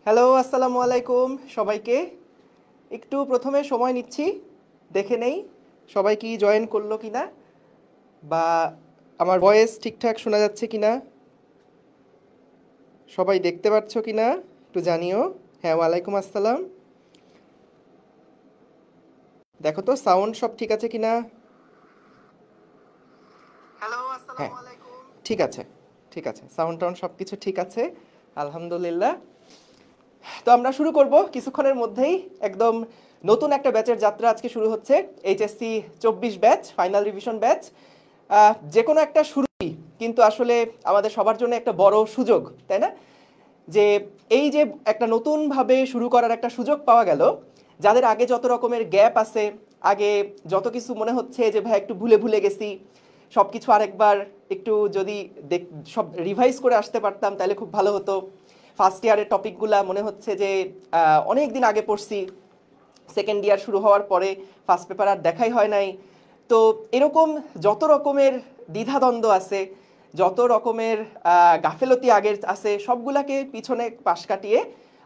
Hello, আসসালামু আলাইকুম সবাইকে। একটু প্রথমে সময় নিচ্ছি, দেখে নেই সবাই কি জয়েন করলো কিনা, বা আমার ভয়েস ঠিকঠাক শোনা যাচ্ছে কিনা, সবাই দেখতে পাচ্ছ কিনা একটু জানিও। হ্যাঁ, ওয়ালাইকুম আসসালাম। দেখো তো সাউন্ড সব ঠিক আছে কিনা। হ্যালো, আসসালামু আলাইকুম। ঠিক আছে, ঠিক আছে, সাউন্ড টাউন্ড সব কিছু ঠিক আছে, আলহামদুলিল্লাহ। তো আমরা শুরু করব কিছুক্ষণের মধ্যেই। একদম নতুন একটা ব্যাচের যাত্রা আজকে শুরু হচ্ছে, HSC 24 batch, final revision batch. যে কোনো একটা শুরুই কিন্তু আসলে আমাদের সবার জন্য একটা বড় সুযোগ, তাই না? যে এই যে একটা নতুনভাবে শুরু করার একটা সুযোগ পাওয়া গেল, যাদের আগে যত রকমের গ্যাপ আছে, আগে যত কিছু মনে হচ্ছে যে ভাই একটু ভুলে ভুলে গেছি, সব কিছু আরেকবার একটু যদি সব রিভাইজ করে আসতে পারতাম তাহলে খুব ভালো হতো। ফার্স্ট ইয়ারের টপিকগুলা মনে হচ্ছে যে অনেক দিন আগে পড়ছি, সেকেন্ড ইয়ার শুরু হওয়ার পরে ফার্স্ট পেপার আর দেখাই হয় নাই। তো এরকম যত রকমের দ্বিধাদ্বন্দ্ব আছে, যত রকমের গাফেলতি আগের আছে, সবগুলাকে পিছনে পাশ কাটিয়ে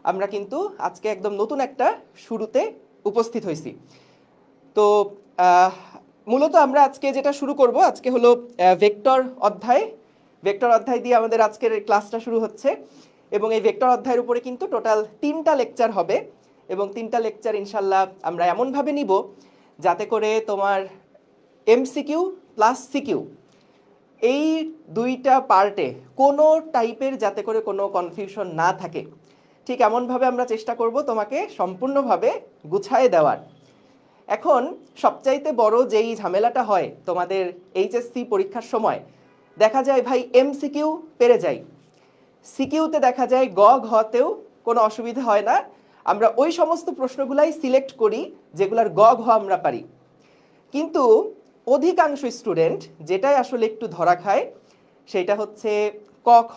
আমরা কিন্তু আজকে একদম নতুন একটা শুরুতে উপস্থিত হয়েছি। তো আহ, মূলত আমরা আজকে যেটা শুরু করব, আজকে হলো ভেক্টর অধ্যায়। ভেক্টর অধ্যায় দিয়ে আমাদের আজকের এই ক্লাসটা শুরু হচ্ছে, এবং এই ভেক্টর অধ্যায়ের উপরে কিন্তু টোটাল 3টা লেকচার হবে, এবং 3টা লেকচার ইনশাল্লাহ আমরা এমনভাবে নিব যাতে করে তোমার এমসিকিউ প্লাস সিকিউ, এই দুইটা পার্টে কোনো টাইপের যাতে করে কোনো কনফিউশন না থাকে, ঠিক এমনভাবে আমরা চেষ্টা করব তোমাকে সম্পূর্ণভাবে গুছায় দেওয়ার। এখন সবচাইতে বড় যেই ঝামেলাটা হয় তোমাদের এইচএসসি পরীক্ষার সময়, দেখা যায় ভাই এমসিকিউ পেরে যাই, সিকিউতে দেখা যায় গ ঘতেও কোনো অসুবিধা হয় না, আমরা ওই সমস্ত প্রশ্নগুলাই সিলেক্ট করি যেগুলার গ ঘ আমরা পারি। কিন্তু অধিকাংশ স্টুডেন্ট যেটাই আসলে একটু ধরা খায় সেটা হচ্ছে ক খ।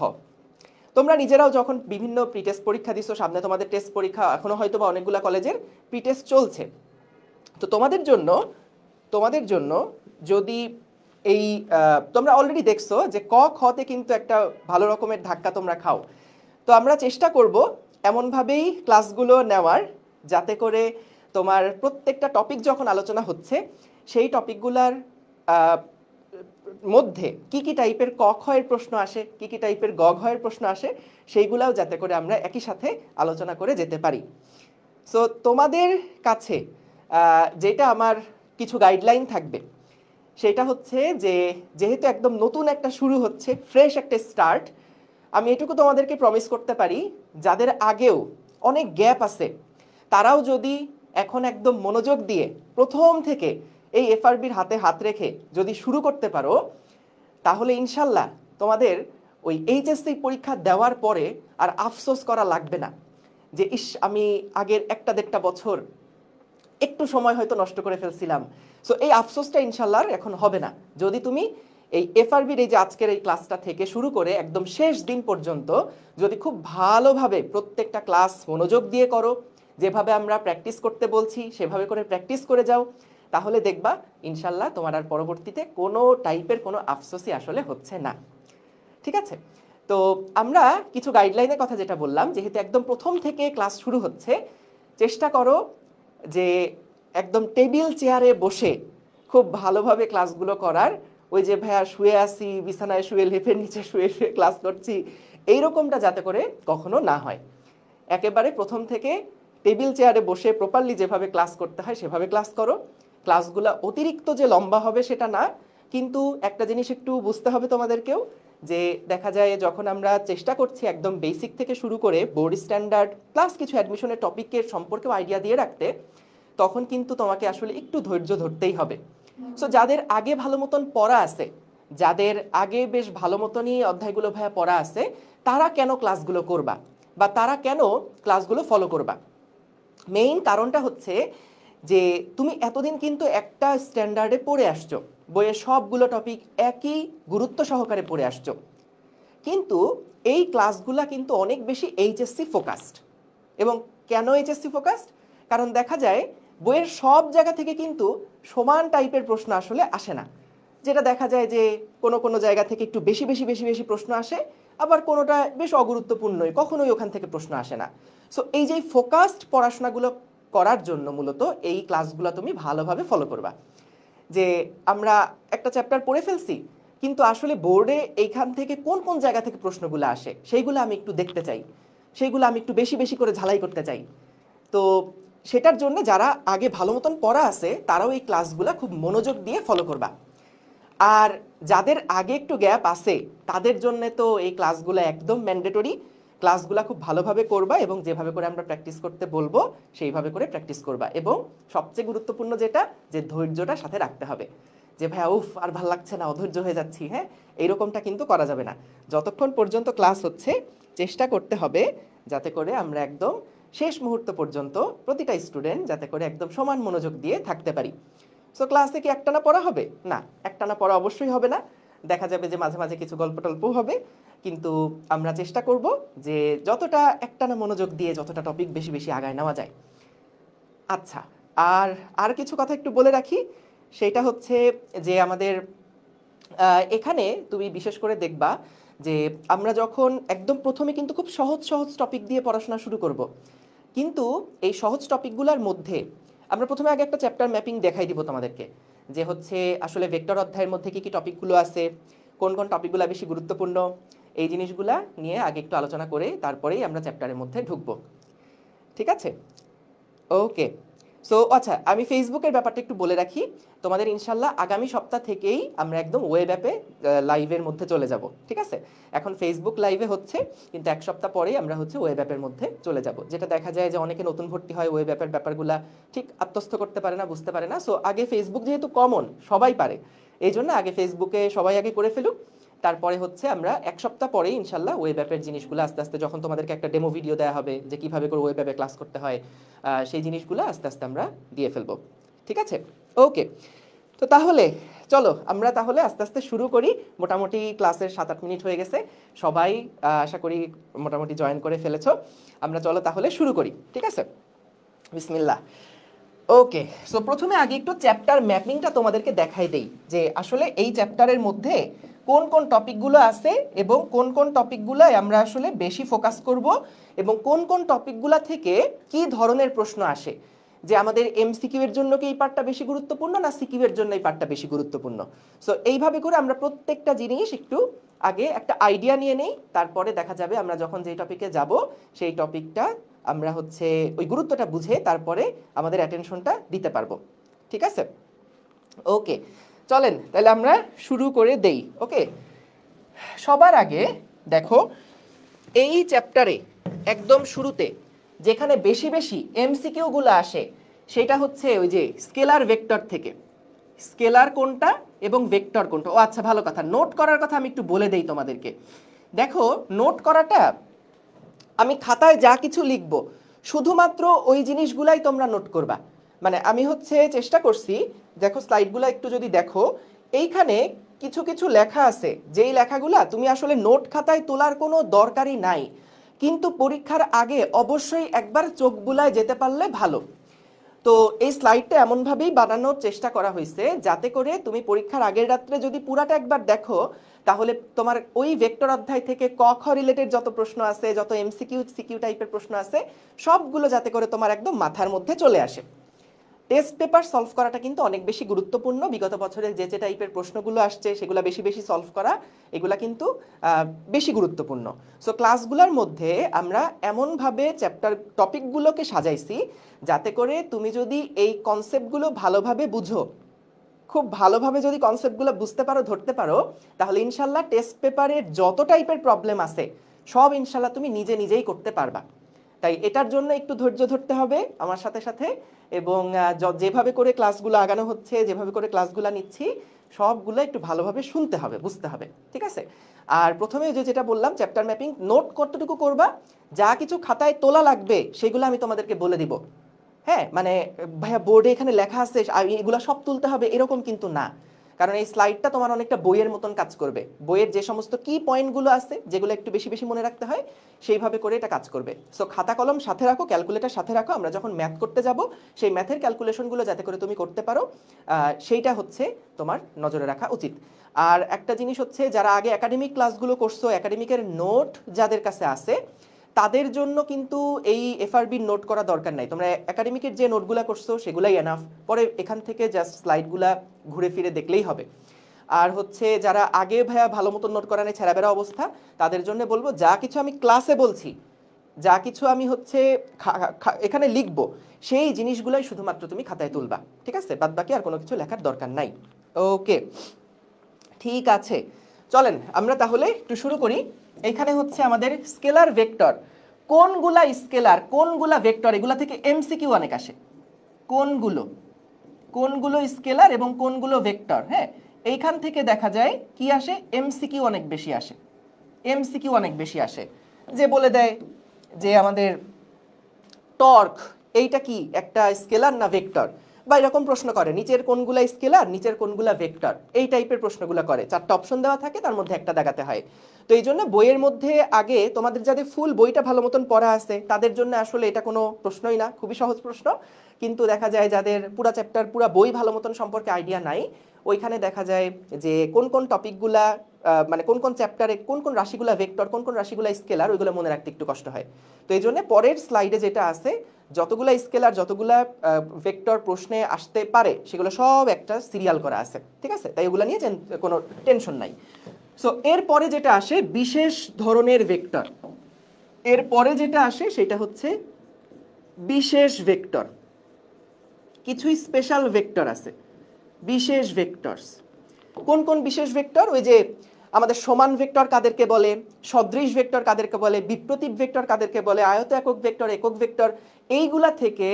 তোমরা নিজেরাও যখন বিভিন্ন প্রিটেস্ট পরীক্ষা দিছো, সামনে তোমাদের টেস্ট পরীক্ষা এখনো হয়তো বা অনেকগুলো কলেজের প্রিটেস্ট চলছে, তো তোমাদের জন্য যদি এই তোমরা অলরেডি দেখছো যে ক খতে কিন্তু একটা ভালো রকমের ধাক্কা তোমরা খাও। তো আমরা চেষ্টা করব এমনভাবেই ক্লাসগুলো নেওয়ার যাতে করে তোমার প্রত্যেকটা টপিক যখন আলোচনা হচ্ছে সেই টপিকগুলার মধ্যে কি কি টাইপের ক খ এর প্রশ্ন আসে, কি কি টাইপের গ ঘ এর প্রশ্ন আসে, সেইগুলাও যাতে করে আমরা একই সাথে আলোচনা করে যেতে পারি। সো তোমাদের কাছে যেটা আমার কিছু গাইডলাইন থাকবে সেটা হচ্ছে যে, যেহেতু একদম নতুন একটা শুরু হচ্ছে, ফ্রেশ একটা স্টার্ট, আমি এটুকু তোমাদেরকে প্রমিস করতে পারি, যাদের আগেও অনেক গ্যাপ আছে তারাও যদি এখন একদম মনোযোগ দিয়ে প্রথম থেকে এই এফআরবির হাতে হাত রেখে যদি শুরু করতে পারো, তাহলে ইনশাল্লাহ তোমাদের ওই এইচএসসি পরীক্ষা দেওয়ার পরে আর আফসোস করা লাগবে না যে ইস আমি আগের একটা দেড়টা বছর একটু সময় হয়তো নষ্ট করে ফেলছিলাম। সো এই আফসোসটা ইনশাল্লাহ এখন হবে না যদি তুমি এই এফআরবির এই যে আজকের এই ক্লাসটা থেকে শুরু করে একদম শেষ দিন পর্যন্ত যদি খুব ভালোভাবে প্রত্যেকটা ক্লাস মনোযোগ দিয়ে করো, যেভাবে আমরা প্র্যাকটিস করতে বলছি সেভাবে করে প্র্যাকটিস করে যাও, তাহলে দেখবা ইনশাল্লাহ তোমার আর পরবর্তীতে কোনো টাইপের কোনো আফসোসই আসলে হচ্ছে না। ঠিক আছে? তো আমরা কিছু গাইডলাইনের কথা যেটা বললাম, যেহেতু একদম প্রথম থেকে ক্লাস শুরু হচ্ছে, চেষ্টা করো যে একদম টেবিল চেয়ারে বসে খুব ভালোভাবে ক্লাসগুলো করার। ওই যে ভাইয়া শুয়ে আসি বিছানায়, শুয়ে লেপের নিচে শুয়ে শুয়ে ক্লাস করছি, এইরকমটা যাতে করে কখনো না হয়। একেবারে প্রথম থেকে টেবিল চেয়ারে বসে প্রপারলি যেভাবে ক্লাস করতে হয় সেভাবে ক্লাস করো। ক্লাসগুলো অতিরিক্ত যে লম্বা হবে সেটা না, কিন্তু একটা জিনিস একটু বুঝতে হবে তোমাদেরকেও, যে দেখা যায় যখন আমরা চেষ্টা করছি একদম বেসিক থেকে শুরু করে বোর্ড স্ট্যান্ডার্ড প্লাস কিছু অ্যাডমিশনের টপিকের সম্পর্কেও আইডিয়া দিয়ে রাখতে, তখন কিন্তু তোমাকে আসলে একটু ধৈর্য ধরতেই হবে। সো যাদের আগে ভালো মতন পড়া আছে, যাদের আগে বেশ ভালো মতনই অধ্যায়গুলো ভাইয়া পড়া আছে, তারা কেন ক্লাসগুলো করবা বা তারা কেন ক্লাসগুলো ফলো করবা? মেইন কারণটা হচ্ছে যে তুমি এতদিন কিন্তু একটা স্ট্যান্ডার্ডে পড়ে আসছো, বইয়ের সবগুলো টপিক একই গুরুত্ব সহকারে পড়ে আসছো, কিন্তু এই ক্লাসগুলা কিন্তু অনেক বেশি এইচএসসি ফোকাসড। এবং কেন এইচএসসি ফোকাসড? কারণ দেখা যায় বইয়ের সব জায়গা থেকে কিন্তু সমান টাইপের প্রশ্ন আসলে আসে না। যেটা দেখা যায় যে কোনো কোনো জায়গা থেকে একটু বেশি বেশি বেশি বেশি প্রশ্ন আসে, আবার কোনোটা বেশ অগুরুত্বপূর্ণই, কখনোই ওখান থেকে প্রশ্ন আসে না। সো এই যে ফোকাসড পড়াশোনাগুলো করার জন্য মূলত এই ক্লাসগুলো তুমি ভালোভাবে ফলো করবা। যে আমরা একটা চ্যাপ্টার পড়ে ফেলছি, কিন্তু আসলে বোর্ডে এইখান থেকে কোন কোন জায়গা থেকে প্রশ্নগুলো আসে সেইগুলো আমি একটু দেখতে চাই, সেইগুলো আমি একটু বেশি বেশি করে ঝালাই করতে চাই। তো সেটার জন্য যারা আগে ভালো মতন পড়া আছে তারাও এই ক্লাসগুলো খুব মনোযোগ দিয়ে ফলো করবা। আর যাদের আগে একটু গ্যাপ আছে তাদের জন্য তো এই ক্লাসগুলো একদম ম্যান্ডেটরি। ক্লাসগুলো খুব ভালোভাবে করবা এবং যেভাবে করে আমরা প্র্যাকটিস করতে বলবো সেইভাবে করে প্র্যাকটিস করবা। এবং সবচেয়ে গুরুত্বপূর্ণ যেটা, যে ধৈর্যটা সাথে রাখতে হবে। যে ভাইয়া উফ আর ভাল লাগছে না, অধৈর্য হয়ে যাচ্ছি, হ্যাঁ, এইরকমটা কিন্তু করা যাবে না। যতক্ষণ পর্যন্ত ক্লাস হচ্ছে চেষ্টা করতে হবে যাতে করে আমরা একদম শেষ মুহূর্ত পর্যন্ত প্রতিটা স্টুডেন্ট যাতে করে একদম সমান মনোযোগ দিয়ে থাকতে পারি। সো ক্লাসে কি একটানা পড়া হবে? না, একটানা পড়া অবশ্যই হবে না। দেখা যাবে যে মাঝে মাঝে কিছু গল্প টল্প হবে, কিন্তু আমরা চেষ্টা করব যে যতটা একটানা মনোযোগ দিয়ে যতটা টপিক বেশি বেশি আগায় নেওয়া যায়। আচ্ছা, আর আর কিছু কথা একটু বলে রাখি, সেটা হচ্ছে যে আমাদের এখানে তুমি বিশেষ করে দেখবা যে আমরা যখন একদম প্রথমে কিন্তু খুব সহজ সহজ টপিক দিয়ে পড়াশোনা শুরু করব, কিন্তু এই সহজ টপিকগুলোর মধ্যে আমরা প্রথমে আগে একটা চ্যাপ্টার ম্যাপিং দেখাই দিব তোমাদেরকে, যে হচ্ছে আসলে ভেক্টর অধ্যায়ের মধ্যে কি কি টপিকগুলো আছে, কোন কোন টপিকগুলো বেশি গুরুত্বপূর্ণ, এই জিনিসগুলা নিয়ে আগে একটু আলোচনা করে তারপরেই আমরা চ্যাপ্টারের মধ্যে ঢুকবো। ঠিক আছে? ওকে। সো আচ্ছা, আমি ফেসবুকের ব্যাপারটা একটু বলে রাখি তোমাদের। ইনশাল্লাহ আগামী সপ্তাহ থেকেই আমরা একদম ওয়েব অ্যাপে লাইভের মধ্যে চলে যাব। ঠিক আছে? এখন ফেসবুক লাইভে হচ্ছে, কিন্তু এক সপ্তাহ পরেই আমরা হচ্ছে ওয়েব অ্যাপের মধ্যে চলে যাব। যেটা দেখা যায় যে অনেকে নতুন ভর্তি হয়, ওয়েব অ্যাপের ব্যাপারগুলা ঠিক আত্মস্থ করতে পারে না, বুঝতে পারে না। সো আগে ফেসবুক যেহেতু কমন, সবাই পারে, এই জন্য আগে ফেসবুকে সবাই আগে করে ফেলুক। তারপরে হচ্ছে আমরা এক সপ্তাহ পরেই ইনশাল্লাহ ওয়েব অ্যাপের জিনিসগুলো আস্তে আস্তে, যখন তোমাদেরকে একটা ডেমো ভিডিও দেওয়া হবে যে কিভাবে করে ওয়েব অ্যাপে ক্লাস করতে হয়, সেই জিনিসগুলো আস্তে আস্তে আমরা দিয়ে ফেলবো। ঠিক আছে? ওকে। তো তাহলে চলো আমরা তাহলে আস্তে আস্তে শুরু করি। মোটামুটি ক্লাসের 7-8 মিনিট হয়ে গেছে, সবাই আশা করি মোটামুটি জয়েন করে ফেলেছো। আমরা চলো তাহলে শুরু করি। ঠিক আছে? বিসমিল্লাহ। ওকে। সো প্রথমে আগে একটু চ্যাপ্টার ম্যাপিংটা তোমাদেরকে দেখাই দেই, যে আসলে এই চ্যাপ্টারের মধ্যে কোন কোন টপিকগুলো আছে এবং কোন কোন টপিকগুলোয় আমরা আসলে বেশি ফোকাস করব, এবং কোন কোন টপিকগুলো থেকে কি ধরনের প্রশ্ন আসে। যে আমাদের এমসিকিউ এর জন্য কি এই পার্টটা বেশি গুরুত্বপূর্ণ, না সিকিউ এর জন্য এই পার্টটা বেশি গুরুত্বপূর্ণ। সো এইভাবে করে আমরা প্রত্যেকটা জিনিস একটু আগে একটা আইডিয়া নিয়ে নেই, তারপরে দেখা যাবে আমরা যখন যেই টপিকে যাব সেই টপিকটা আমরা হচ্ছে ওই গুরুত্বটা বুঝে তারপরে আমাদের অ্যাটেনশনটা দিতে পারবো। ঠিক আছে? ওকে, চলেন তাহলে আমরা শুরু করে দেই। ওকে, সবার আগে দেখো এই চ্যাপ্টারে একদম শুরুতে যেখানে বেশি বেশি এমসিকিউ গুলো আসে সেটা হচ্ছে ওই যে স্কেলার ভেক্টর থেকে। স্কেলার কোনটা এবং ভেক্টর কোনটা? ও আচ্ছা, ভালো কথা, নোট করার কথা আমি একটু বলে দেই তোমাদেরকে। দেখো, নোট করাটা আমি খাতায় যা কিছু লিখবো শুধুমাত্র ওই জিনিসগুলাই তোমরা নোট করবা। মানে আমি হচ্ছে চেষ্টা করছি, দেখো স্লাইডগুলো একটু যদি দেখো, এইখানে কিছু কিছু লেখা আছে যেই লেখাগুলা তুমি আসলে নোট খাতায় তোলার কোনো দরকারই নাই, কিন্তু পরীক্ষার আগে অবশ্যই একবার চোখ বুলায় যেতে পারলে ভালো। তো এই স্লাইডটা এমনভাবেই বানানোর চেষ্টা করা হয়েছে যাতে করে তুমি পরীক্ষার আগের রাত্রে যদি পুরাটা একবার দেখো, তাহলে তোমার ওই ভেক্টর অধ্যায় থেকে ক খ রিলেটেড যত প্রশ্ন আছে, যত এমসিকিউ সিকিউ টাইপের প্রশ্ন আছে, সবগুলো যাতে করে তোমার একদম মাথার মধ্যে চলে আসে। টেস্ট পেপার সলভ করাটা কিন্তু অনেক বেশি গুরুত্বপূর্ণ। বিগত বছরে যে যে টাইপের প্রশ্নগুলো আসছে সেগুলো বেশি বেশি সলভ করা, এগুলা কিন্তু বেশি গুরুত্বপূর্ণ। সো ক্লাসগুলোর মধ্যে আমরা এমনভাবে চ্যাপ্টার টপিকগুলোকে সাজাইছি যাতে করে তুমি যদি এই কনসেপ্টগুলো ভালোভাবে বুঝো, খুব ভালোভাবে যদি কনসেপ্টগুলো বুঝতে পারো, ধরতে পারো, তাহলে ইনশাল্লাহ টেস্ট পেপারের যত টাইপের প্রবলেম আছে সব ইনশাল্লাহ তুমি নিজে নিজেই করতে পারবা। তাই এটার জন্য একটু ধৈর্য ধরতে হবে আমার সাথে সাথে, এবং যেভাবে করে ক্লাসগুলো আগানো হচ্ছে, যেভাবে করে ক্লাসগুলো নিচ্ছি, সবগুলো একটু ভালোভাবে শুনতে হবে, বুঝতে হবে। ঠিক আছে? আর প্রথমে যেটা বললাম, চ্যাপ্টার ম্যাপিং নোট কতটুকু করবা, যা কিছু খাতায় তোলা লাগবে সেগুলো আমি তোমাদেরকে বলে দিব। হ্যাঁ, মানে ভাইয়া বোর্ডে এখানে লেখা আছে এগুলো সব তুলতে হবে এরকম কিন্তু না। কারণ এই স্লাইডটা তোমার অনেকটা বইয়ের মতন কাজ করবে। বইয়ের যে সমস্ত কি পয়েন্টগুলো আছে যেগুলো একটু বেশি বেশি মনে রাখতে হয় সেইভাবে করে এটা কাজ করবে। সো খাতা কলম সাথে রাখো, ক্যালকুলেটর সাথে রাখো, আমরা যখন ম্যাথ করতে যাব সেই ম্যাথের ক্যালকুলেশনগুলো যাতে করে তুমি করতে পারো সেইটা হচ্ছে তোমার নজরে রাখা উচিত। আর একটা জিনিস হচ্ছে, যারা আগে একাডেমিক ক্লাসগুলো করছো, একাডেমিকের নোট যাদের কাছে আছে তাদের জন্য কিন্তু এই এফআরবির নোট করা দরকার নাই। তোমরা একাডেমিকের যে নোটগুলো করছো সেগুলাই এনাফ, পরে এখান থেকে জাস্ট স্লাইডগুলা ঘুরে ফিরে দেখলেই হবে। আর হচ্ছে যারা আগে ভাইয়া ভালো মতো নোট করা নেই, ছেঁড়াবেড়া অবস্থা, তাদের জন্য বলবো যা কিছু আমি ক্লাসে বলছি, যা কিছু আমি হচ্ছে এখানে লিখবো, সেই জিনিসগুলাই শুধুমাত্র তুমি খাতায় তুলবা, ঠিক আছে? বাদ বাকি আর কোনো কিছু লেখার দরকার নাই। ওকে, ঠিক আছে, চলেন আমরা তাহলে একটু শুরু করি। এখানে হচ্ছে আমাদের স্কেলার ভেক্টর, কোনগুলা স্কেলার কোনগুলা ভেক্টর, এগুলা থেকে এমসিকিউ অনেক আসে। কোনগুলো স্কেলার এবং কোনগুলো ভেক্টর, হ্যাঁ, এইখান থেকে দেখা যায় কি আসে, এমসিকিউ অনেক বেশি আসে। এমসিকিউ অনেক বেশি আসে, যে বলে দেয় যে আমাদের টর্ক এইটা কি একটা স্কেলার না ভেক্টর, বা এরকম প্রশ্ন করে নিচের কোনগুলা স্কেলার নিচের কোনগুলা ভেক্টর, এই টাইপের প্রশ্নগুলো করে। 4টা অপশন দেওয়া থাকে, তার মধ্যে একটা দেখাতে হয়। তো এই জন্য বইয়ের মধ্যে আগে তোমাদের যাদের ফুল বইটা ভালো মতন পড়া আছে তাদের জন্য আসলে এটা কোনো প্রশ্নই না, খুবই সহজ প্রশ্ন। কিন্তু দেখা যায় যাদের পুরা চ্যাপ্টার পুরা বই ভালো মতন সম্পর্কে আইডিয়া নাই, ওইখানে দেখা যায় যে কোন কোন টপিকগুলা মানে কোন কোন চ্যাপ্টারে কোন কোন রাশিগুলা ভেক্টর কোন কোন রাশিগুলা স্কেলার, ওইগুলো মনে রাখতে একটু কষ্ট হয়। তো এই জন্য পরের স্লাইডে যেটা আছে, যতগুলা স্কেলার যতগুলা ভেক্টর প্রশ্নে আসতে পারে সেগুলো সব একটা সিরিয়াল করা আছে, ঠিক আছে? তাই ওগুলো নিয়ে কোনো টেনশন নাই। সো এরপরে যেটা আসে বিশেষ ধরনের ভেক্টর, এরপরে যেটা আসে সেটা হচ্ছে বিশেষ ভেক্টর। কিছু স্পেশাল ভেক্টর আছে, বিশেষ ভেক্টরস। কোন কোন বিশেষ ভেক্টর? ওই যে আমাদের সমান ভেক্টর কাদেরকে বলে, সদৃশ ভেক্টর কাদেরকে বলে, বিপ্রতীপ ভেক্টর কাদেরকে বলে, আয়ত একক ভেক্টর, একক ভেক্টর, এইগুলা থেকে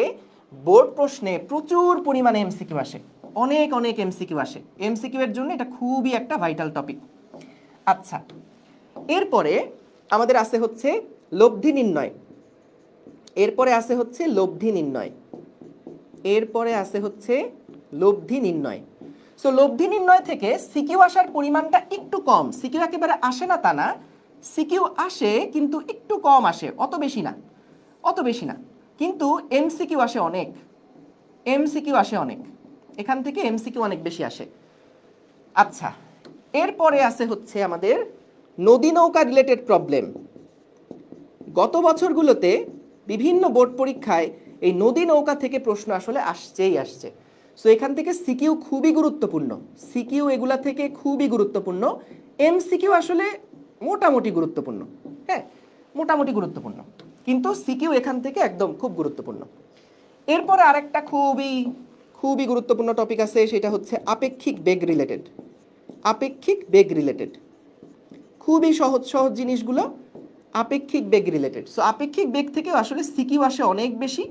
বোর্ড প্রশ্নে প্রচুর পরিমাণে এমসিকিউ আসে, অনেক অনেক এমসিকিউ আসে। এমসিকিউ এর জন্য এটা খুবই একটা ভাইটাল টপিক। আচ্ছা, এরপরে আমাদের আছে হচ্ছে লব্ধি নির্ণয়, এরপরে আছে হচ্ছে লব্ধি নির্ণয়, এরপরে আছে হচ্ছে লব্ধি নির্ণয়। সো লব্ধি নির্ণয় থেকে সিকিউ আসার পরিমাণটা একটু কম, সিকিউ একেবারে আসে না তা না, সিকিউ আসে কিন্তু একটু কম আসে, অত বেশি না, অত বেশি না। কিন্তু এমসিকিউ আসে অনেক, এমসিকিউ আসে অনেক, এখান থেকে এমসিকিউ অনেক বেশি আসে। আচ্ছা, এরপরে আছে হচ্ছে আমাদের নদী নৌকা রিলেটেড প্রবলেম। গত বছরগুলোতে বিভিন্ন বোর্ড পরীক্ষায় এই নদী নৌকা থেকে প্রশ্ন আসলে আসছেই আসছে। সো এখান থেকে সিকিউ খুবই গুরুত্বপূর্ণ, সিকিউ এগুলা থেকে খুবই গুরুত্বপূর্ণ। এমসিকিউ আসলে মোটামুটি গুরুত্বপূর্ণ, হ্যাঁ মোটামুটি গুরুত্বপূর্ণ, কিন্তু সিকিউ এখান থেকে একদম খুব গুরুত্বপূর্ণ। এরপরে আরেকটা খুবই খুবই গুরুত্বপূর্ণ টপিক আছে, সেটা হচ্ছে আপেক্ষিক বেগ রিলেটেড। আপেক্ষিক বেগ রিলেটেড খুবই সহজ সহজ জিনিসগুলো আপেক্ষিক বেগ রিলেটেড। সো আপেক্ষিক বেগ থেকে আসলে সিকিউ আসে অনেক বেশি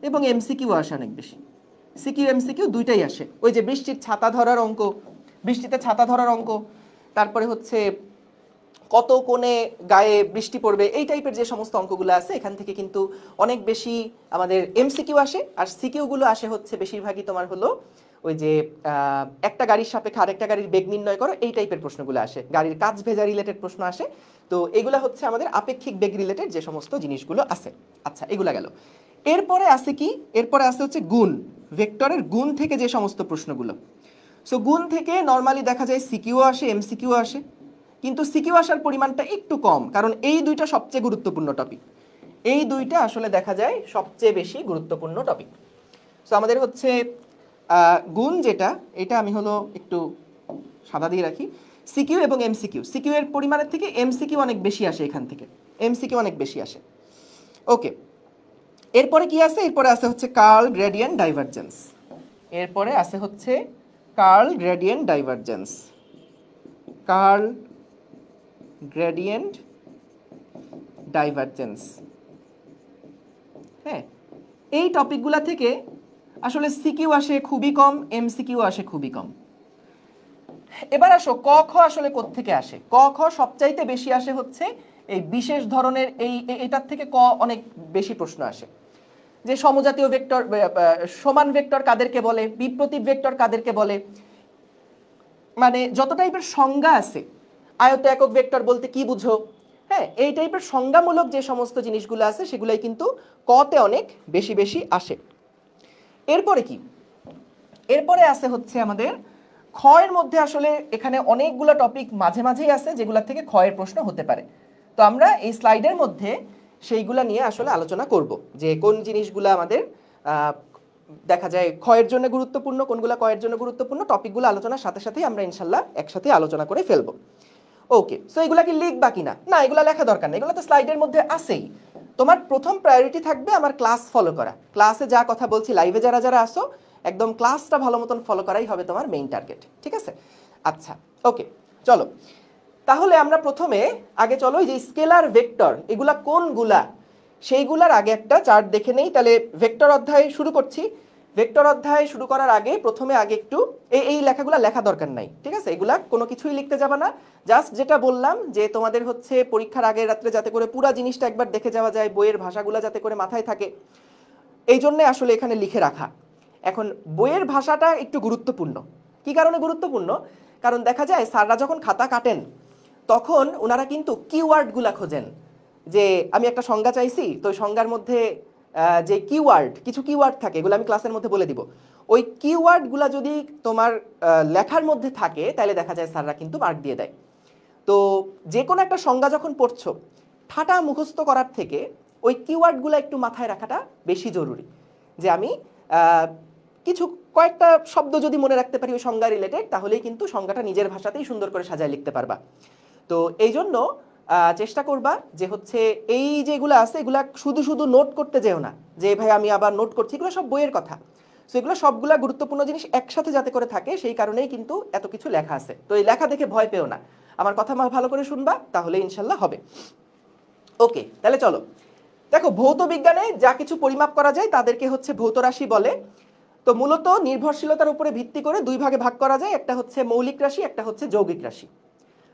এবং এমসিকিউ আসে অনেক বেশি। সিকিউ এমসিকিউ দুইটাই আসে। ওই যে বৃষ্টির ছাতা ধরার অঙ্ক, বৃষ্টিতে ছাতা ধরার অঙ্ক, তারপরে হচ্ছে কত কোণে গায়ে বৃষ্টি পড়বে, এই টাইপের যে সমস্ত অঙ্কগুলো আছে এখান থেকে কিন্তু অনেক বেশি আমাদের এমসিকিউ আসে। আর সিকিউগুলো আসে হচ্ছে বেশিরভাগই তোমার হলো ওই যে একটা গাড়ির সাপেক্ষে আরেকটা গাড়ির বেগ নির্ণয় করো, এই টাইপের প্রশ্নগুলো আসে, গাড়ির কাজ ভেজা রিলেটেড প্রশ্ন আসে। তো এগুলা হচ্ছে আমাদের আপেক্ষিক বেগ রিলেটেড যে সমস্ত জিনিসগুলো আছে। আচ্ছা, এগুলা গেল। এরপরে আছে কি, এরপরে আছে হচ্ছে গুণ, ভেক্টরের গুণ থেকে যে সমস্ত প্রশ্নগুলো। সো গুণ থেকে নর্মালি দেখা যায় সিকিউ আসে এমসিকিউ আসে, কিন্তু সিকিউ আসার পরিমাণটা একটু কম, কারণ এই দুইটা সবচেয়ে গুরুত্বপূর্ণ টপিক, এই দুইটা আসলে দেখা যায় সবচেয়ে বেশি গুরুত্বপূর্ণ টপিক। সো আমাদের হচ্ছে গুণ যেটা, এটা আমি হলো একটু সাদা দিয়ে রাখি, সিকিউ এবং এমসিকিউ, সিকিউ এর পরিমাণের থেকে এমসিকিউ অনেক বেশি আসে, এখান থেকে এমসিকিউ অনেক বেশি আসে। ওকে, এরপরে কি আছে? এরপরে আছে হচ্ছে কার্ল গ্রেডিয়েন্ট ডাইভারজেন্স, এরপরে আছে হচ্ছে curl gradient divergence, curl gradient divergence. হ্যাঁ, এই টপিকগুলা থেকে আসলে সিকিউ আসে খুবই কম, এমসিকিউ আসে খুবই কম। এবার আসো ক খ আসলে কোত্থেকে আসে? ক খ সবচাইতে বেশি আসে হচ্ছে এই বিশেষ ধরনের এটার থেকে ক অনেক বেশি প্রশ্ন আসে, যে সমজাতীয় ভেক্টর, সমান ভেক্টর কাদেরকে বলে, বিপ্রতীপ ভেক্টর কাদেরকে বলে, মানে যত টাইপের সংজ্ঞা আছে, আয়ত একক ভেক্টর বলতে কি বুঝো, হ্যাঁ, এই টাইপের সংজ্ঞামূলক যে সমস্ত জিনিসগুলো আছে সেগুলাই কিন্তু কতে অনেক বেশি বেশি আসে। এরপরে কি, এরপরে আছে হচ্ছে আমাদের ক্ষয়ের মধ্যে আসলে এখানে অনেকগুলো টপিক মাঝে মাঝেই আছে যেগুলো থেকে ক্ষয়ের প্রশ্ন হতে পারে। তো আমরা এই স্লাইডের মধ্যে সেইগুলা নিয়ে আসলে আলোচনা করব যে কোন জিনিসগুলো আমাদের দেখা যায় ক্ষয়ের জন্য গুরুত্বপূর্ণ, কোনগুলো ক্ষয়ের জন্য গুরুত্বপূর্ণ, টপিকগুলো আলোচনার সাথে সাথেই আমরা ইনশাল্লাহ একসাথে আলোচনা করে ফেলবো। ওকে, সো এগুলা কি লিখবা কিনা? না, এগুলা লেখা দরকার নেই, এগুলো তো স্লাইডের মধ্যে আছেই। তোমার প্রথম প্রায়োরিটি থাকবে আমার ক্লাস ফলো করা, ক্লাসে যা কথা বলছি, লাইভে যারা যারা আসো একদম ক্লাসটা ভালো মতন ফলো করাই হবে তোমার মেইন টার্গেট, ঠিক আছে? আচ্ছা, ওকে, চলো তাহলে আমরা প্রথমে আগে চলো এই যে স্কেলার ভেক্টর এগুলা কোনগুলা সেইগুলার আগে একটা চার্ট দেখে নেই। তাহলে ভেক্টর অধ্যায় শুরু করছি। ভেক্টর অধ্যায় শুরু করার আগে প্রথমে আগে একটু এই লেখাগুলো লেখা দরকার নাই, ঠিক আছে? এগুলা কোনো কিছুই লিখতে যাবা না, জাস্ট যেটা বললাম যে তোমাদের হচ্ছে পরীক্ষার আগের রাত্রে যাতে করে পুরো জিনিসটা একবার দেখে যাওয়া যায়, বইয়ের ভাষাগুলো যাতে করে মাথায় থাকে, এই জন্যে আসলে এখানে লিখে রাখা। এখন বইয়ের ভাষাটা একটু গুরুত্বপূর্ণ। কি কারণে গুরুত্বপূর্ণ? কারণ দেখা যায় স্যাররা যখন খাতা কাটেন তখন ওনারা কিন্তু কিওয়ার্ডগুলা খোঁজেন, যে আমি একটা সংজ্ঞা চাইছি, তো ওই সংজ্ঞার মধ্যে যে কিওয়ার্ড, কিছু কিওয়ার্ড থাকে, এগুলো আমি ক্লাসের মধ্যে বলে দিব। ওই কিওয়ার্ডগুলা যদি তোমার লেখার মধ্যে থাকে তাহলে দেখা যায় স্যাররা কিন্তু মার্ক দিয়ে দেয়। তো যে কোনো একটা সংজ্ঞা যখন পড়ছো, ঠাটা মুখস্থ করার থেকে ওই কিওয়ার্ডগুলো একটু মাথায় রাখাটা বেশি জরুরি। যে আমি কিছু কয়েকটা শব্দ যদি মনে রাখতে পারি ওই সংজ্ঞা রিলেটেড, তাহলেই কিন্তু সংজ্ঞাটা নিজের ভাষাতেই সুন্দর করে সাজায় লিখতে পারবা। তো এই জন্য চেষ্টা করবা যে হচ্ছে এই যেগুলো আছে এগুলা শুধু শুধু নোট করতে যেও না, যে ভাই আমি আবার নোট করছি, এগুলো সব বইয়ের কথা। সো এগুলো সবগুলা গুরুত্বপূর্ণ জিনিস একসাথে যাতে করে থাকে সেই কারণেই কিন্তু এত কিছু লেখা আছে। তো এই লেখা দেখে ভয় পেও না, আমার কথা ভালো করে শুনবা, তাহলে ইনশাল্লাহ হবে। ওকে, তাহলে চলো দেখো, ভৌত বিজ্ঞানে যা কিছু পরিমাপ করা যায় তাদেরকে হচ্ছে ভৌত রাশি বলে। তো মূলত নির্ভরশীলতার উপরে ভিত্তি করে দুই ভাগে ভাগ করা যায়, একটা হচ্ছে মৌলিক রাশি, একটা হচ্ছে যৌগিক রাশি।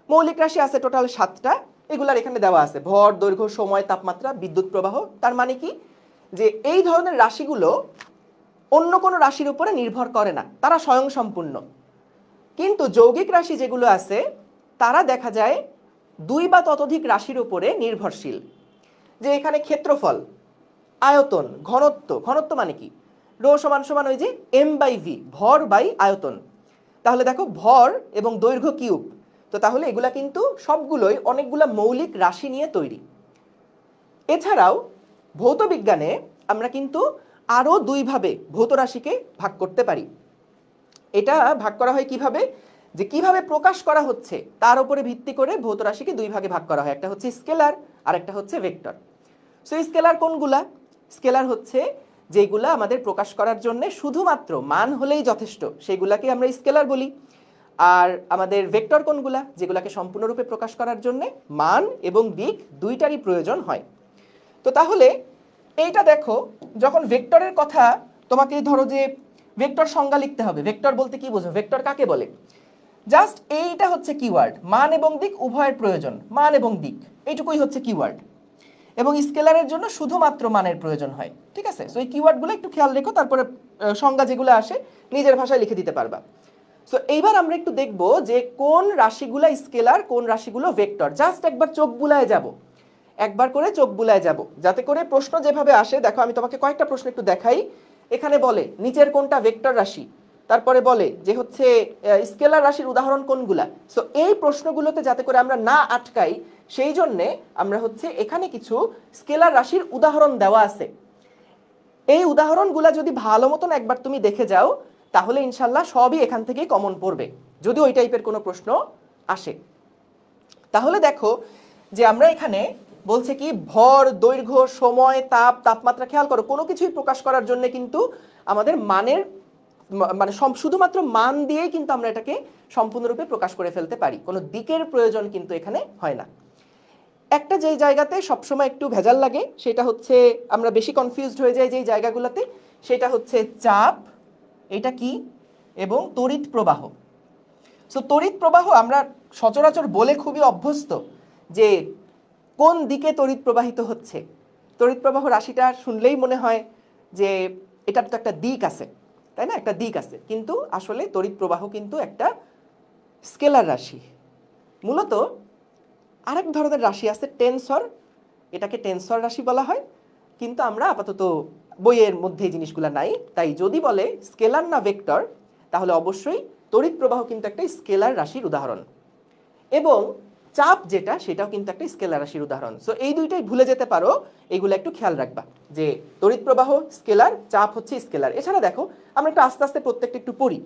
মৌলিক রাশি আছে টোটাল 7টা, এগুলার এখানে দেওয়া আছে ভর, দৈর্ঘ্য, সময়, তাপমাত্রা, বিদ্যুৎ প্রবাহ। তার মানে কি, যে এই ধরনের রাশিগুলো অন্য কোনো রাশির উপরে নির্ভর করে না, তারা স্বয়ংসম্পূর্ণ। কিন্তু যৌগিক রাশি যেগুলো আছে তারা দেখা যায় 2 বা ততোধিক রাশির উপরে নির্ভরশীল। যে এখানে ক্ষেত্রফল, আয়তন, ঘনত্ব, ঘনত্ব মানে কি, রো সমান সমান ওই যে m/v, ভর বাই আয়তন। তাহলে দেখো ভর এবং দৈর্ঘ্য কিউব, তো তাহলে এগুলা কিন্তু সবগুলোই অনেকগুলা মৌলিক রাশি নিয়ে তৈরি। এছাড়াও ভৌত বিজ্ঞানে আমরা কিন্তু আরো 2 ভাবে ভৌত রাশিকে ভাগ করতে পারি। এটা ভাগ করা হয় কিভাবে, যে কিভাবে প্রকাশ করা হচ্ছে তার উপরে ভিত্তি করে ভৌত রাশিকে 2 ভাগে ভাগ করা হয়, একটা হচ্ছে স্কেলার আর একটা হচ্ছে ভেক্টর। সো স্কেলার কোনগুলা? স্কেলার হচ্ছে যেগুলা আমাদের প্রকাশ করার জন্য শুধুমাত্র মান হলেই যথেষ্ট, সেগুলাকে আমরা স্কেলার বলি। আর আমাদের ভেক্টর কোনগুলা? যেগুলাকে সম্পূর্ণরূপে প্রকাশ করার জন্য মান এবং দিক দুইটারই প্রয়োজন হয়। তো তাহলে এইটা দেখো, যখন ভেক্টরের কথা তোমাকে ধরো যে ভেক্টর সংজ্ঞা লিখতে হবে, ভেক্টর বলতে কি বোঝো, ভেক্টর কাকে বলে, জাস্ট এইটা হচ্ছে কিওয়ার্ড, মান এবং দিক উভয়ের প্রয়োজন, মান এবং দিক এইটুকুই হচ্ছে কিওয়ার্ড। এবং স্কেলারের জন্য শুধুমাত্র মানের প্রয়োজন হয়, ঠিক আছে? সো এই কিওয়ার্ডগুলো একটু খেয়াল রেখো, তারপরে সংজ্ঞা যেগুলো আসে নিজের ভাষায় লিখে দিতে পারবা। সো এইবার আমরা একটু দেখব যে কোন রাশিগুলো স্কেলার, কোন রাশিগুলো ভেক্টর। জাস্ট একবার চোখ বুলায় যাব, একবার করে চোখ বুলায় যাব, যাতে করে প্রশ্ন যেভাবে আসে। দেখো আমি তোমাকে কয়েকটা প্রশ্ন একটু দেখাই। এখানে বলে নিচের কোনটা ভেক্টর রাশি, তারপরে বলে যে হচ্ছে স্কেলার রাশির উদাহরণ কোনগুলা। সো এই প্রশ্নগুলোতে যাতে করে আমরা না আটকাই সেই জন্যে আমরা হচ্ছে এখানে কিছু স্কেলার রাশির উদাহরণ দেওয়া আছে। এই উদাহরণগুলা যদি ভালো মতন একবার তুমি দেখে যাও তাহলে ইনশাল্লাহ সবই এখান থেকেই কমন পড়বে, যদি ওই টাইপের কোনো প্রশ্ন আসে। তাহলে দেখো যে আমরা এখানে বলছে কি ভর, দৈর্ঘ্য, সময়, তাপ, তাপমাত্রা, খেয়াল করো কোনো কিছুই প্রকাশ করার জন্য কিন্তু আমাদের মানের মানে শুধুমাত্র মান দিয়েই কিন্তু আমরা এটাকে সম্পূর্ণরূপে প্রকাশ করে ফেলতে পারি, কোনো দিকের প্রয়োজন কিন্তু এখানে হয় না। একটা যেই জায়গাতে সবসময় একটু ভেজাল লাগে সেটা হচ্ছে আমরা বেশি কনফিউজড হয়ে যাই যেই জায়গাগুলোতে, সেটা হচ্ছে চাপ, এটা কি, এবং তড়িৎ প্রবাহ। সো তড়িৎ প্রবাহ আমরা সচরাচর বলে খুবই অভ্যস্ত যে কোন দিকে তড়িৎ প্রবাহিত হচ্ছে। তড়িৎ প্রবাহ রাশিটা শুনলেই মনে হয় যে এটার তো একটা দিক আছে, তাই না, একটা দিক আছে। কিন্তু আসলে তড়িৎ প্রবাহ কিন্তু একটা স্কেলার রাশি মূলত আরেক ধরনের রাশি আছে টেনসর, এটাকে টেনসর রাশি বলা হয়, কিন্তু আমরা আপাতত বইয়ের মধ্যে এই জিনিসগুলো নাই। তাই যদি বলে স্কেলার না ভেক্টর, তাহলে অবশ্যই তড়িৎ প্রবাহ কিন্তু একটা স্কেলার রাশির উদাহরণ, এবং চাপ যেটা সেটাও কিন্তু একটা স্কেলার রাশির উদাহরণ। সো এই দুইটাই ভুলে যেতে পারো, এইগুলো একটু খেয়াল রাখবা যে তড়িৎ প্রবাহ স্কেলার, চাপ হচ্ছে স্কেলার। এছাড়া দেখো আমরা একটু আস্তে আস্তে প্রত্যেকটা একটু পড়ি,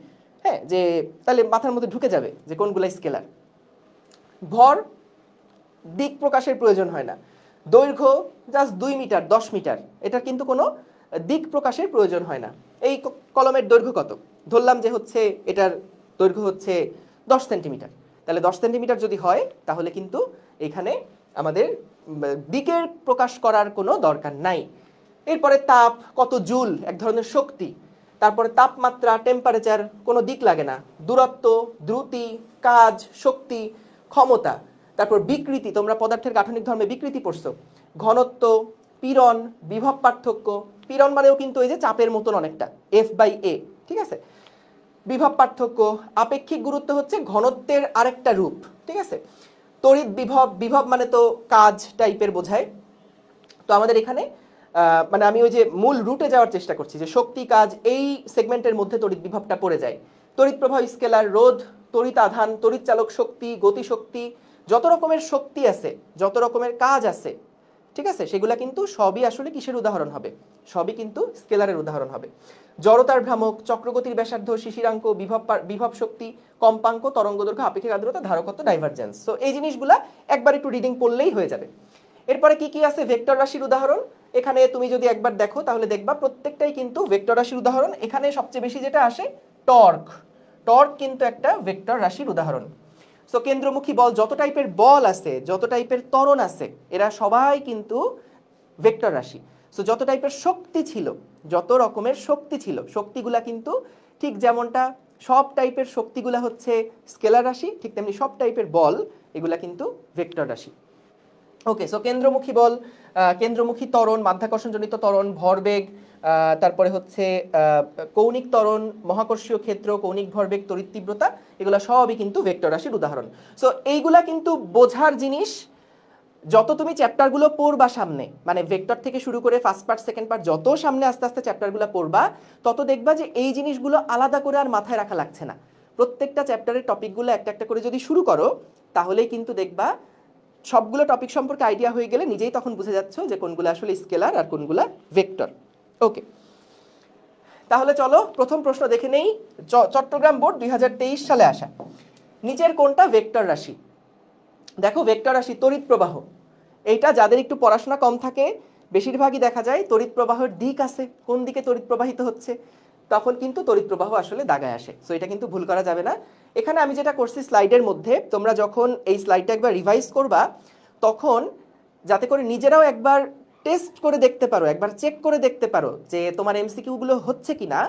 হ্যাঁ, যে তাহলে মাথার মধ্যে ঢুকে যাবে যে কোনগুলো স্কেলার। ভর দিক প্রকাশের প্রয়োজন হয় না, দৈর্ঘ্য জাস্ট 2 মিটার 10 মিটার, এটার কিন্তু কোনো দিক প্রকাশের প্রয়োজন হয় না। এই কলমের দৈর্ঘ্য কত, ধরলাম যে হচ্ছে এটার দৈর্ঘ্য হচ্ছে 10 সেন্টিমিটার, তাহলে 10 সেন্টিমিটার যদি হয় তাহলে কিন্তু এখানে আমাদের দিকের প্রকাশ করার কোনো দরকার নাই। এরপরে তাপ কত জুল, এক ধরনের শক্তি। তারপরে তাপমাত্রা, টেম্পারেচার, কোনো দিক লাগে না। দূরত্ব, দ্রুতি, কাজ, শক্তি, ক্ষমতা। তারপর বিকৃতি, তোমরা পদার্থের গাঠনিক ধর্মে বিকৃতি পড়ছো। ঘনত্ব, পীড়ন, বিভব পার্থক্য। পীড়ন মানেও কিন্তু এই যে চাপের মতন অনেকটা, F/A, ঠিক আছে। বিভব পার্থক্য, আপেক্ষিক গুরুত্ব হচ্ছে ঘনত্বের আরেকটা রূপ, ঠিক আছে। তড়িৎ বিভব, বিভব মানে তো কাজ টাইপের বোঝায়। তো আমাদের এখানে মানে আমি ওই যে মূল রুটে যাওয়ার চেষ্টা করছি যে শক্তি, কাজ, এই সেগমেন্টের মধ্যে তড়িৎ বিভবটা পড়ে যায়। তড়িৎ প্রবাহ স্কেলার, রোধ, তড়িৎ আধান, তড়িৎ চালক শক্তি, গতিশক্তি, যত রকমের শক্তি আছে, যত রকমের কাজ আছে, ঠিক আছে, সেগুলা কিন্তু সবই আসলে কিসের উদাহরণ হবে, সবই কিন্তু স্কেলারের উদাহরণ হবে। জড়তার ভ্রামক, চক্রগতির ব্যাসার্ধ, শিশিরাঙ্ক, বিভব শক্তি, কম্পাঙ্ক, তরঙ্গ দৈর্ঘ্য, আপেক্ষিক আর্দ্রতা, ধারকত্ব, ডাইভারজেন্স। সো এই জিনিসগুলা একবার একটু রিডিং পড়লেই হয়ে যাবে। এরপরে কি কি আছে ভেক্টর রাশির উদাহরণ, এখানে তুমি যদি একবার দেখো তাহলে দেখবা প্রত্যেকটাই কিন্তু ভেক্টর রাশির উদাহরণ। এখানে সবচেয়ে বেশি যেটা আসে টর্ক, টর্ক কিন্তু একটা ভেক্টর রাশির উদাহরণ। সো কেন্দ্রমুখী বল, যত টাইপের বল আছে, যত টাইপের ত্বরণ আছে, এরা সবাই কিন্তু ভেক্টর রাশি। সো যত টাইপের শক্তি ছিল, যত রকমের শক্তি ছিল, শক্তিগুলা কিন্তু ঠিক যেমনটা সব টাইপের শক্তিগুলা হচ্ছে স্কেলার রাশি, ঠিক তেমনি সব টাইপের বল এগুলা কিন্তু ভেক্টর রাশি। ওকে, সো কেন্দ্রমুখী বল, কেন্দ্রমুখী ত্বরণ, মাধ্যাকর্ষণজনিত ত্বরণ, ভরবেগ, তারপরে হচ্ছে কৌণিক ত্বরণ, মহাকর্ষীয় ক্ষেত্র, কৌণিক ভরবেগ, তড়িৎ তীব্রতা, এগুলো সবই কিন্তু ভেক্টর রাশির উদাহরণ। সো এইগুলা কিন্তু বোঝার জিনিস। যত তুমি চ্যাপ্টারগুলো পড়বা সামনে, মানে ভেক্টর থেকে শুরু করে ফার্স্ট পার্ট, সেকেন্ড পার্ট, যত সামনে আস্তে আস্তে চ্যাপ্টারগুলো পড়বা, তত দেখবা যে এই জিনিসগুলো আলাদা করে আর মাথায় রাখা লাগছে না। প্রত্যেকটা চ্যাপ্টারের টপিকগুলো একটা একটা করে যদি শুরু করো, তাহলেই কিন্তু দেখবা সবগুলো টপিক সম্পর্কে আইডিয়া হয়ে গেলে নিজেই তখন বুঝে যাচ্ছ যে কোনগুলো আসলে স্কেলার আর কোনগুলো ভেক্টর। ওকে, তাহলে চলো প্রথম প্রশ্ন দেখে নেই। চট্টগ্রাম বোর্ড 2023 সালে আসা, নিচের কোনটা ভেক্টর রাশি? দেখো ভেক্টর রাশি তড়িৎ প্রবাহ, এইটা যাদের একটু পড়াশোনা কম থাকে বেশিরভাগই দেখা যায় তড়িৎ প্রবাহের দিক আছে, কোন দিকে তড়িৎ প্রবাহিত হচ্ছে, তখন কিন্তু তড়িৎ প্রবাহ আসলে দাগায় আসে। সো এটা কিন্তু ভুল করা যাবে না। এখানে আমি যেটা করছি স্লাইডের মধ্যে, তোমরা যখন এই স্লাইডটা একবার রিভাইজ করবা, তখন যাতে করে নিজেরাও একবার টেস্ট করে দেখতে পারো, একবার চেক করে দেখতে পারো যে তোমার এমসিকিউগুলো হচ্ছে কিনা,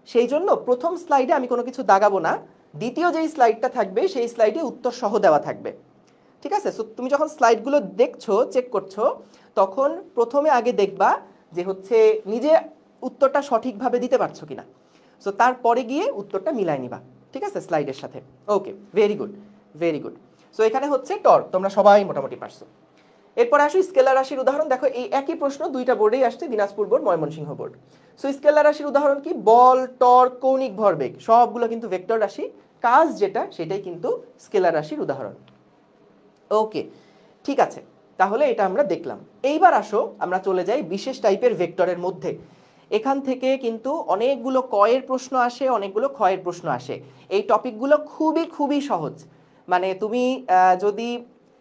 সেই জন্য প্রথম স্লাইডে আমি কোনো কিছু দাগাবো না, দ্বিতীয় যেই স্লাইডটা থাকবে সেই স্লাইডে উত্তর সহ দেওয়া থাকবে, ঠিক আছে। সো তুমি যখন স্লাইডগুলো দেখছো, চেক করছো, তখন প্রথমে আগে দেখবা যে হচ্ছে নিজে উত্তরটা সঠিকভাবে দিতে পারছো কিনা। সো তারপরে গিয়ে উত্তরটা মিলাই নিবা, ঠিক আছে, স্লাইডের সাথে। Okay, very good, very good. So এখানে হচ্ছে টর্ক, তোমরা সবাই মোটামুটি পারছো। এরপর আসো স্কেলার রাশির উদাহরণ। দেখো এই একই প্রশ্ন দুইটা বোর্ডেই আসছে, Dinajpur board, Mymensingh board. So scalar রাশির উদাহরণ কি? বল, টর্ক, কৌণিক ভরবেগ, সবগুলো কিন্তু ভেক্টর রাশি। কাজ যেটা সেটাই কিন্তু স্কেলার রাশির উদাহরণ। ওকে, ঠিক আছে, তাহলে এটা আমরা দেখলাম। এইবার আসো আমরা চলে যাই বিশেষ টাইপের ভেক্টরের মধ্যে। এখান থেকে কিন্তু অনেকগুলো কয়ের প্রশ্ন আসে, অনেকগুলো ক্ষয়ের প্রশ্ন আসে। এই টপিকগুলো খুবই খুবই সহজ, মানে তুমি যদি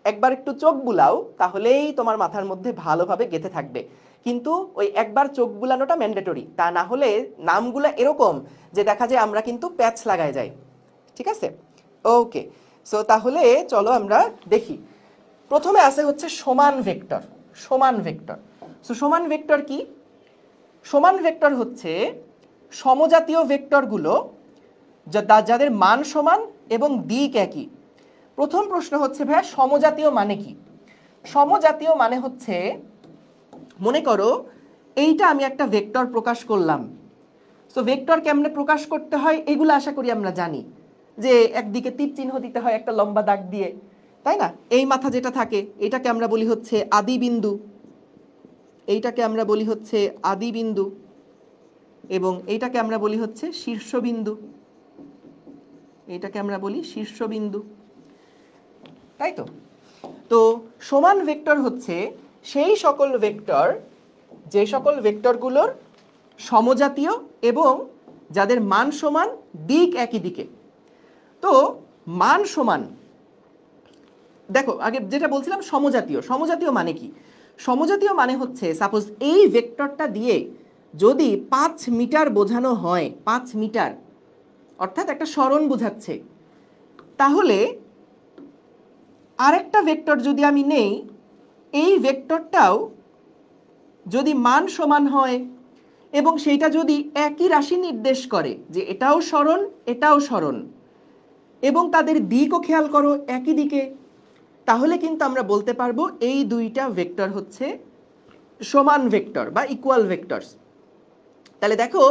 একবার একটু চোখ বুলাও তাহলেই তোমার মাথার মধ্যে ভালোভাবে গেঁথে থাকবে। কিন্তু ওই একবার চোখ বুলানোটা ম্যান্ডেটরি, তা না হলে নামগুলো এরকম যে দেখা যায় আমরা কিন্তু প্যাচ লাগায় যাই, ঠিক আছে। ওকে, সো তাহলে চলো আমরা দেখি। প্রথমে আছে হচ্ছে সমান ভেক্টর। সমান ভেক্টর, সো সমান ভেক্টর কি? সমান ভেক্টর হচ্ছে সমজাতীয় ভেক্টরগুলো যাদের মান সমান এবং দিক একই। প্রথম প্রশ্ন হচ্ছে ভাইয়া সমজাতীয় মানে কি? সমজাতীয় মানে হচ্ছে, মনে করো এইটা আমি একটা ভেক্টর প্রকাশ করলাম। সো ভেক্টর কেমনে প্রকাশ করতে হয় এগুলো আশা করি আমরা জানি। যে একদিকে তীর চিহ্ন দিতে হয় একটা লম্বা দাগ দিয়ে, তাই না? এই মাথা যেটা থাকে এটাকে আমরা বলি হচ্ছে আদি বিন্দু, এইটাকে আমরা বলি হচ্ছে আদি বিন্দু, এবং এইটাকে আমরা বলি হচ্ছে শীর্ষবিন্দু, এইটাকে আমরা বলি শীর্ষবিন্দু, তাই তো? তো সমান ভেক্টর হচ্ছে সেই সকল ভেক্টর, যে সকল ভেক্টরগুলোর সমজাতীয় এবং যাদের মান সমান, দিক একই দিকে। তো মান সমান, দেখো আগে যেটা বলছিলাম সমজাতীয়, সমজাতীয় মানে কি? সমজাতীয় মানে হচ্ছে সাপোজ এই ভেক্টরটা দিয়ে যদি 5 মিটার বোঝানো হয়, 5 মিটার অর্থাৎ একটা সরণ বোঝাচ্ছে, তাহলে আরেকটা ভেক্টর যদি আমি নেই, এই ভেক্টরটাও যদি মান সমান হয় এবং সেইটা যদি একই রাশি নির্দেশ করে যে এটাও সরণ এটাও সরণ এবং তাদের দিকও খেয়াল করো একই দিকে, তাহলে কিন্তু আমরা বলতে পারবো এই দুইটা ভেক্টর হচ্ছে সমান ভেক্টর বা ইকুয়াল ভেক্টরস। তাহলে দেখো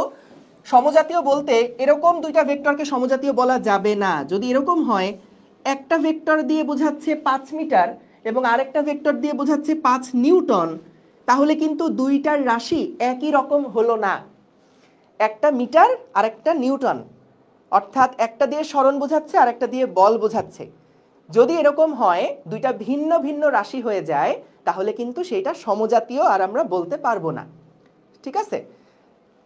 সমজাতীয় বলতে এরকম দুইটা ভেক্টরকে সমজাতীয় বলা যাবে না। যদি এরকম হয় একটা ভেক্টর দিয়ে বোঝাচ্ছে 5 মিটার এবং আরেকটা ভেক্টর দিয়ে বোঝাচ্ছে 5 নিউটন, তাহলে কিন্তু দুইটার রাশি একই রকম হলো না। একটা মিটার আর একটা নিউটন, অর্থাৎ একটা দিয়ে সরণ বোঝাচ্ছে আর একটা দিয়ে বল বোঝাচ্ছে। যদি এরকম হয় দুইটা ভিন্ন ভিন্ন রাশি হয়ে যায়, তাহলে কিন্তু সেইটা সমজাতীয় আর আমরা বলতে পারবো না। ঠিক আছে?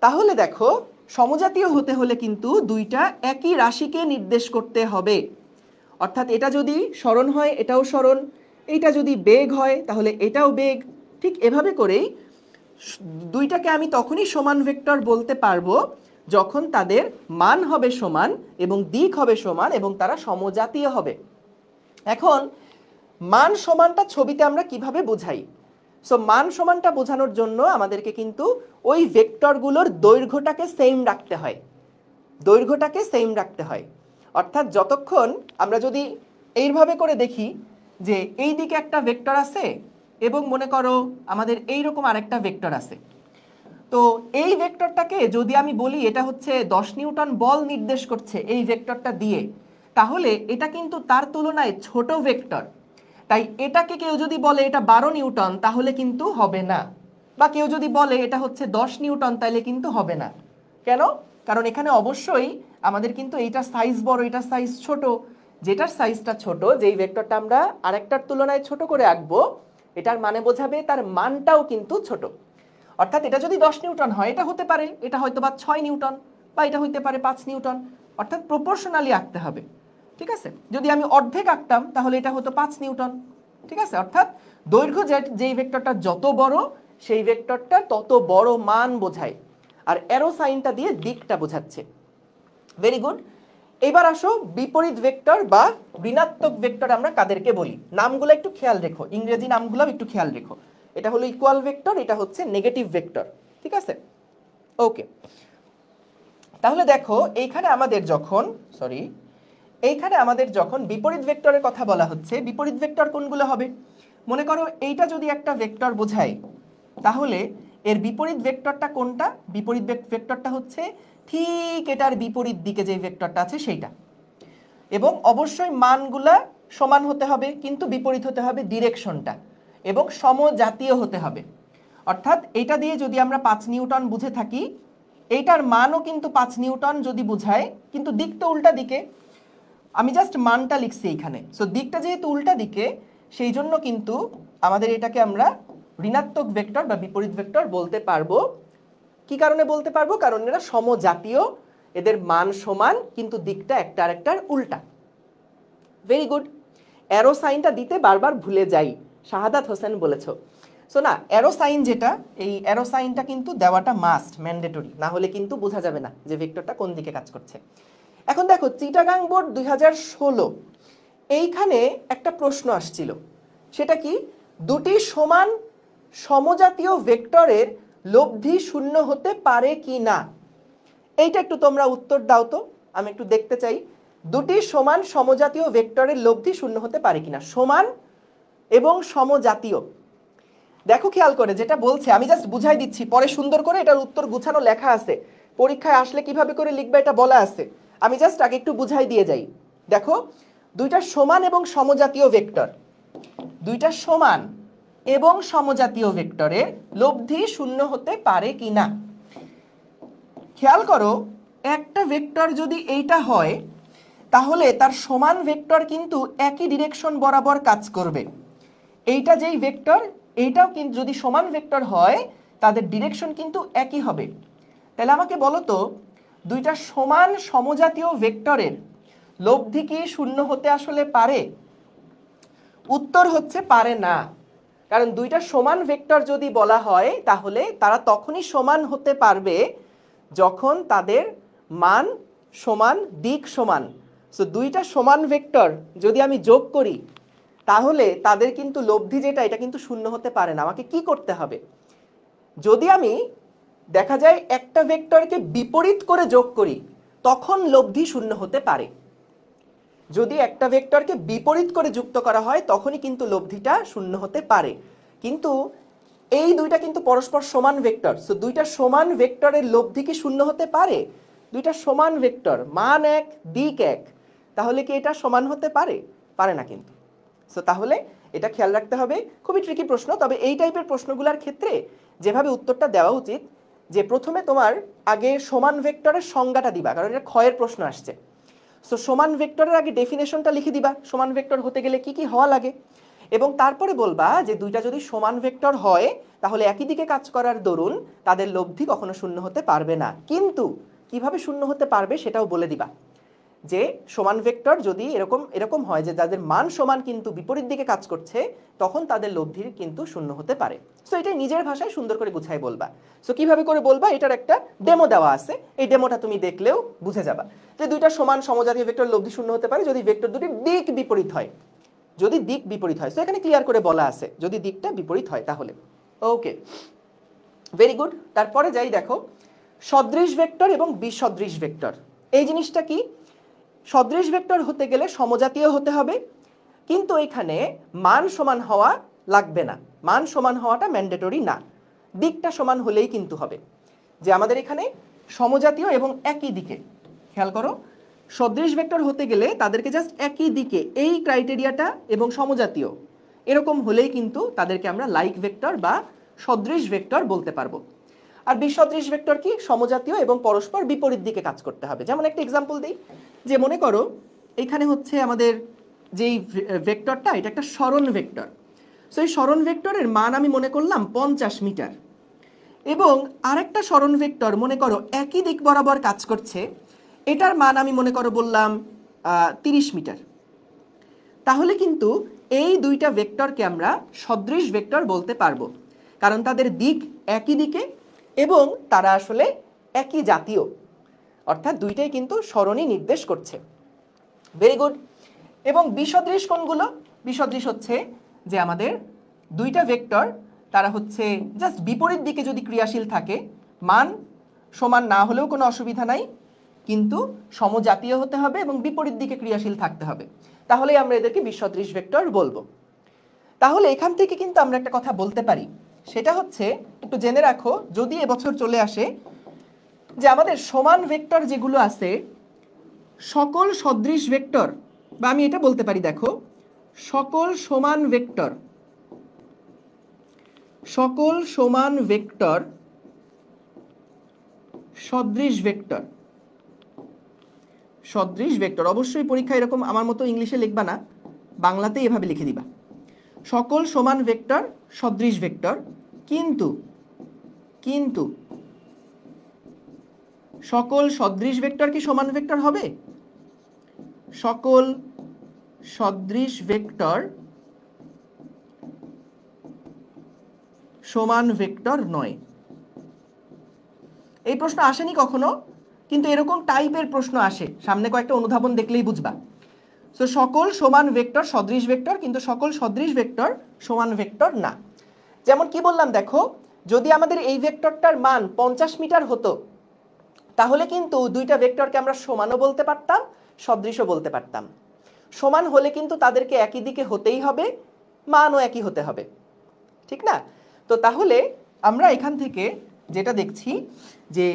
তাহলে দেখো সমজাতীয় হতে হলে কিন্তু দুইটা একই রাশিকে নির্দেশ করতে হবে। অর্থাৎ এটা যদি সরণ হয় এটাও সরণ, এইটা যদি বেগ হয় তাহলে এটাও বেগ। ঠিক এভাবে করেই দুইটাকে আমি তখনই সমান ভেক্টর বলতে পারবো যখন তাদের মান হবে সমান এবং দিক হবে সমান এবং তারা সমজাতীয় হবে। এখন মান সমানটা ছবিতে আমরা কিভাবে বোঝাই? সো মান সমানটা বোঝানোর জন্য আমাদেরকে কিন্তু ওই ভেক্টরগুলোর দৈর্ঘ্যটাকে সেম রাখতে হয়, দৈর্ঘ্যটাকে সেম রাখতে হয়। অর্থাৎ যতক্ষণ আমরা যদি এইভাবে করে দেখি যে এই দিকে একটা ভেক্টর আছে এবং মনে করো আমাদের এইরকম আরেকটা ভেক্টর আছে, তো এই ভেক্টরটাকে যদি আমি বলি এটা হচ্ছে 10 নিউটন বল নির্দেশ করছে এই ভেক্টরটা দিয়ে, তাহলে এটা কিন্তু তার তুলনায় ছোট ভেক্টর। তাই এটাকে কেউ যদি বলে এটা 12 নিউটন তাহলে কিন্তু হবে না, বা কেউ যদি বলে এটা হচ্ছে 10 নিউটন তাহলে কিন্তু হবে না। কেন? কারণ এখানে অবশ্যই আমাদের কিন্তু এইটার সাইজ বড় এটার সাইজ ছোট। যেটার সাইজটা ছোট, যেই ভেক্টরটা আমরা আরেকটার তুলনায় ছোট করে আঁকবো, এটার মানে বোঝাবে তার মানটাও কিন্তু ছোট। অর্থাৎ এটা যদি 10 নিউটন হয় এটা হতে পারে এটা হয়তো বা 6 নিউটন, বা এটা হইতে পারে 5 নিউটন। অর্থাৎ প্রপোর্শনালি আঁকতে হবে। ঠিক আছে? যদি আমি অর্ধেক আঁকতাম তাহলে এটা হতো 5 নিউটন। ঠিক আছে? অর্থাৎ দৈর্ঘ্য যেই ভেক্টরটা যত বড় সেই ভেক্টরটা তত বড় মান বোঝায়, আর অ্যারো সাইনটা দিয়ে দিকটা বোঝাচ্ছে। Very good. এবার আসো বিপরীত ভেক্টর বা ঋণাত্মক ভেক্টর আমরা কাদেরকে বলি, নামগুলো একটু খেয়াল রেখো, ইংরেজি নামগুলো একটু খেয়াল রেখো। এটা হলো ইকুয়াল ভেক্টর, এটা হচ্ছে নেগেটিভ ভেক্টর। ঠিক আছে? ওকে, তাহলে দেখো এইখানে আমাদের যখন বিপরীত ভেক্টরের কথা বলা হচ্ছে, বিপরীত ভেক্টর কোনগুলো হবে? মনে করো এইটা যদি একটা ভেক্টর বোঝায়, তাহলে এর বিপরীত ভেক্টরটা কোনটা? বিপরীত ভেক্টরটা হচ্ছে ঠিক এটার বিপরীত দিকে যে ভেক্টরটা আছে সেইটা। এবং অবশ্যই মানগুলা সমান হতে হবে, কিন্তু বিপরীত হতে হবে ডিরেকশনটা, এবং সমজাতীয় হতে হবে। অর্থাৎ এটা দিয়ে যদি আমরা 5 নিউটন বুঝে থাকি, এইটার মানও কিন্তু 5 নিউটন যদি বুঝায়, কিন্তু দিক তো উল্টা দিকে। আমি জাস্ট মানটা লিখছি এইখানে। সো দিকটা যেহেতু উল্টা দিকে, সেই জন্য কিন্তু আমাদের এটাকে আমরা ঋণাত্মক ভেক্টর বা বিপরীত ভেক্টর বলতে পারবো। কি কারণে বলতে পারবো? কারণ এরা সমজাতীয়, এদের মান সমান কিন্তু দিকটা একটা আরেকটার উল্টা। Very good. অ্যারো সাইনটা দিতে বারবার ভুলে যাই, শাহাদাত হোসেন বলেছো। সো না, অ্যারো সাইন যেটা, এই অ্যারো সাইনটা কিন্তু দেওয়াটা মাস্ট, ম্যান্ডেটরি, না হলে কিন্তু বোঝা যাবে না যে ভেক্টরটা কোন দিকে কাজ করছে। এখন দেখো চিটাগাং বোর্ড 2016 এইখানে একটা প্রশ্ন আসছিল, সেটা কি? দুটি সমান সমজাতীয় ভেক্টরের লব্ধি শূন্য হতে পারে কি না? এইটা একটু তোমরা উত্তর দাও তো, আমি একটু দেখতে চাই। দুটি সমান সমজাতীয় ভেক্টরের লব্ধি শূন্য হতে পারে কিনা? সমান এবং সমজাতীয়। দেখো খেয়াল করে যেটা বলছে, আমি জাস্ট বুঝাই দিচ্ছি, পরে সুন্দর করে এটার উত্তর গুছানো লেখা আছে, পরীক্ষায় আসলে কিভাবে করে লিখবে এটা বলা আছে। আমি জাস্ট আগে একটু বুঝাই দিয়ে যাই। দেখো, দুইটা সমান এবং সমজাতীয় ভেক্টর, দুইটা সমান এবং সমজাতীয় ভেক্টরের লব্ধি শূন্য হতে পারে কিনা। খেয়াল করো, একটা ভেক্টর যদি এইটা হয় তাহলে তার সমান ভেক্টর কিন্তু একই ডিরেকশন বরাবর কাজ করবে। এইটা যেই ভেক্টর, এইটাও কিন্তু যদি সমান ভেক্টর হয় তাদের ডিরেকশন কিন্তু একই হবে। তাহলে আমাকে বলো তো, দুইটা সমান সমজাতীয় ভেক্টরের লব্ধি কি শূন্য হতে আসলে পারে? উত্তর হচ্ছে পারে না। কারণ দুইটা সমান ভেক্টর যদি বলা হয় তাহলে তারা তখনই সমান হতে পারবে যখন তাদের মান সমান, দিক সমান। সো দুইটা সমান ভেক্টর যদি আমি যোগ করি তাহলে তাদের কিন্তু লব্ধি যেটা, এটা কিন্তু শূন্য হতে পারে না। আমাকে কি করতে হবে? যদি আমি দেখা যায় একটা ভেক্টরকে বিপরীত করে যোগ করি তখন লব্ধি শূন্য হতে পারে। যদি একটা ভেক্টরকে বিপরীত করে যুক্ত করা হয় তখনই কিন্তু লব্ধিটা শূন্য হতে পারে। কিন্তু এই দুইটা কিন্তু পরস্পর সমান ভেক্টর, সো দুইটা সমান ভেক্টরের লব্ধি কি শূন্য হতে পারে? দুইটা সমান ভেক্টর, মান এক, দিক এক, তাহলে কি এটা সমান হতে পারে? পারে না কিন্তু। সো তাহলে এটা খেয়াল রাখতে হবে। খুবই ট্রিকি প্রশ্ন, তবে এই টাইপের প্রশ্নগুলোর ক্ষেত্রে যেভাবে উত্তরটা দেওয়া উচিত, যে প্রথমে তোমার আগে সমান ভেক্টরের সংজ্ঞাটা দিবা, কারণ এটা ক্ষয়ের প্রশ্ন আসছে। সো সমান ভেক্টরের আগে ডেফিনেশনটা লিখে দিবা, সমান ভেক্টর হতে গেলে কি কি হওয়া লাগে, এবং তারপরে বলবা যে দুইটা যদি সমান ভেক্টর হয় তাহলে একই দিকে কাজ করার দরুন তাদের লব্ধি কখনো শূন্য হতে পারবে না। কিন্তু কিভাবে শূন্য হতে পারবে সেটাও বলে দিবা, যে সমান ভেক্টর যদি এরকম এরকম হয় যে যাদের মান সমান কিন্তু বিপরীত দিকে কাজ করছে তখন তাদের লব্ধির কিন্তু শূন্য হতে পারে। সো এটা নিজের ভাষায় সুন্দর করে গুছাই বলবা। সো কিভাবে করে বলবা, এটার একটা ডেমো দেওয়া আছে, এই ডেমোটা তুমি দেখলেও বুঝে যাবা যে দুইটা সমান সমজাতীয় ভেক্টর লব্ধি শূন্য হতে পারে যদি ভেক্টর দুটির দিক বিপরীত হয়। যদি দিক বিপরীত হয়, সো এখানে ক্লিয়ার করে বলা আছে যদি দিকটা বিপরীত হয় তাহলে। ওকে, ভেরি গুড। তারপরে যাই, দেখো সদৃশ ভেক্টর এবং বিসদৃশ ভেক্টর। এই জিনিসটা কি? সদৃশ ভেক্টর হতে গেলে সমজাতীয় হতে হবে, কিন্তু এখানে মান সমান হওয়া লাগবে না, মান সমান হওয়াটা ম্যান্ডেটরি না, দিকটা সমান হলেই কিন্তু হবে। যে আমাদের এখানে সমজাতীয় এবং একই দিকে, খেয়াল করো, সদৃশ ভেক্টর হতে গেলে তাদেরকে জাস্ট একই দিকে, এই ক্রাইটেরিয়াটা এবং সমজাতীয় এরকম হলেই কিন্তু তাদেরকে আমরা লাইক ভেক্টর বা সদৃশ ভেক্টর বলতে পারবো। আর বিসদৃশ ভেক্টর কি? সমজাতীয় এবং পরস্পর বিপরীত দিকে কাজ করতে হবে। যেমন একটা এক্সাম্পল দিই, যে মনে করো এখানে হচ্ছে আমাদের যেই ভেক্টরটা, এটা একটা সরণ ভেক্টর। সো এই সরণ ভেক্টরের মান আমি মনে করলাম 50 মিটার, এবং আরেকটা সরণ ভেক্টর মনে করো একই দিক বরাবর কাজ করছে, এটার মান আমি মনে করো বললাম 30 মিটার। তাহলে কিন্তু এই দুইটা ভেক্টরকে আমরা সদৃশ ভেক্টর বলতে পারবো, কারণ তাদের দিক একই দিকে এবং তারা আসলে একই জাতীয়, অর্থাৎ দুইটাই কিন্তু সরণই নির্দেশ করছে। Very good. এবং বিসদৃশ কোনগুলো? বিসদৃশ হচ্ছে যে আমাদের দুইটা ভেক্টর, তারা হচ্ছে জাস্ট বিপরীত দিকে যদি ক্রিয়াশীল থাকে, মান সমান না হলেও কোনো অসুবিধা নাই, কিন্তু সমজাতীয় হতে হবে এবং বিপরীত দিকে ক্রিয়াশীল থাকতে হবে, তাহলেই আমরা এদেরকে বিসদৃশ ভেক্টর বলবো। তাহলে এখান থেকে কিন্তু আমরা একটা কথা বলতে পারি, সেটা হচ্ছে, একটু জেনে রাখো, যদি এবছর চলে আসে যে আমাদের সমান ভেক্টর যেগুলো আছে, সকল সদৃশ ভেক্টর, বা আমি এটা বলতে পারি, দেখো সকল সমান ভেক্টর, সকল সমান ভেক্টর সদৃশ ভেক্টর, সদৃশ ভেক্টর। অবশ্যই পরীক্ষায় এরকম আমার মতো ইংলিশে লিখবা না, বাংলাতেই এভাবে লিখে দিবা, সকল সমান ভেক্টর সদৃশ ভেক্টর, কিন্তু কিন্তু সকল সদৃশ ভেক্টর কি সমান ভেক্টর হবে? সকল সদৃশ ভেক্টর সমান ভেক্টর নয়। এই প্রশ্ন আসেনি কখনো, কিন্তু এরকম টাইপের প্রশ্ন আসে, সামনে কয়েকটা অনুধাবন দেখলেই বুঝবা। সো সকল সমান ভেক্টর সদৃশ ভেক্টর, কিন্তু সকল সদৃশ ভেক্টর সমান ভেক্টর না। যেমন কি বললাম, দেখো যদি আমাদের এই ভেক্টরটার মান 50 মিটার হতো তাহলে কিন্তু দুইটা ভেক্টরকে আমরা সমানও বলতে পারতাম, সদৃশও বলতে পারতাম। সমান হলে কিন্তু তাদেরকে একই দিকে হতেই হবে, মানও একই হতে হবে, ঠিক না? তো তাহলে আমরা এখান থেকে যেটা দেখছি, যে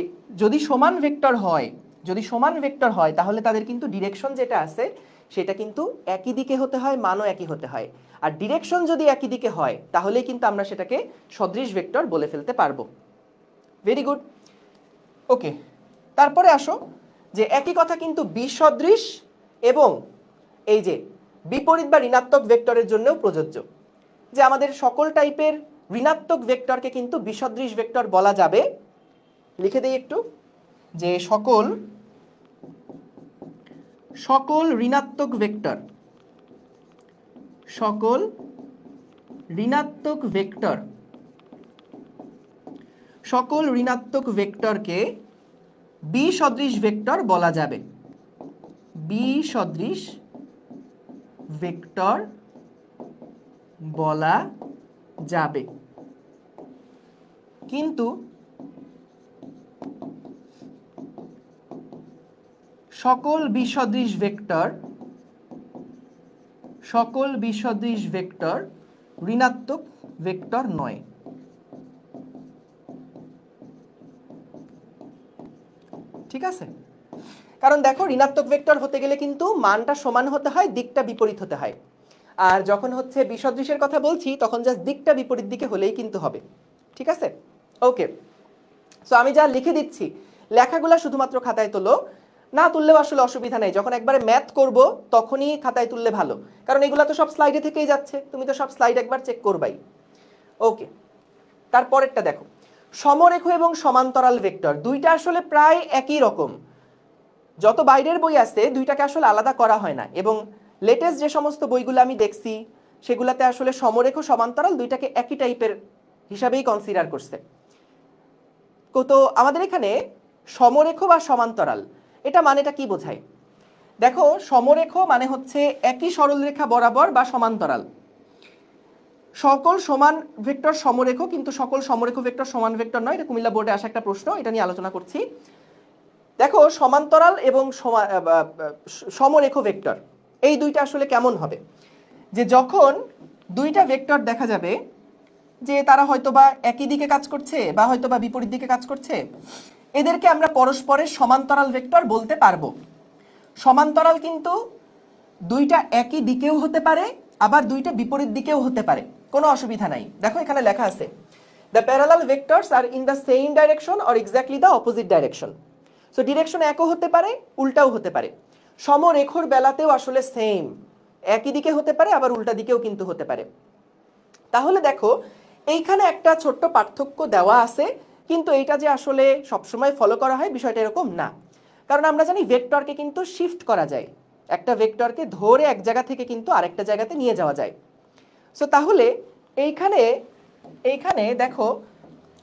যদি সমান ভেক্টর হয় যদি সমান ভেক্টর হয় তাহলে তাদের কিন্তু ডিরেকশন যেটা আছে সেটা কিন্তু একই দিকে হতে হয়, মানও একই হতে হয়। আর ডিরেকশন যদি একই দিকে হয় তাহলে কিন্তু আমরা সেটাকে সদৃশ ভেক্টর বলে ফেলতে পারবো। Very good. ওকে, তারপরে আসো যে একই কথা কিন্তু বিসদৃশ এবং এই যে বিপরীত বা ঋণাত্মক ভেক্টরের জন্যও প্রযোজ্য। যে আমাদের সকল টাইপের ঋণাত্মক ভেক্টরকে কিন্তু বিসদৃশ ভেক্টর বলা যাবে। লিখে দেই একটু, যে সকল ঋণাত্মক ভেক্টর, সকল ঋণাত্মক ভেক্টর, সকল ঋণাত্মক ভেক্টরকে বিসদৃশ ভেক্টর বলা যাবে। বিসদৃশ ভেক্টর বলা যাবে। কিন্তু সকল বিসদৃশ ভেক্টর, সকল বিসদৃশ ভেক্টর ঋণাত্মক ভেক্টর নয়। ঠিক আছে, কারণ দেখো ঋণাত্মক ভেক্টর হতে গেলে কিন্তু মানটা সমান হতে হয়, দিকটা বিপরীত হতে হয়। আর যখন হচ্ছে বিসদৃশের কথা বলছি তখন জাস্ট দিকটা বিপরীত দিকে হলেই কিন্তু হবে। ঠিক আছে, ওকে। সো আমি যা লিখে দিচ্ছি লেখাগুলো শুধুমাত্র খাতায় তোলো, না তুললেও আসলে অসুবিধা নেই। যখন একবারে ম্যাথ করব তখনই খাতায় তুললে ভালো, কারণ এগুলো তো সব স্লাইডে থেকেই যাচ্ছে, তুমি তো সব স্লাইড একবার চেক করবাই। ওকে, তারপরেরটা দেখো, সমরেখ এবং সমান্তরাল ভেক্টর দুইটা আসলে প্রায় একই রকম। যত বাইরের বই আছে দুইটাকে আসলে আলাদা করা হয় না, এবং লেটেস্ট যে সমস্ত বইগুলো আমি দেখছি সেগুলোতে আসলে সমরেখ সমান্তরাল দুইটাকে একই টাইপের হিসাবেই কনসিডার করছে। তো আমাদের এখানে সমরেখ বা সমান্তরাল এটা মানেটা কি বোঝায়? দেখো সমরেখ মানে হচ্ছে একই সরলরেখা বরাবর বা সমান্তরাল। সকল সমান ভেক্টর সমরেখ, কিন্তু সকল সমরেখ ভেক্টর সমান ভেক্টর নয়। এটা কুমিল্লা বোর্ডে আসা একটা প্রশ্ন, এটা নিয়ে আলোচনা করছি। দেখো সমান্তরাল এবং সমরেখ ভেক্টর এই দুইটা আসলে কেমন হবে, যে যখন দুইটা ভেক্টর দেখা যাবে যে তারা হয়তোবা একই দিকে কাজ করছে বা হয়তোবা বিপরীত দিকে কাজ করছে, এদেরকে আমরা পরস্পরের সমান্তরাল ভেক্টর বলতে পারবো। সমান্তরাল কিন্তু দুইটা একই দিকেও হতে পারে, আবার দুইটা বিপরীত দিকেও হতে পারে, কোনো অসুবিধা নাই। দেখো এখানে লেখা আছে, the parallel vectors are in the same direction or exactly the opposite direction. So direction একও হতে পারে, উল্টাও হতে পারে। সমরেখর বেলাতেও আসলে সেম, একই দিকে হতে পারে আবার উল্টা দিকেও কিন্তু হতে পারে। তাহলে দেখো এইখানে একটা ছোট্ট পার্থক্য দেওয়া আছে, কিন্তু এইটা যে আসলে সবসময় ফলো করা হয় বিষয়টা এরকম না। কারণ আমরা জানি ভেক্টরকে কিন্তু শিফট করা যায়, একটা ভেক্টরকে ধরে এক জায়গা থেকে কিন্তু আরেকটা জায়গাতে নিয়ে যাওয়া যায়। সো তাহলে এইখানে দেখো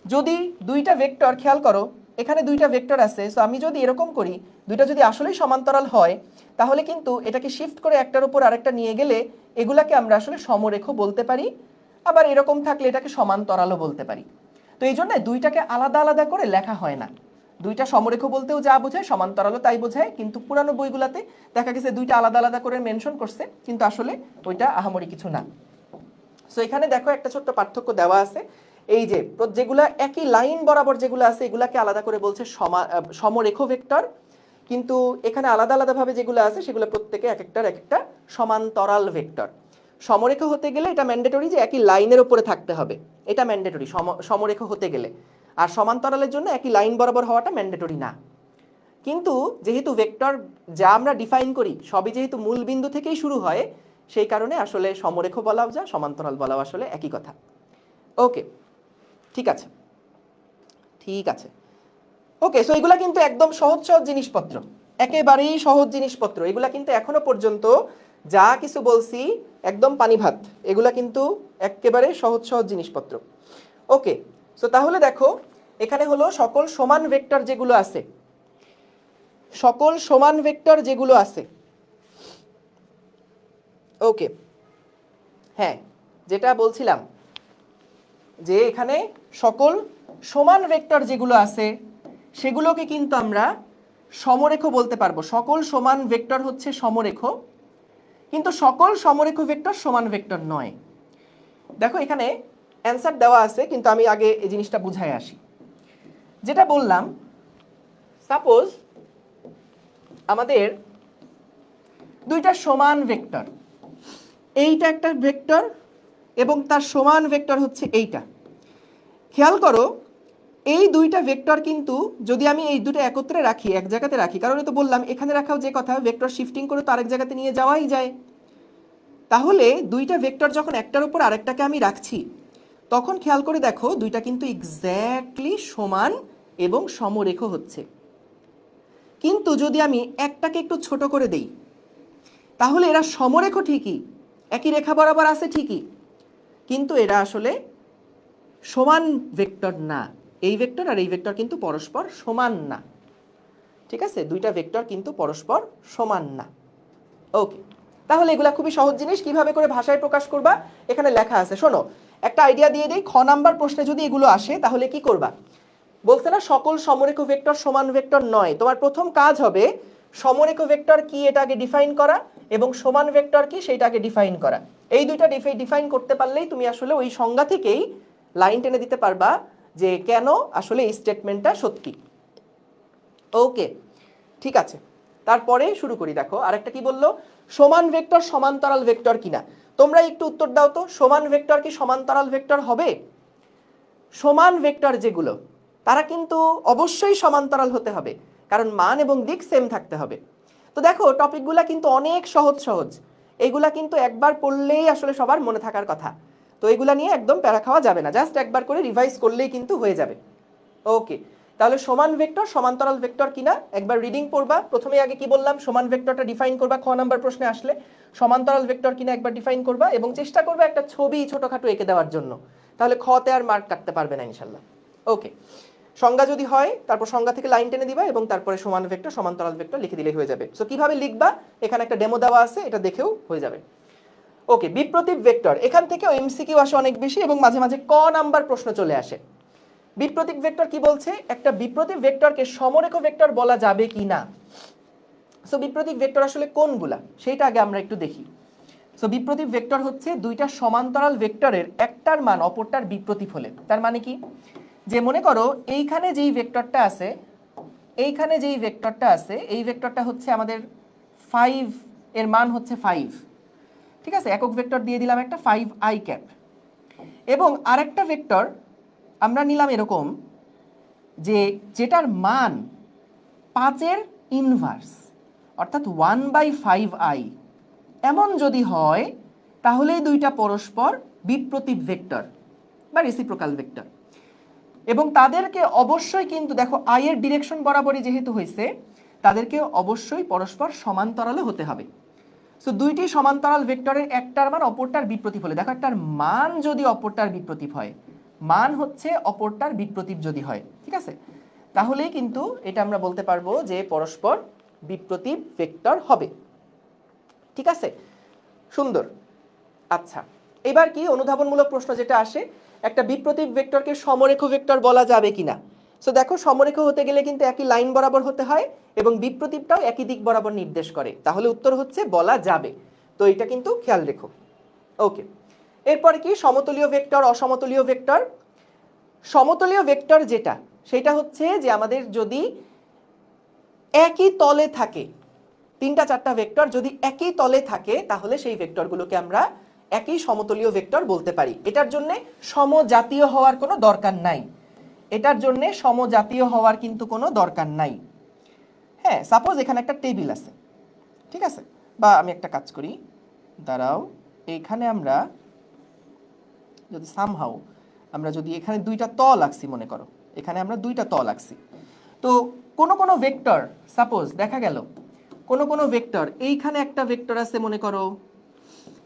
যদি দুইটা ভেক্টর, খেয়াল করো এখানে দুইটা ভেক্টর আছে। সো আমি যদি এরকম করি, দুইটা যদি আসলেই সমান্তরাল হয় তাহলে কিন্তু এটাকে শিফট করে একটার উপর আরেকটা নিয়ে গেলে এগুলাকে আমরা আসলে সমরেখ বলতে পারি, আবার এরকম থাকলে এটাকে সমান্তরালও বলতে পারি। তো এই জন্য দুইটাকে আলাদা আলাদা করে লেখা হয় না। দুইটা সমরেখ বলতেও যা বোঝায় সমান্তরালও তাই বোঝায়, কিন্তু পুরানো বইগুলাতে দেখা গেছে দুইটা আলাদা আলাদা করে মেনশন করছে, কিন্তু আসলে ওইটা আহামরি কিছু না। সো এখানে দেখো একটা ছোট্ট পার্থক্য দেওয়া আছে, এই যে যেগুলা একই লাইন বরাবর যেগুলো আছে এগুলাকে আলাদা করে বলছে সমরেখ ভেক্টর, কিন্তু এখানে আলাদা আলাদাভাবে যেগুলো আছে সেগুলো প্রত্যেকে এক একটা সমান্তরাল ভেক্টর। সমরেখ হতে গেলে এটা ম্যান্ডেটরি যে একই লাইনের উপরে থাকতে হবে, এটা ম্যান্ডেটরি সমরেখ হতে গেলে। আর সমান্তরালের জন্য একই লাইন বরাবর হওয়াটা ম্যান্ডেটরি না। কিন্তু যেহেতু ভেক্টর যা আমরা ডিফাইন করি সবই যেহেতু মূল বিন্দু থেকেই শুরু হয়, সেই কারণে আসলে সমরেখ বলাও যা সমান্তরাল বলাও আসলে একই কথা। ওকে, ঠিক আছে, ঠিক আছে। ওকে, সো এগুলা কিন্তু একদম সহজ সহজ জিনিসপত্র, একেবারেই সহজ জিনিসপত্র। এগুলা কিন্তু এখনো পর্যন্ত যা কিছু বলছি একদম পানি ভাত, এগুলা কিন্তু একেবারে সহজ সহজ জিনিসপত্র। ওকে, সো তাহলে দেখো এখানে হলো সকল সমান ভেক্টর যেগুলো আছে, সকল সমান ভেক্টর যেগুলো আছে। ওকে, হ্যাঁ যেটা বলছিলাম যে এখানে সকল সমান ভেক্টর যেগুলো আছে সেগুলোকে কিন্তু আমরা সমরেখ বলতে পারবো। সকল সমান ভেক্টর হচ্ছে সমরেখ, কিন্তু সকল সমরেখ ভেক্টর সমান ভেক্টর নয়। দেখো এখানে অ্যান্সার দেওয়া আছে, কিন্তু আমি আগে এই জিনিসটা বুঝাই আসি। যেটা বললাম, সাপোজ আমাদের দুইটা সমান ভেক্টর, এইটা একটা ভেক্টর এবং তার সমান ভেক্টর হচ্ছে এইটা। খেয়াল করো এই দুইটা ভেক্টর কিন্তু যদি আমি এই দুটো একত্রে রাখি, এক জায়গাতে রাখি, কারণ তো বললাম এখানে রাখাও যে কথা, ভেক্টর শিফটিং করে তো আরেক জায়গাতে নিয়ে যাওয়াই যায়। তাহলে দুইটা ভেক্টর যখন একটার উপর আরেকটাকে আমি রাখছি, তখন খেয়াল করে দেখো দুইটা কিন্তু এক্স্যাক্টলি সমান এবং সমরেখ হচ্ছে। কিন্তু যদি আমি একটাকে একটু ছোট করে দেই, তাহলে এরা সমরেখ ঠিকই, একই রেখা বরাবর আছে ঠিকই, কিন্তু এরা আসলে সমান ভেক্টর না। এই ভেক্টর আর এই ভেক্টর কিন্তু পরস্পর সমান না। ঠিক আছে, দুইটা ভেক্টর কিন্তু পরস্পর সমান না। ওকে, তাহলে এগুলা খুবই সহজ জিনিস। কিভাবে করে ভাষায় প্রকাশ করবা এখানে লেখা আছে, শোনো একটা আইডিয়া দিয়ে দেই। খ নাম্বার প্রশ্নে যদি এগুলো আসে তাহলে কি করবা? বলছে না সকল সমরেখ ভেক্টর সমান ভেক্টর নয়। তোমার প্রথম কাজ হবে সমরেখ ভেক্টর কি এটা আগে ডিফাইন করা এবং সমান ভেক্টর কি সেটা আগে ডিফাইন করা। এই দুইটা ডিফাইন করতে পারলেই তুমি আসলে ওই সংজ্ঞা থেকেই লাইন টেনে দিতে পারবা যে কেন আসলে এই স্টেটমেন্টটা সত্যি। ওকে, ঠিক আছে, তারপরে শুরু করি। দেখো আরেকটা কি বললো, সমান ভেক্টর সমান্তরাল ভেক্টর কিনা। তোমরা একটু উত্তর দাও তো, সমান ভেক্টর কি সমান্তরাল ভেক্টর হবে? সমান ভেক্টর যেগুলো তারা কিন্তু অবশ্যই সমান্তরাল হতে হবে, কারণ মান এবং দিক সেম থাকতে হবে। তো দেখো টপিকগুলা কিন্তু অনেক সহজ সহজ, এইগুলা কিন্তু একবার পড়লেই আসলে সবার মনে থাকার কথা। তো এগুলা নিয়ে একদম প্যারা খাওয়া যাবে না, জাস্ট একবার করে রিভাইজ করলেই কিন্তু হয়ে যাবে। ওকে, তাহলে সমান ভেক্টর সমান্তরাল ভেক্টর কিনা একবার রিডিং পড়বা। প্রথমে আগে কি বললাম, সমান ভেক্টরটা ডিফাইন করবা, খ নাম্বার প্রশ্নে আসলে সমান্তরাল ভেক্টর কিনা একবার ডিফাইন করবা এবং চেষ্টা করবা একটা ছবি ছোটখাটো এঁকে দেওয়ার জন্য, তাহলে খতে আর মার্ক কাটতে পারবে না ইনশাল্লাহ। ওকে, সংজ্ঞা যদি হয় তারপর সংজ্ঞা থেকে লাইন টেনে দিবা এবং তারপরে সমান ভেক্টর সমান্তরাল ভেক্টর লিখে দিলেই হয়ে যাবে। সো কিভাবে লিখবা এখানে একটা ডেমো দেওয়া আছে, এটা দেখেও হয়ে যাবে। ওকে, বিপ্রতীপ ভেক্টর, এখান থেকেও এমসিকিউ আসে অনেক বেশি এবং মাঝে মাঝে ক নাম্বার প্রশ্ন চলে আসে। বিপ্রতীপ ভেক্টর কি বলছে, একটা বিপ্রতীপ ভেক্টরকে সমরেখ ভেক্টর বলা যাবে কি না। সো বিপ্রতীপ ভেক্টর আসলে কোনগুলা সেটা আগে আমরা একটু দেখি। সো বিপ্রতীপ ভেক্টর হচ্ছে দুইটা সমান্তরাল ভেক্টরের একটার মান অপরটার বিপ্রতীপ হলে। তার মানে কি, যে মনে করো এইখানে যেই ভেক্টরটা আছে, এইখানে যেই ভেক্টরটা আছে, এই ভেক্টরটা হচ্ছে আমাদের 5 এর মান হচ্ছে 5, ঠিক আছে, একক ভেক্টর দিয়ে দিলাম একটা 5i ক্যাপ, এবং আরেকটা ভেক্টর আমরা নিলাম এরকম যে যেটার মান 5-এর ইনভার্স অর্থাৎ 1/5i, এমন যদি হয় তাহলে দুইটা পরস্পর বিপ্রতীপ ভেক্টর বা রেসিপ্রোকাল ভেক্টর। এবং তাদেরকে অবশ্যই কিন্তু দেখো আই এর ডিরেকশন বরাবরই যেহেতু হয়েছে, তাদেরকে অবশ্যই পরস্পর সমান্তরালও হতে হবে। সো দুইটি সমান্তরাল ভেক্টরের একটার মান অপরটার বিপ্রতীপ হলে, দেখো একটার মান যদি অপরটার বিপ্রতীপ হয়, মান হচ্ছে অপরটার বিপ্রতীপ যদি হয়, ঠিক আছে, তাহলেই কিন্তু এটা আমরা বলতে পারবো যে পরস্পর বিপ্রতীপ ভেক্টর হবে। ঠিক আছে, সুন্দর। আচ্ছা, এবার কি অনুধাবনমূলক প্রশ্ন যেটা আসে, একটা বিপ্রতীপ ভেক্টরকে সমরেখ ভেক্টর বলা যাবে কিনা। সো দেখো সমরেখ হতে গেলে কিন্তু একই লাইন বরাবর হতে হয় এবং বিপ্রতীপটাও একই দিক বরাবর নির্দেশ করে, তাহলে উত্তর হচ্ছে বলা যাবে। তো এটা কিন্তু খেয়াল রেখো। ওকে, এরপরে কি সমতলীয় ভেক্টর অসমতলীয় ভেক্টর। সমতলীয় ভেক্টর যেটা সেটা হচ্ছে যে আমাদের যদি একই তলে থাকে, 3-4টা ভেক্টর যদি একই তলে থাকে তাহলে সেই ভেক্টরগুলোকে আমরা একই সমতলীয় ভেক্টর বলতে পারি। এটার জন্য সমজাতীয় হওয়ার কোনো দরকার নাই, এটার জন্য সমজাতীয় হওয়ার কিন্তু কোনো দরকার নাই। হ্যাঁ, সাপোজ এখানে একটা টেবিল আছে, ঠিক আছে, বা আমি একটা কাজ করি, দাঁড়াও, এইখানে আমরা যদি সামহাউ আমরা যদি এখানে দুইটা তল আঁকছি, মনে করো এখানে আমরা দুইটা তল আঁকছি, তো কোনো ভেক্টর সাপোজ দেখা গেল কোনো ভেক্টর এইখানে একটা ভেক্টর আছে মনে করো,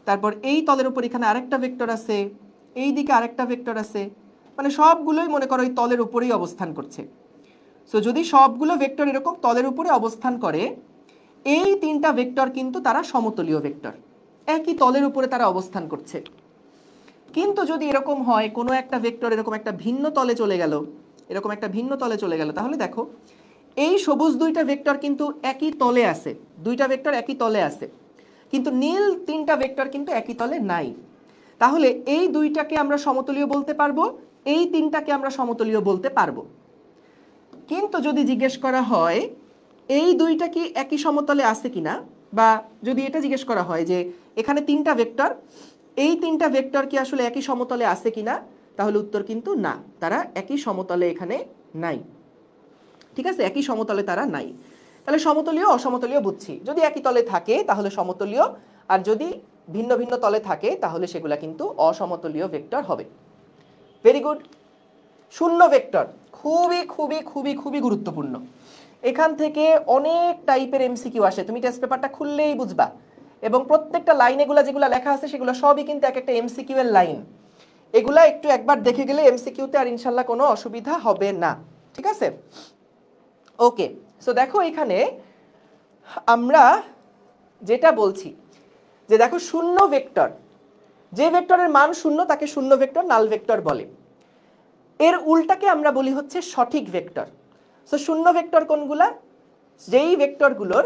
তারপর এই তলের উপর এখানে আরেকটা ভেক্টর আছে, এই দিকে আরেকটা ভেক্টর আছে, মানে সবগুলোই মনে করো এই তলের উপরেই অবস্থান করছে। সো যদি সবগুলো ভেক্টর এরকম তলের উপরে অবস্থান করে, এই 3টা ভেক্টর কিন্তু তারা সমতলীয় ভেক্টর, একই তলের উপরে তারা অবস্থান করছে। কিন্তু যদি এরকম হয় কোনো একটা ভেক্টর এরকম একটা ভিন্ন তলে চলে গেল, এরকম একটা ভিন্ন তলে চলে গেল, তাহলে দেখো এই সবুজ দুইটা ভেক্টর কিন্তু একই তলে আছে, দুইটা ভেক্টর একই তলে আছে, কিন্তু নীল 3টা ভেক্টর কিন্তু একই তলে নাই। তাহলে এই দুইটাকে আমরা সমতলীয় বলতে পারবো, এই 3টাকে আমরা সমতলীয় বলতে পারবো। কিন্তু যদি জিজ্ঞেস করা হয় এই দুইটা কি একই সমতলে আছে কিনা, বা যদি এটা জিজ্ঞেস করা হয় যে এখানে তিনটা ভেক্টর, এই তিনটা ভেক্টর কি আসলে একই সমতলে আছে কিনা, তাহলে উত্তর কিন্তু না, তারা একই সমতলে এখানে নাই। ঠিক আছে, একই সমতলে তারা নাই। তাহলে সমতলীয় অসমতলীয় বুঝছি, যদি একই তলে থাকে তাহলে সমতলীয়, আর যদি ভিন্ন ভিন্ন তলে থাকে তাহলে সেগুলা কিন্তু অসমতলীয় ভেক্টর হবে। Very good. শূন্য ভেক্টর খুবই খুবই খুবই খুবই গুরুত্বপূর্ণ। এখান থেকে অনেক টাইপের এমসিকিউ আসে, তুমি টেস্ট পেপারটা খুললেই বুঝবা। এবং প্রত্যেকটা লাইন এগুলা যেগুলো লেখা আছে সেগুলো সবই কিন্তু এক একটা এমসিকিউ এর লাইন। এগুলা একটু একবার দেখে গেলে এমসিকিউতে আর ইনশাল্লাহ কোনো অসুবিধা হবে না। ঠিক আছে, ওকে। সো দেখো এখানে আমরা যেটা বলছি যে দেখো শূন্য ভেক্টর, যে ভেক্টরের মান শূন্য তাকে শূন্য ভেক্টর, নাল ভেক্টর বলে। এর উল্টাকে আমরা বলি হচ্ছে সঠিক ভেক্টর। সো শূন্য ভেক্টর কোনগুলা? যেই ভেক্টরগুলোর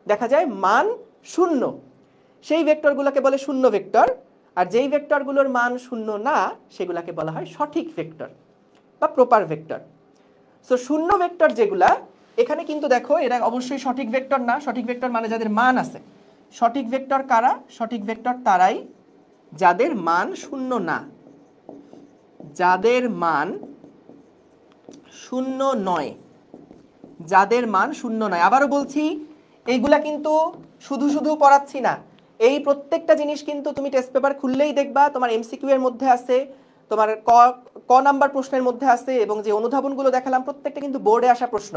দেখা যায় মান শূন্য, সেই ভেক্টরগুলোকে বলে শূন্য ভেক্টর। আর যেই ভেক্টরগুলোর মান শূন্য না, সেগুলোকে বলা হয় সঠিক ভেক্টর বা প্রপার ভেক্টর। সো শূন্য ভেক্টর যেগুলা, এখানে কিন্তু দেখো এরা অবশ্যই সঠিক ভেক্টর না। সঠিক ভেক্টর মানে যাদের মান আছে। সঠিক ভেক্টর কারা? সঠিক ভেক্টর তারাই যাদের মান শূন্য না, যাদের মান শূন্য নয়, যাদের মান শূন্য নয়। আবারও বলছি, এইগুলা কিন্তু শুধু শুধু পড়াচ্ছি না, এই প্রত্যেকটা জিনিস কিন্তু তুমি টেস্ট পেপার খুললেই দেখবা তোমার এমসিকিউ এর মধ্যে আছে, তোমার ক নাম্বার প্রশ্নের মধ্যে আছে, এবং যে অনুধাবনগুলো দেখালাম প্রত্যেকটা কিন্তু বোর্ডে আসা প্রশ্ন।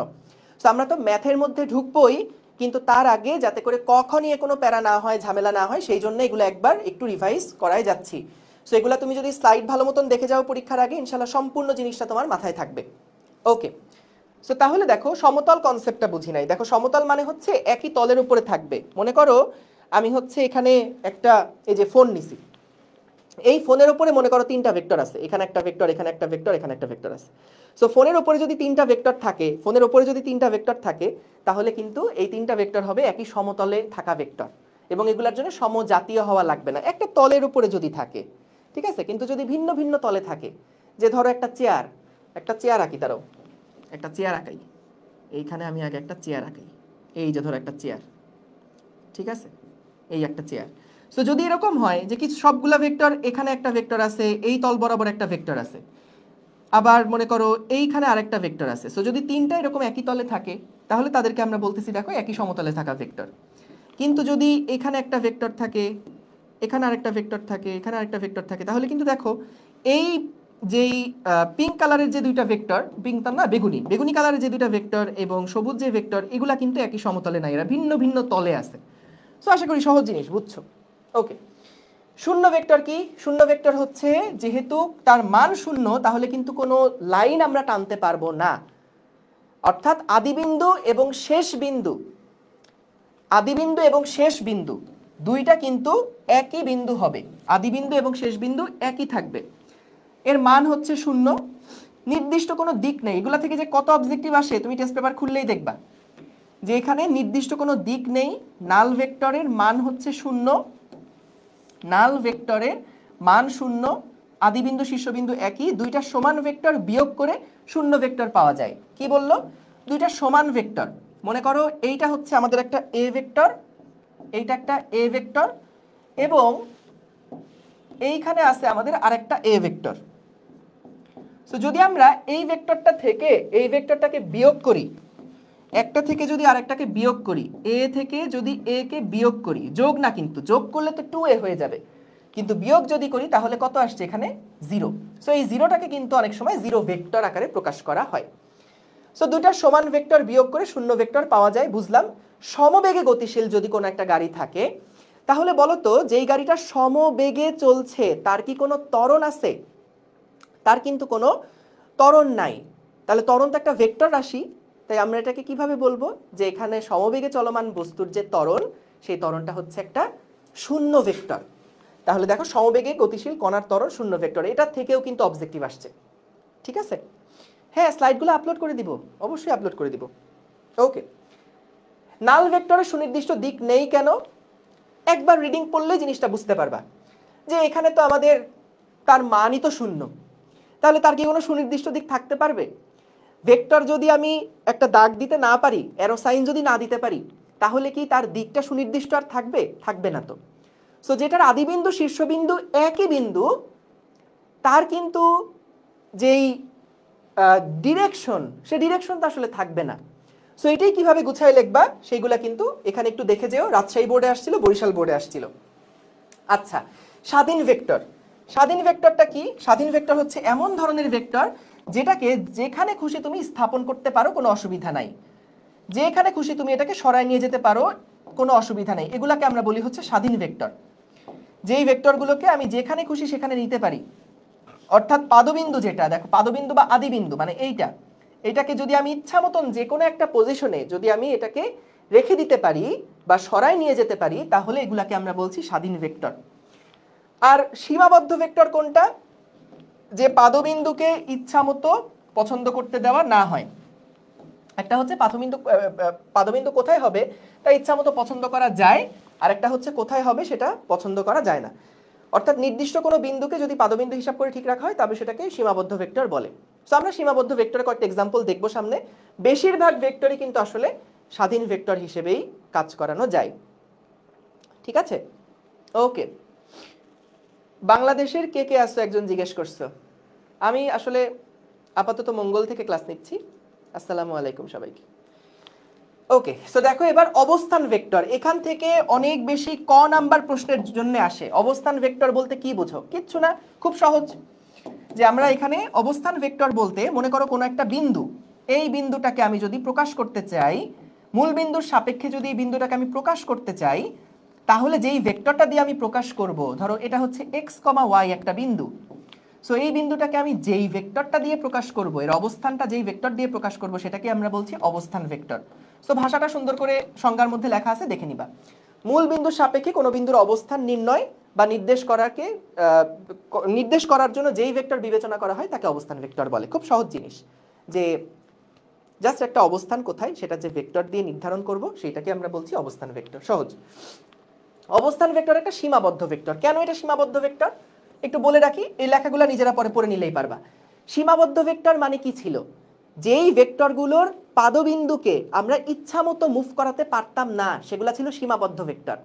তো আমরা তো ম্যাথের মধ্যে ঢুকবোই, কিন্তু তার আগে যাতে করে ক খ নিয়ে কোনো প্যারা না হয়, ঝামেলা না হয়, সেই জন্য এগুলো একবার একটু রিভাইজ করাই যাচ্ছি। সো এগুলা তুমি যদি স্লাইড ভালো মতন দেখে যাও পরীক্ষার আগে, ইনশাল্লাহ সম্পূর্ণ জিনিসটা তোমার মাথায় থাকবে। ওকে, সো তাহলে দেখো সমতল কনসেপ্টটা বুঝি নাই। দেখো সমতল মানে হচ্ছে একই তলের উপরে থাকবে। মনে করো আমি হচ্ছে এখানে একটা এই যে ফোন নিছি, এই ফোনের উপরে মনে করো তিনটা ভেক্টর আছে, এখানে একটা ভেক্টর, এখানে একটা ভেক্টর, এখানে একটা ভেক্টর আছে। সো ফোনের উপরে যদি তিনটা ভেক্টর থাকে, ফোনের উপরে যদি তিনটা ভেক্টর থাকে, তাহলে কিন্তু এই তিনটা ভেক্টর হবে একই সমতলে থাকা ভেক্টর, এবং এগুলোর জন্য সমজাতীয় হওয়া লাগবে না, একটা তলের উপরে যদি থাকে। ঠিক আছে, কিন্তু যদি ভিন্ন ভিন্ন তলে থাকে, যে ধরো একটা চেয়ার, একটা চেয়ার আঁকি, তারও একটা চেয়ার আঁকাই, এইখানে আমি আগে একটা চেয়ার আঁকাই, এই যে ধরো একটা চেয়ার, ঠিক আছে, এই একটা চেয়ার। সো যদি এরকম হয় যে কিছু সবগুলা ভেক্টর, এখানে একটা ভেক্টর আছে, এই তল বরাবর একটা ভেক্টর আছে, আবার মনে করো এইখানে আরেকটা ভেক্টর আছে। সো যদি তিনটা এরকম একই তলে থাকে, তাহলে তাদেরকে আমরা বলতেছি দেখো একই সমতলে থাকা ভেক্টর। কিন্তু যদি এখানে একটা ভেক্টর থাকে, এখানে আরেকটা ভেক্টর থাকে, এখানে আরেকটা ভেক্টর থাকে, তাহলে কিন্তু দেখো এই যেই পিঙ্ক কালারের যে দুইটা ভেক্টর, পিঙ্ক তার না বেগুনি, বেগুনি কালারের যে দুইটা ভেক্টর এবং সবুজ যে ভেক্টর, এগুলা কিন্তু একই সমতলে নাই, এরা ভিন্ন ভিন্ন তলে আছে। সো আশা করি সহজ জিনিস বুঝছো। ওকে, শূন্য ভেক্টর কি? শূন্য ভেক্টর হচ্ছে যেহেতু তার মান শূন্য, তাহলে কিন্তু কোনো লাইন আমরা টানতে পারবো না। অর্থাৎ আদিবিন্দু এবং শেষ বিন্দু, আদিবিন্দু এবং শেষ বিন্দু দুইটা কিন্তু একই বিন্দু হবে, আদিবিন্দু এবং শেষ বিন্দু একই থাকবে। এর মান হচ্ছে শূন্য, নির্দিষ্ট কোনো দিক নেই। এগুলা থেকে যে কত অবজেক্টিভ আসে তুমি টেস্ট পেপার খুললেই দেখবা যে এখানে নির্দিষ্ট কোনো দিক নেই। নাল ভেক্টরের মান হচ্ছে শূন্য, নাল ভেক্টরের মান শূন্য, আদিবিন্দু শীর্ষবিন্দু একই, দুইটা সমান ভেক্টর বিয়োগ করে শূন্য ভেক্টর পাওয়া যায়। কি বললো? দুইটা সমান ভেক্টর। মনে করো এইটা হচ্ছে আমাদের একটা এ ভেক্টর, এইটা একটা এ ভেক্টর, এবং এইখানে আছে আমাদের আরেকটা এ ভেক্টর। সো যদি আমরা এই ভেক্টরটা থেকে এই ভেক্টরটাকে বিয়োগ করি, একটা থেকে যদি আরেকটাকে বিয়োগ করি, এ থেকে যদি এ কে বিয়োগ করি, যোগ না কিন্তু, যোগ করলে তো 2a হয়ে যাবে, কিন্তু বিয়োগ যদি করি তাহলে কত আসছে এখানে? 0। সো এই জিরোটাকে কিন্তু অনেক সময় জিরো ভেক্টর আকারে প্রকাশ করা হয়। সো দুইটা সমান ভেক্টর বিয়োগ করে শূন্য ভেক্টর পাওয়া যায়, বুঝলাম। সমবেগে গতিশীল যদি কোনো একটা গাড়ি থাকে, তাহলে বলো তো যেই গাড়িটা সমবেগে চলছে তার কি কোনো ত্বরণ আছে? তার কিন্তু কোনো ত্বরণ নাই। তাহলে ত্বরণ তো একটা ভেক্টর রাশি, তাই আমরা এটাকে কিভাবে বলবো যে এখানে সমবেগে চলমান বস্তুর যে ত্বরণ, সেই ত্বরণটা হচ্ছে একটা শূন্য ভেক্টর। তাহলে দেখো সমবেগে গতিশীল কণার ত্বরণ শূন্য ভেক্টর, এটার থেকেও কিন্তু অবজেক্টিভ আসছে। ঠিক আছে, হ্যাঁ স্লাইডগুলো আপলোড করে দিব, অবশ্যই আপলোড করে দিব। ওকে, নাল ভেক্টরের সুনির্দিষ্ট দিক নেই কেন? একবার রিডিং পড়লে জিনিসটা বুঝতে পারবা যে এখানে তো আমাদের তার মানই তো শূন্য, তাহলে তার কি কোনো সুনির্দিষ্ট দিক থাকতে পারবে? ভেক্টর যদি আমি একটা দাগ দিতে না পারি, অ্যারো সাইন যদি না দিতে পারি, তাহলে কি তার দিকটা সুনির্দিষ্ট আর থাকবে? থাকবে না তো। সো যেটার আদিবিন্দু শীর্ষবিন্দু একই বিন্দু, তার কিন্তু যেই ডিরেকশন, সে ডিরেকশন তো আসলে থাকবে না। সো এটাই কিভাবে গুছায় লিখবা সেইগুলা কিন্তু এখানে একটু দেখে যেও। রাজশাহী বোর্ডে আসছিল, বরিশাল বোর্ডে আসছিল। আচ্ছা, স্বাধীন ভেক্টর। স্বাধীন ভেক্টরটা কি? স্বাধীন ভেক্টর হচ্ছে এমন ধরনের ভেক্টর যেটাকে যেখানে খুশি তুমি স্থাপন করতে পারো, কোনো অসুবিধা নাই। যেখানে খুশি তুমি এটাকে সরায় নিয়ে যেতে পারো, কোনো অসুবিধা নেই। এগুলাকে আমরা বলি হচ্ছে স্বাধীন ভেক্টর। যেই ভেক্টরগুলোকে আমি যেখানে খুশি সেখানে নিতে পারি, অর্থাৎ পাদবিন্দু যেটা, দেখো পাদবিন্দু বা আদিবিন্দু মানে এইটাকে যদি আমি ইচ্ছা মতন যে কোনো একটা পজিশনে যদি আমি এটাকে রেখে দিতে পারি বা সরায় নিয়ে যেতে পারি, তাহলে এগুলাকে আমরা বলছি স্বাধীন ভেক্টর। আর সীমাবদ্ধ ভেক্টর কোনটা? যে পাদবিন্দুকে ইচ্ছা মতো পছন্দ করতে দেওয়া না হয়। একটা হচ্ছে পাদবিন্দু কোথায় হবে তা ইচ্ছা মতো পছন্দ করা যায়, আর একটা হচ্ছে কোথায় হবে সেটা পছন্দ করা যায় না। অর্থাৎ নির্দিষ্ট কোনো বিন্দুকে যদি পাদবিন্দু হিসাব করে ঠিক রাখা হয় তবে সেটাকে সীমাবদ্ধ ভেক্টর বলে। সো আমরা সীমাবদ্ধ ভেক্টরের কয়েকটা এক্সাম্পল দেখবো সামনে। বেশিরভাগ ভেক্টরই কিন্তু আসলে স্বাধীন ভেক্টর হিসেবেই কাজ করানো যায়। ঠিক আছে, ওকে। বাংলাদেশের কে কে আসছো একজন জিজ্ঞেস করছো। আমি আসলে আপাতত মঙ্গল থেকে ক্লাস নিচ্ছি। আসসালামু আলাইকুম সবাইকে। ওকে, সো দেখো এবার অবস্থান ভেক্টর। এখান থেকে অনেক বেশি ক নাম্বার প্রশ্নের জন্য আসে। অবস্থান ভেক্টর বলতে কি বোঝো? কিচ্ছু না, খুব সহজ। যে আমরা এখানে অবস্থান ভেক্টর বলতে মনে করো কোনো একটা বিন্দু, এই বিন্দুটাকে আমি যদি প্রকাশ করতে চাই, মূল বিন্দুর সাপেক্ষে যদি এই বিন্দুটাকে আমি প্রকাশ করতে চাই, তাহলে যেই ভেক্টরটা দিয়ে আমি প্রকাশ করব, ধরো এটা হচ্ছে এক্স কমা ওয়াই একটা বিন্দু। সো এই বিন্দুটাকে আমি যেই ভেক্টরটা দিয়ে প্রকাশ করব, এর অবস্থানটা যেই ভেক্টর দিয়ে প্রকাশ করব, সেটাকে আমরা বলছি অবস্থান ভেক্টর। সো ভাষাটা সুন্দর করে সংজ্ঞার মধ্যে লেখা আছে, দেখে নিবা। মূল বিন্দুর সাপেক্ষে কোনো বিন্দুর অবস্থান নির্ণয় বা নির্দেশ করার জন্য যেই ভেক্টর বিবেচনা করা হয় তাকে অবস্থান ভেক্টর বলে। খুব সহজ জিনিস, যে জাস্ট একটা অবস্থান কোথায় সেটা যে ভেক্টর দিয়ে নির্ধারণ করব সেটাকে আমরা বলছি অবস্থান ভেক্টর। সহজ। অবস্থান ভেক্টর একটা সীমাবদ্ধ ভেক্টর। কেন এটা সীমাবদ্ধ ভেক্টর একটু বলে রাখি, এই লেখাগুলো নিজেরা পরে পড়ে নিলেই পারবা। সীমাবদ্ধ ভেক্টর মানে কি ছিল? যেই ভেক্টরগুলোর পাদবিন্দুকে আমরা ইচ্ছা মতো মুভ করাতে পারতাম না, সেগুলো ছিল সীমাবদ্ধ ভেক্টর।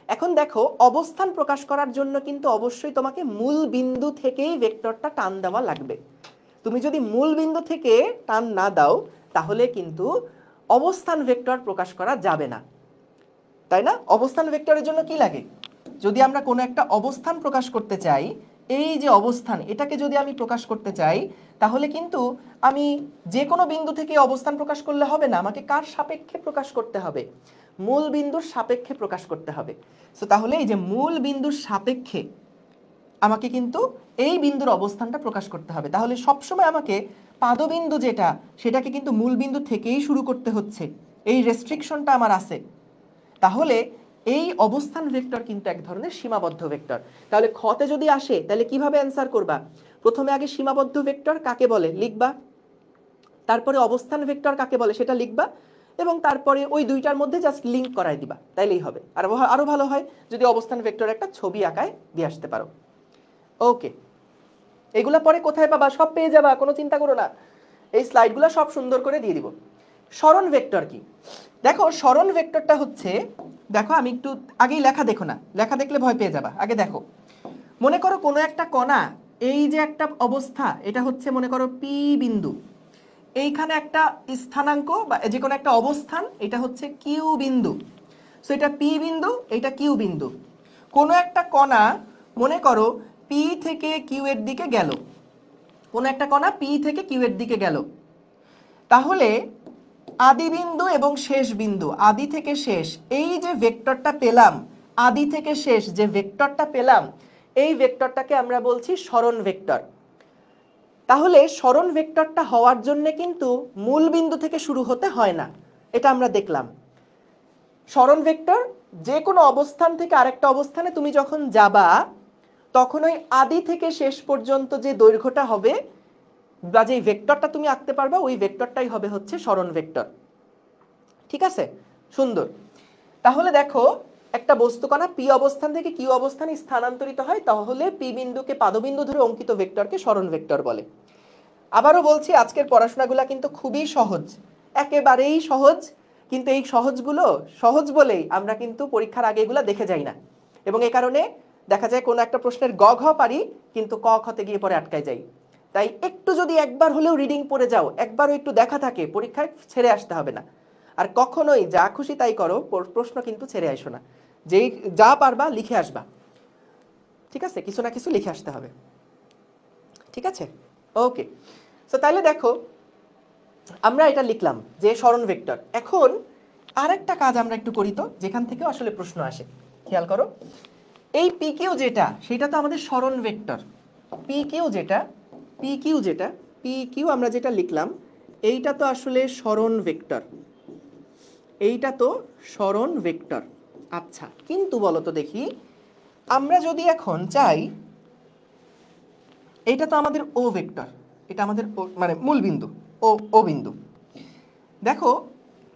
এখন দেখো, অবস্থান প্রকাশ করার জন্য কিন্তু অবশ্যই তোমাকে মূল বিন্দু থেকেই ভেক্টরটা টান দেওয়া লাগবে। তুমি যদি মূল বিন্দু থেকে টান না দাও তাহলে কিন্তু অবস্থান ভেক্টর প্রকাশ করা যাবে না, তাই না? অবস্থান ভেক্টরের জন্য কি লাগে? যদি আমরা কোনো একটা অবস্থান প্রকাশ করতে চাই, এই যে অবস্থান, এটাকে যদি আমি প্রকাশ করতে চাই, তাহলে কিন্তু আমি যে কোনো বিন্দু থেকে অবস্থান প্রকাশ করলে হবে না, আমাকে কার সাপেক্ষে প্রকাশ করতে হবে? মূল বিন্দুর সাপেক্ষে প্রকাশ করতে হবে। সো তাহলে এই যে মূল বিন্দুর সাপেক্ষে আমাকে কিন্তু এই বিন্দুর অবস্থানটা প্রকাশ করতে হবে। তাহলে সবসময় আমাকে পাদবিন্দু যেটা, সেটাকে কিন্তু মূল বিন্দু থেকেই শুরু করতে হচ্ছে, এই রেস্ট্রিকশনটা আমার আছে। তাহলে এই অবস্থান ভেক্টর কিন্তু এক ধরনের সীমাবদ্ধ ভেক্টর। তাহলে খতে যদি আসে তাহলে কিভাবে অ্যান্সার করবা? প্রথমে আগে সীমাবদ্ধ ভেক্টর কাকে বলে লিখবা, তারপরে অবস্থান ভেক্টর কাকে বলে সেটা লিখবা, এবং তারপরে ওই দুইটার মধ্যে জাস্ট লিঙ্ক করাই দিবা, তাইলেই হবে। আর আরো ভালো হয় যদি অবস্থান ভেক্টর একটা ছবি আঁকায় দিয়ে আসতে পারো। ওকে, এগুলা পরে কোথায় পাবা? সব পেয়ে যাবা, কোনো চিন্তা করো না। এই স্লাইডগুলো সব সুন্দর করে দিয়ে দিব। সরণ ভেক্টর কি? দেখো সরণ ভেক্টরটা হচ্ছে, দেখো আমি একটু আগেই লেখা দেখো না, লেখা দেখলে ভয় পেয়ে যাবা। আগে দেখো, মনে করো কোনো একটা কণা, এই যে একটা অবস্থা, এটা হচ্ছে মনে করো পি বিন্দু, এইখানে একটা স্থানাঙ্ক বা যে কোনো একটা অবস্থান, এটা হচ্ছে কিউ বিন্দু। সো এটা পি বিন্দু, এটা কিউ বিন্দু। কোনো একটা কণা মনে করো পি থেকে কিউ এর দিকে গেল, কোনো একটা কণা পি থেকে কিউ এর দিকে গেল, তাহলে আদি বিন্দু এবং শেষ বিন্দু, আদি থেকে শেষ, এই যে ভেক্টরটা পেলাম, আদি থেকে শেষ যে ভেক্টরটা পেলাম, এই ভেক্টরটাকে আমরা বলছি সরণ ভেক্টর। তাহলে সরণ ভেক্টরটা হওয়ার জন্য কিন্তু মূল বিন্দু থেকে শুরু হতে হয় না, এটা আমরা দেখলাম। সরণ ভেক্টর যে কোনো অবস্থান থেকে আরেকটা অবস্থানে তুমি যখন যাবা, তখন ওই আদি থেকে শেষ পর্যন্ত যে দৈর্ঘ্যটা হবে বা যে ভেক্টরটা তুমি আঁকতে পারবা, ওই ভেক্টরটাই হবে হচ্ছে সরণ ভেক্টর। ঠিক আছে, সুন্দর। তাহলে দেখো, একটা বস্তুকণা পি অবস্থান থেকে কিউ অবস্থানে স্থানান্তরিত হয়, তাহলে পি বিন্দুকে পাদবিন্দু ধরে অঙ্কিত ভেক্টরকে সরণ ভেক্টর বলে। আবারও বলছি, আজকের পড়াশোনাগুলো কিন্তু খুবই সহজ, একেবারেই সহজ। কিন্তু এই সহজগুলো সহজ বলেই আমরা কিন্তু পরীক্ষার আগে এগুলো দেখে যাই না, এবং এই কারণে দেখা যায় কোনো একটা প্রশ্নের গ ঘ পারি কিন্তু ক খতে গিয়ে পরে আটকায় যাই। তাই একটু যদি একবার হলেও রিডিং পড়ে যাও, একবারও একটু দেখা থাকে, পরীক্ষায় ছেড়ে আসতে হবে না। আর কখনোই যা খুশি তাই করো, প্রশ্ন কিন্তু ছেড়ে আসো না। যেই যা পারবা লিখে আসবা, ঠিক আছে? কিছু না কিছু লিখে আসতে হবে, ঠিক আছে? ওকে, সো তাহলে দেখো আমরা এটা লিখলাম যে সরণ ভেক্টর। এখন আরেকটা কাজ আমরা একটু করি তো, যেখান থেকে আসলে প্রশ্ন আসে। খেয়াল করো, এই পি কিউ যেটা, সেটা তো আমাদের সরণ ভেক্টর। পি কিউ যেটা, পি কিউ আমরা যেটা লিখলাম, এইটা তো আসলে সরণ ভেক্টর, এইটা তো সরণ ভেক্টর। আচ্ছা, কিন্তু বলো তো দেখি, আমরা যদি এখন চাই, এটা তো আমাদের ও ভেক্টর, এটা আমাদের মানে মূল বিন্দু, ও বিন্দু। দেখো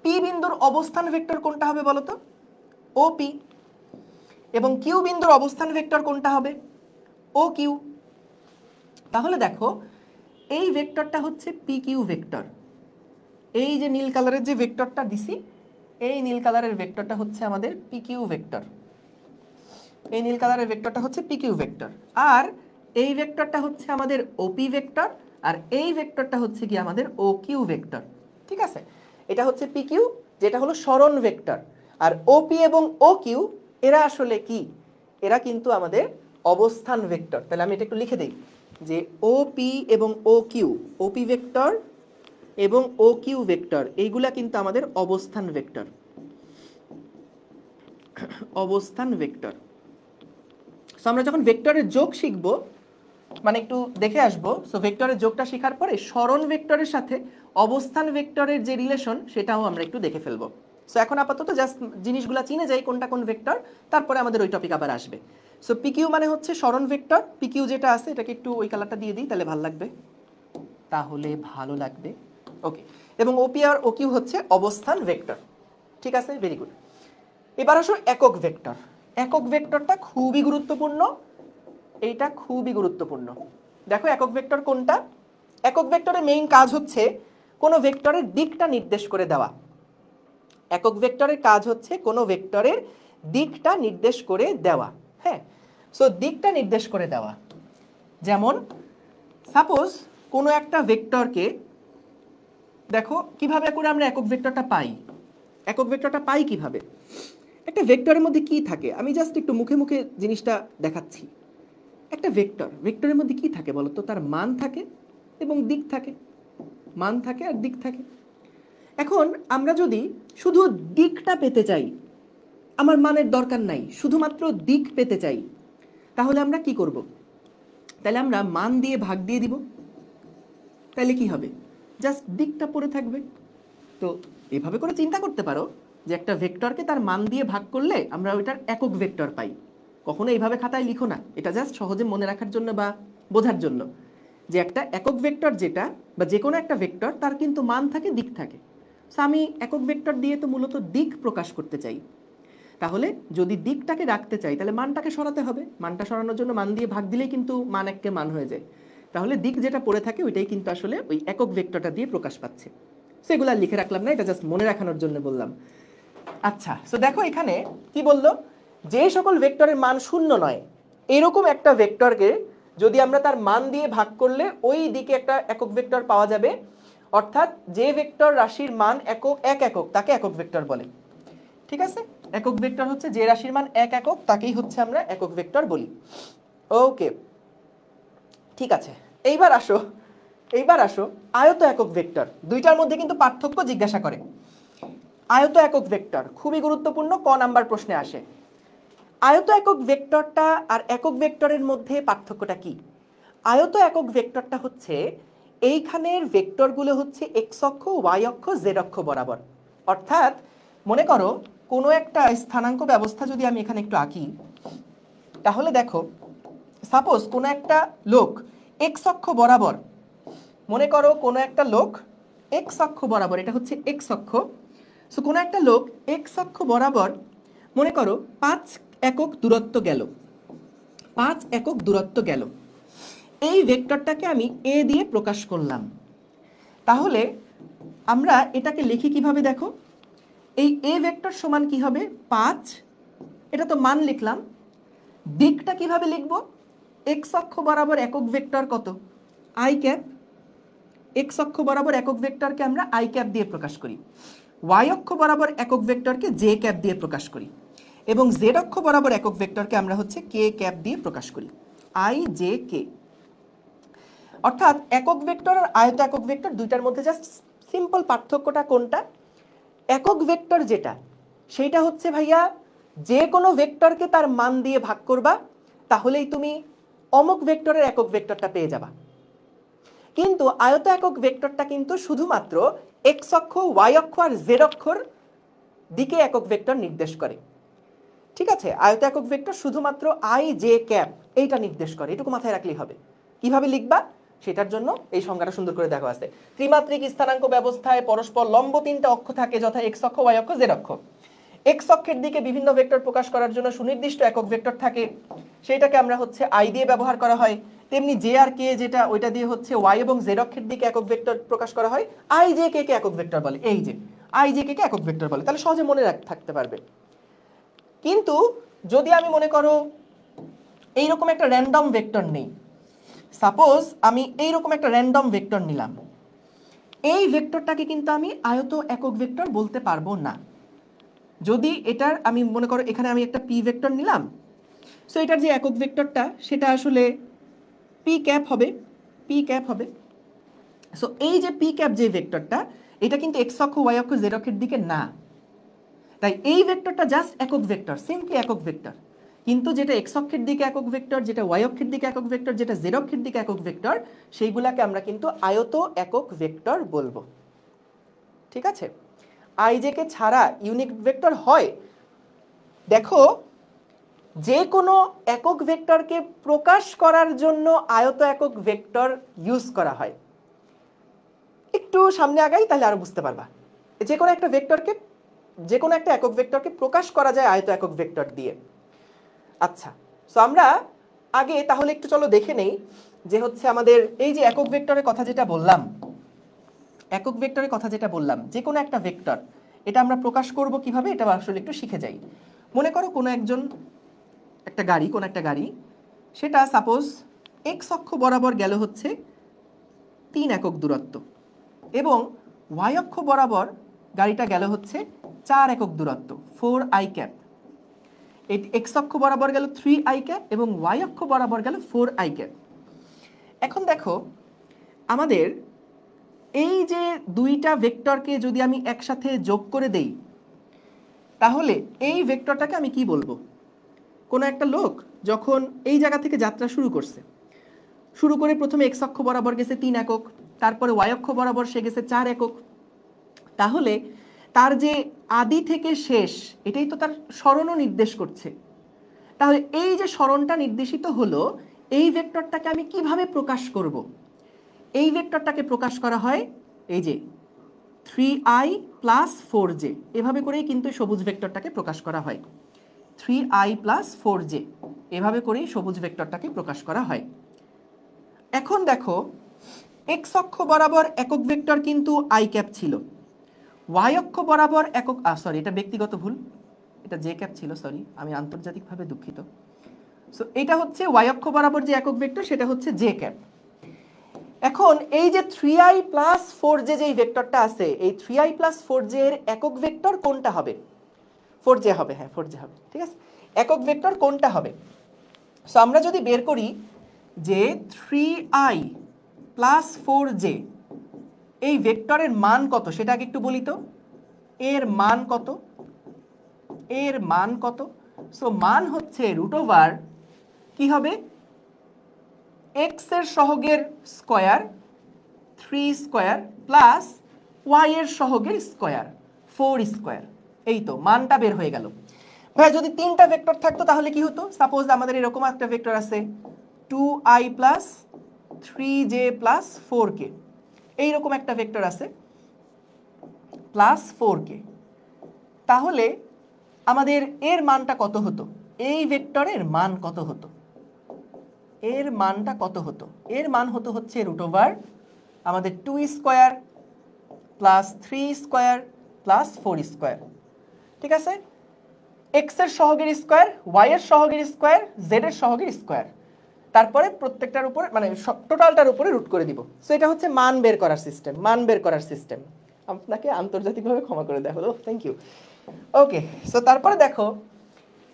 পি বিন্দুর অবস্থান ভেক্টর কোনটা হবে বলো তো? O P. এবং কিউ বিন্দুর অবস্থান ভেক্টর কোনটা হবে? O Q. তাহলে দেখো এই ভেক্টরটা হচ্ছে পি কিউ ভেক্টর। এই যে নীল কালারের যে ভেক্টরটা দিছি, এই নীল কালারের ভেক্টরটা হচ্ছে আমাদের পি কিউ ভেক্টর। এই নীল কালারের ভেক্টরটা হচ্ছে পি কিউ ভেক্টর। আর এই ভেক্টরটা হচ্ছে আমাদের ওপি ভেক্টর, আর এই ভেক্টরটা হচ্ছে কি আমাদের ও কিউ ভেক্টর। ঠিক আছে? এটা হচ্ছে পি কিউ, যেটা হলো সরণ ভেক্টর। আর ওপি এবং ও কিউ এরা আসলে কি? এরা কিন্তু আমাদের অবস্থান ভেক্টর। তাহলে আমি এটা একটু লিখে দেই যে ওপি এবং ও কিউ, ওপি ভেক্টর এবং ও কিউ ভেক্টর, এইগুলা কিন্তু আমাদের অবস্থান ভেক্টর। অবস্থান ভেক্টর। সো আমরা যখন ভেক্টরের যোগ শিখব, মানে একটু দেখে আসবো, সো ভেক্টরের যোগটা শেখার পরে সরণ ভেক্টরের সাথে অবস্থান ভেক্টরের যে রিলেশন, সেটাও আমরা একটু দেখে ফেলবো। সো এখন আপাতত জাস্ট জিনিসগুলো চিনে যাই কোনটা কোন ভেক্টর, তারপরে আমাদের ওই টপিক আবার আসবে। সো পিকিউ মানে হচ্ছে সরণ ভেক্টর। পিকিউ যেটা আছে এটাকে একটু ওই কালারটা দিয়ে দিই, তাহলে ভালো লাগবে। ওকে, এবং ওপি আর ওকিউ হচ্ছে অবস্থান ভেক্টর। ঠিক আছে, ভেরি গুড। এবার আসো একক ভেক্টর। একক ভেক্টরটা খুবই গুরুত্বপূর্ণ, এইটা খুবই গুরুত্বপূর্ণ। দেখো একক ভেক্টর কোনটা? একক ভেক্টরের মেইন কাজ হচ্ছে কোনো ভেক্টরের দিকটা নির্দেশ করে দেওয়া। একক ভেক্টরের কাজ হচ্ছে কোনো ভেক্টরের দিকটা নির্দেশ করে দেওয়া। হ্যাঁ, সো দিকটা নির্দেশ করে দেওয়া, যেমন সাপোজ কোনো একটা ভেক্টরকে, দেখো কিভাবে করে আমরা একক ভেক্টরটা পাই। একক ভেক্টরটা পাই কিভাবে? একটা ভেক্টরের মধ্যে কি থাকে, আমি জাস্ট একটু মুখে মুখে জিনিসটা দেখাচ্ছি। একটা ভেক্টরের মধ্যে কি থাকে বলো তো? তার মান থাকে এবং দিক থাকে, মান থাকে আর দিক থাকে। এখন আমরা যদি শুধু দিকটা পেতে চাই, আমার মানের দরকার নাই, শুধুমাত্র দিক পেতে চাই, তাহলে আমরা কি করব? তাহলে আমরা মান দিয়ে ভাগ দিয়ে দিব। তাহলে কি হবে? জাস্ট দিকটা পড়ে থাকবে। তো এভাবে করে চিন্তা করতে পারো যে একটা ভেক্টরকে তার মান দিয়ে ভাগ করলে আমরা ওইটার একক ভেক্টর পাই। কখনো এইভাবে খাতায় লিখো না, এটা জাস্ট সহজে মনে রাখার জন্য বা বোঝার জন্য, যে একটা একক ভেক্টর যেটা, বা যে কোনো একটা ভেক্টর, তার কিন্তু মান থাকে, দিক থাকে। সো আমি একক ভেক্টর দিয়ে তো মূলত দিক প্রকাশ করতে চাই। তাহলে যদি দিকটাকে রাখতে চাই, তাহলে মানটাকে সরাতে হবে। মানটা সরানোর জন্য মান দিয়ে ভাগ দিলেই কিন্তু মান এককে মান হয়ে যায়। তাহলে দিক যেটা পড়ে থাকে ওইটাই কিন্তু আসলে ওই একক ভেক্টরটা দিয়ে প্রকাশ পাচ্ছে। সো এগুলো লিখে রাখলাম না, এটা জাস্ট মনে রাখানোর জন্য বললাম। আচ্ছা, সো দেখো এখানে কি বললো, যে সকল ভেক্টরের মান শূন্য নয়, এরকম একটা ভেক্টরকে যদি আমরা তার মান দিয়ে ভাগ করলে ওই দিকে একটা একক ভেক্টর পাওয়া যাবে। অর্থাৎ যে ভেক্টর রাশির মান এক একক তাকে একক ভেক্টর বলে। ঠিক আছে, একক ভেক্টর হচ্ছে যে রাশির মান এক একক, তাকেই হচ্ছে আমরা একক ভেক্টর বলি। ওকে, ঠিক আছে। এইবার আসো আয়ত একক ভেক্টর। দুইটার মধ্যে কিন্তু পার্থক্য জিজ্ঞাসা করে। আয়ত একক ভেক্টর খুবই গুরুত্বপূর্ণ, ক নাম্বার প্রশ্নে আসে। আয়ত একক ভেক্টরটা আর একক ভেক্টরের মধ্যে পার্থক্যটা কি? আয়ত একক ভেক্টরটা হচ্ছে এইখানের ভেক্টরগুলো হচ্ছে এক্স অক্ষ, ওয়াই অক্ষ, জেড অক্ষ বরাবর। অর্থাৎ মনে করো কোনো একটা স্থানাঙ্ক ব্যবস্থা যদি আমি এখানে একটু আঁকি, তাহলে দেখো সাপোজ কোনো একটা লোক এক্স অক্ষ বরাবর, মনে করো কোনো একটা লোক এক্স অক্ষ বরাবর, এটা হচ্ছে এক্স অক্ষ। সো কোনো একটা লোক এক্স অক্ষ বরাবর মনে করো 5 একক দূরত্ব গেল, 5 একক দূরত্ব গেল। এই ভেক্টরটাকে আমি এ দিয়ে প্রকাশ করলাম। তাহলে আমরা এটাকে লিখি কিভাবে দেখো, এই এ ভেক্টর সমান কি হবে 5, এটা তো মান লিখলাম। দিকটা কিভাবে লিখব, এক্স অক্ষ বরাবর একক ভেক্টর কত, আই ক্যাপ। এক্স অক্ষ বরাবর একক ভেক্টরকে আমরা আই ক্যাপ দিয়ে প্রকাশ করি, ওয়াই অক্ষ বরাবর একক ভেক্টরকে জে ক্যাপ দিয়ে প্রকাশ করি, এবং জেড অক্ষ বরাবর একক ভেক্টরকে আমরা হচ্ছে কে ক্যাপ দিয়ে প্রকাশ করি, আই জে কে। অর্থাৎ একক ভেক্টর আর আয়ত একক ভেক্টর দুইটার মধ্যে জাস্ট সিম্পল পার্থক্যটা কোনটা, একক ভেক্টর যেটা সেইটা হচ্ছে ভাইয়া যে কোনো ভেক্টরকে তার মান দিয়ে ভাগ করবা, তাহলেই তুমি অমুক ভেক্টরের একক ভেক্টরটা পেয়ে যাবা। কিন্তু আয়ত একক ভেক্টরটা কিন্তু শুধুমাত্র এক্স অক্ষ, ওয়াই অক্ষ আর জেড অক্ষর দিকে একক ভেক্টর নির্দেশ করে। ঠিক আছে, আয়ত একক ভেক্টর শুধুমাত্র আই জে ক্যাপ এইটা নির্দেশ করে, এটুকু মাথায় রাখলেই হবে। কিভাবে লিখবা সেটার জন্য এই সংজ্ঞাটা সুন্দর করে দেখা আছে। ত্রিমাত্রিক স্থানাঙ্ক ব্যবস্থায় পরস্পর লম্ব তিনটা অক্ষ থাকে, যথা এক্স অক্ষ, ওয়াই অক্ষ, জেড অক্ষ। এক্স অক্ষের দিকে বিভিন্ন ভেক্টর প্রকাশ করার জন্য সুনির্দিষ্ট একক ভেক্টর থাকে, সেইটাকে আমরা হচ্ছে আই দিয়ে ব্যবহার করা হয়। তেমনি জে আর কে যেটা, ওইটা দিয়ে হচ্ছে ওয়াই এবং জেড অক্ষের দিকে একক ভেক্টর প্রকাশ করা হয়, আই জে কে কে একক ভেক্টর বলে। এই যে আই জে কে কে একক ভেক্টর বলে, তাহলে সহজে মনে থাকতে পারবে। কিন্তু যদি আমি মনে করো এইরকম একটা র্যান্ডম ভেক্টর নেই, সাপোজ আমি এইরকম একটা র্যান্ডম ভেক্টর নিলাম, এই ভেক্টরটাকে কিন্তু আমি আয়ত একক ভেক্টর বলতে পারবো না। যদি এটার আমি মনে করো এখানে আমি একটা পি ভেক্টর নিলাম, সো এটার যে একক ভেক্টরটা সেটা আসলে পি ক্যাপ হবে, পি ক্যাপ হবে। সো এই যে পি ক্যাপ যে ভেক্টরটা, এটা কিন্তু এক্স অক্ষ, ওয়াই অক্ষ, জেড অক্ষের দিকে না, তাই এই ভেক্টরটা জাস্ট একক ভেক্টর, সিম্পলি একক ভেক্টর। কিন্তু যেটা এক্স অক্ষের দিকে একক ভেক্টর, যেটা ওয়াই অক্ষের দিকে একক ভেক্টর, যেটা জেড অক্ষের দিকে একক ভেক্টর, সেইগুলাকে আমরা কিন্তু আয়ত একক ভেক্টর বলবো। ঠিক আছে, আইজেকে ছাড়া ইউনিক ভেক্টর হয়, দেখো যে কোনো একক ভেক্টরকে প্রকাশ করার জন্য আয়ত একক ভেক্টর ইউজ করা হয়। একটু সামনে আগাই তাহলে আরো বুঝতে পারবা। যে কোনো একটা ভেক্টরকে, যে কোনো একটা একক ভেক্টরকে প্রকাশ করা যায় আয়ত একক ভেক্টর দিয়ে। আচ্ছা, সো আমরা আগে তাহলে একটু চলো দেখে নেই যে হচ্ছে আমাদের এই যে একক ভেক্টরের কথা যেটা বললাম, একক ভেক্টরের কথা যেটা বললাম, যে কোনো একটা ভেক্টর এটা আমরা প্রকাশ করব কিভাবে, এটা আসলে একটু শিখে যাই। মনে করো কোনো একজন একটা গাড়ি, কোন একটা গাড়ি, সেটা সাপোজ এক্স অক্ষ বরাবর গেল হচ্ছে 3 একক দূরত্ব, এবং ওয়াই অক্ষ বরাবর গাড়িটা গেল হচ্ছে 4 একক দূরত্ব, 4 আই ক্যাপ। এক্স অক্ষ বরাবর গেল 3 আই ক্যাপ এবং ওয়াই অক্ষ বরাবর গেল 4 আই ক্যাপ। এখন দেখো আমাদের এই যে দুইটা ভেক্টরকে যদি আমি একসাথে যোগ করে দেই, তাহলে এই ভেক্টরটাকে আমি কি বলবো, কোনো একটা লোক যখন এই জায়গা থেকে যাত্রা শুরু করছে, শুরু করে প্রথমে এক্স অক্ষ বরাবর গেছে 3 একক, তারপরে ওয়াই অক্ষ বরাবর সে গেছে 4 একক, তাহলে তার যে আদি থেকে শেষ এটাই তো তার সরণও নির্দেশ করছে। তাহলে এই যে সরণটা নির্দেশিত হলো, এই ভেক্টরটাকে আমি কিভাবে প্রকাশ করব, এই ভেক্টরটাকে প্রকাশ করা হয় এই যে 3i + 4j, এভাবে করেই কিন্তু সবুজ ভেক্টরটাকে প্রকাশ করা হয়। 3i + 4j, এভাবে করেই সবুজ ভেক্টরটাকে প্রকাশ করা হয়। এখন দেখো এক্স অক্ষ বরাবর একক ভেক্টর কিন্তু আই ক্যাপ ছিল, ওয়াই অক্ষ বরাবর একক, সরি এটা ব্যক্তিগত ভুল, এটা জে ক্যাপ ছিল, সরি আমি আন্তর্জাতিকভাবে দুঃখিত। সো এটা হচ্ছে ওয়াই অক্ষ বরাবর যে একক ভেক্টর সেটা হচ্ছে জে ক্যাপ। এখন এই যে 3i + 4j যেই ভেক্টরটা আছে, এই 3i + 4j এর একক ভেক্টর কোনটা হবে, 4j হবে, হ্যাঁ 4j হবে, ঠিক আছে। একক ভেক্টর কোনটা হবে, সো আমরা যদি বের করি যে 3i + 4j এই ভেক্টরের মান কত, সেটা আগে একটু বলি তো। এর মান কত, এর মান কত, সো মান হচ্ছে √ কি হবে, x এর সহগের স্কয়ার 3 স্কয়ার প্লাস y এর সহগের স্কয়ার 4 স্কয়ার। এই তো মানটা বের হয়ে গেল। ভাই যদি তিনটা ভেক্টর থাকতো তাহলে কি হতো, সাপোজ আমাদের এরকম একটা ভেক্টর আছে 2i + 3j + 4k, এইরকম একটা ভেক্টর আছে +4k, তাহলে আমাদের এর মানটা কত হতো, এই ভেক্টরের মান কত হতো, এর মানটা কত হতো? এর মান হতো হচ্ছে রুট ওভার আমাদের 2 square plus 3 square plus 4 square. ঠিক আছে, এক্স এর সহগের স্কোয়ার, ওয়াই এর সহগের স্কোয়ার, জেড এর সহগের স্কোয়ার, তারপরে প্রত্যেকটার উপরে মানে টোটালটার উপরে রুট করে দিব। সো এটা হচ্ছে মান বের করার সিস্টেম, মান বের করার সিস্টেম। আপনাকে আন্তর্জাতিকভাবে ক্ষমা করে দেওয়া হলো, থ্যাংক ইউ। ওকে, সো তারপরে দেখো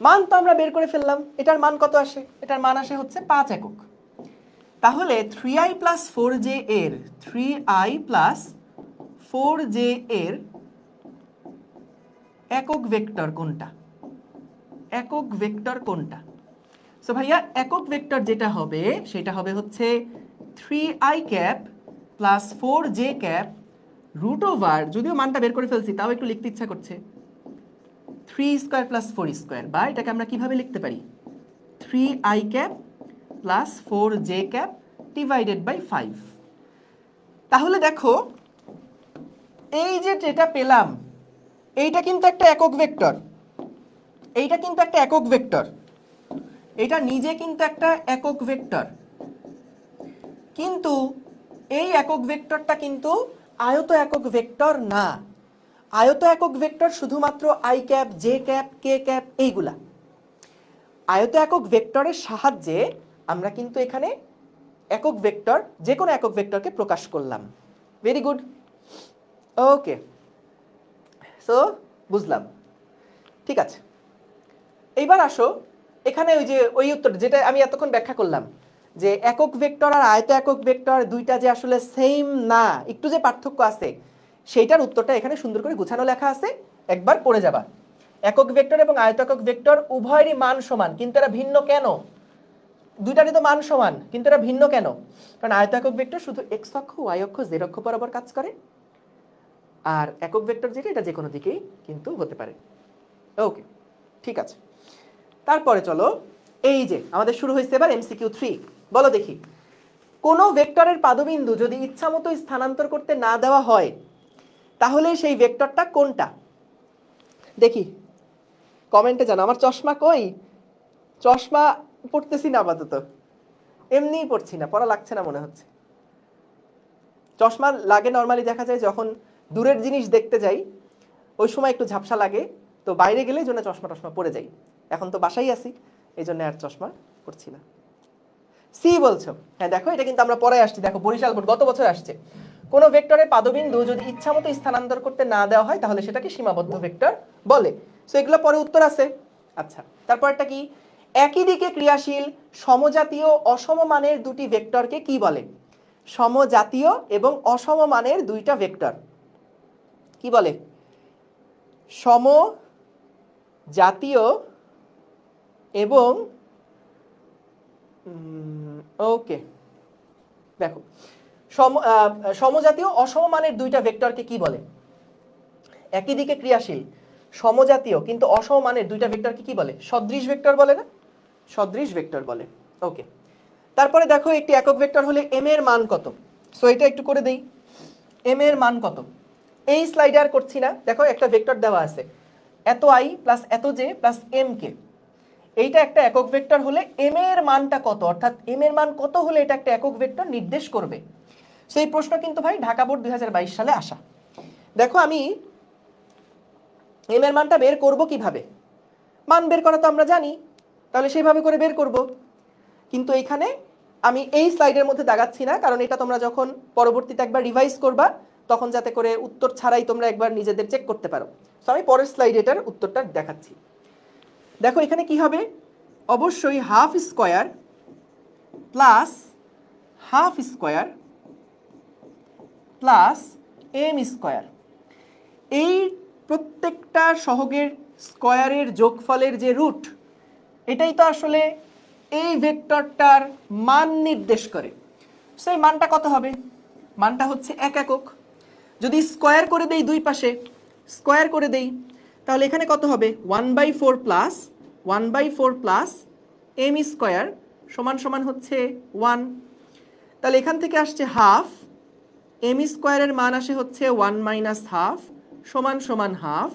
মান তো আমরা বের করে ফেললাম। এটার মান কত আসে? এটার মান আসে হচ্ছে 5 একক। তাহলে 3i প্লাস 4j এর 3i প্লাস 4j এর একক ভেক্টর কোনটা? একক ভেক্টর কোনটা? সো ভাইয়া একক ভেক্টর যেটা হবে সেটা হবে হচ্ছে 3i cap plus 4j cap root over, যদিও মানটা বের করে ফেলছি তাও একটু লিখতে ইচ্ছা করছে, 3 স্কোয়ার প্লাস 4 স্কোয়ার, বা এটাকে আমরা কিভাবে লিখতে পারি? 3i cap plus 4j cap divided by 5। তাহলে দেখো এই যে যেটা পেলাম এইটা কিন্তু একটা একক ভেক্টর, এইটা কিন্তু একটা একক ভেক্টর, এটা নিজে কিন্তু একটা একক ভেক্টর, কিন্তু এই একক ভেক্টরটা কিন্তু আয়ত একক ভেক্টর না। আয়ত একক ভেক্টর শুধুমাত্র I cap, J cap, K cap এইগুলা। আয়ত একক ভেক্টরের সাহায্যে আমরা কিন্তু এখানে একক ভেক্টর, যে কোনো একক ভেক্টরকে প্রকাশ করলাম। ভেরি গুড, ওকে, সো বুঝলাম, ঠিক আছে। এইবার আসো এখানে ওই যে ওই উত্তর যেটা আমি এতক্ষণ ব্যাখ্যা করলাম যে একক ভেক্টর আর আয়ত একক ভেক্টর দুইটা যে আসলে সেম না, একটু যে পার্থক্য আছে, সেইটার উত্তরটা এখানে সুন্দর করে গুছানো লেখা আছে, একবার পড়ে যাবা। একক ভেক্টর এবং আয়ত একক ভেক্টর উভয়েরই মান সমান, কিন্তু এরা ভিন্ন কেন? দুইটারই তো মান সমান, কিন্তু এরা ভিন্ন কেন? কারণ আয়ত একক ভেক্টর শুধু এক্স অক্ষ, ওয়াই অক্ষ, জেড অক্ষ বরাবর কাজ করে, আর একক ভেক্টর যেটা এটা যে কোনো দিকেই কিন্তু হতে পারে। ওকে, ঠিক আছে। তারপরে চলো, এই যে আমাদের শুরু হয়েছে এবার এমসিকিউ 3। বলো দেখি, কোন ভেক্টরের পাদবিন্দু যদি ইচ্ছামতো স্থানান্তর করতে না দেওয়া হয় তাহলে সেই ভেক্টরটা কোনটা? দেখি কমেন্টে জানো। আমার চশমা কই? চশমা পড়তেছি না আপাতত, এমনিই পড়ছি না, পড়া লাগছে না মনে হচ্ছে। চশমা লাগে নর্মালি দেখা যায় যখন দূরের জিনিস দেখতে যাই, ওই সময় একটু ঝাপসা লাগে, তো বাইরে গেলে এই জন্য চশমা টশমা পরে যাই। এখন তো বাসায় আছি, এই জন্য আর চশমা পড়ছি না। সি বলছো? হ্যাঁ দেখো, এটা কিন্তু আমরা পরে আসছি, দেখো বরিশাল বোর্ড গত বছর আসছে। কোন ভেক্টরের পাদবিন্দু যদি ইচ্ছামতো স্থানান্তর করতে না দেওয়া হয় তাহলে সেটাকে সীমাবদ্ধ ভেক্টর বলে। সো এগুলো পরে উত্তর আছে। আচ্ছা, তারপরটা কি? একই দিকে ক্রিয়াশীল সমজাতীয় অসম মানের দুটি ভেক্টরকে কি বলে? সমজাতীয় এবং অসম মানের দুইটা ভেক্টর কি বলে? সমজাতীয় এবং ওকে, দেখো সমজাতীয় অসম মানের দুইটা ভেক্টরকে কি বলে? একই দিকে ক্রিয়াশীল সমজাতীয় কিন্তু অসম মানের দুইটা ভেক্টরকে কি বলে? সদৃশ ভেক্টর বলে না? সদৃশ ভেক্টর বলে। ওকে, তারপরে দেখো একটি একক ভেক্টর হলে এম এর মান কত? সো এটা একটু করে দেই, এম এর মান কত? এই স্লাইডে আর করছি না, দেখো একটা ভেক্টর দেওয়া আছে, এত আই প্লাস এত জে প্লাস এম কে। এইটা একটা একক ভেক্টর হলে এম এর মানটা কত, অর্থাৎ এম এর মান কত হলে এটা একটা একক ভেক্টর নির্দেশ করবে। সেই প্রশ্ন কিন্তু ভাই ঢাকা বোর্ড 2022 সালে আসা। দেখো আমি এম এর মানটা বের করব কিভাবে? মান বের করা তো আমরা জানি, তাহলে সেইভাবে করে বের করব। কিন্তু এইখানে আমি এই স্লাইডের মধ্যে দাগাচ্ছি না, কারণ এটা তোমরা যখন পরবর্তীতে একবার রিভাইজ করবা তখন যাতে করে উত্তর ছাড়াই তোমরা একবার নিজেদের চেক করতে পারো। সো আমি পরের স্লাইডে এটার উত্তরটা দেখাচ্ছি। দেখো এখানে কি হবে? অবশ্যই half square plus half square plus M square, এই প্রত্যেকটা সহগের স্কোয়ারের যোগফলের যে রুট, এটাই তো আসলে এই ভেক্টরটার মান নির্দেশ করে। সো এই মানটা কত হবে? মানটা হচ্ছে 1 একক। যদি স্কোয়ার করে দেই, দুই পাশে স্কোয়ার করে দেই, তাহলে এখানে কত হবে? 1/4 প্লাস 1/4 প্লাস এম স্কোয়ার সমান সমান হচ্ছে 1। তাহলে এখান থেকে আসছে হাফ, এম স্কোয়ারের মান আসে হচ্ছে 1 মাইনাস হাফ সমান সমান হাফ।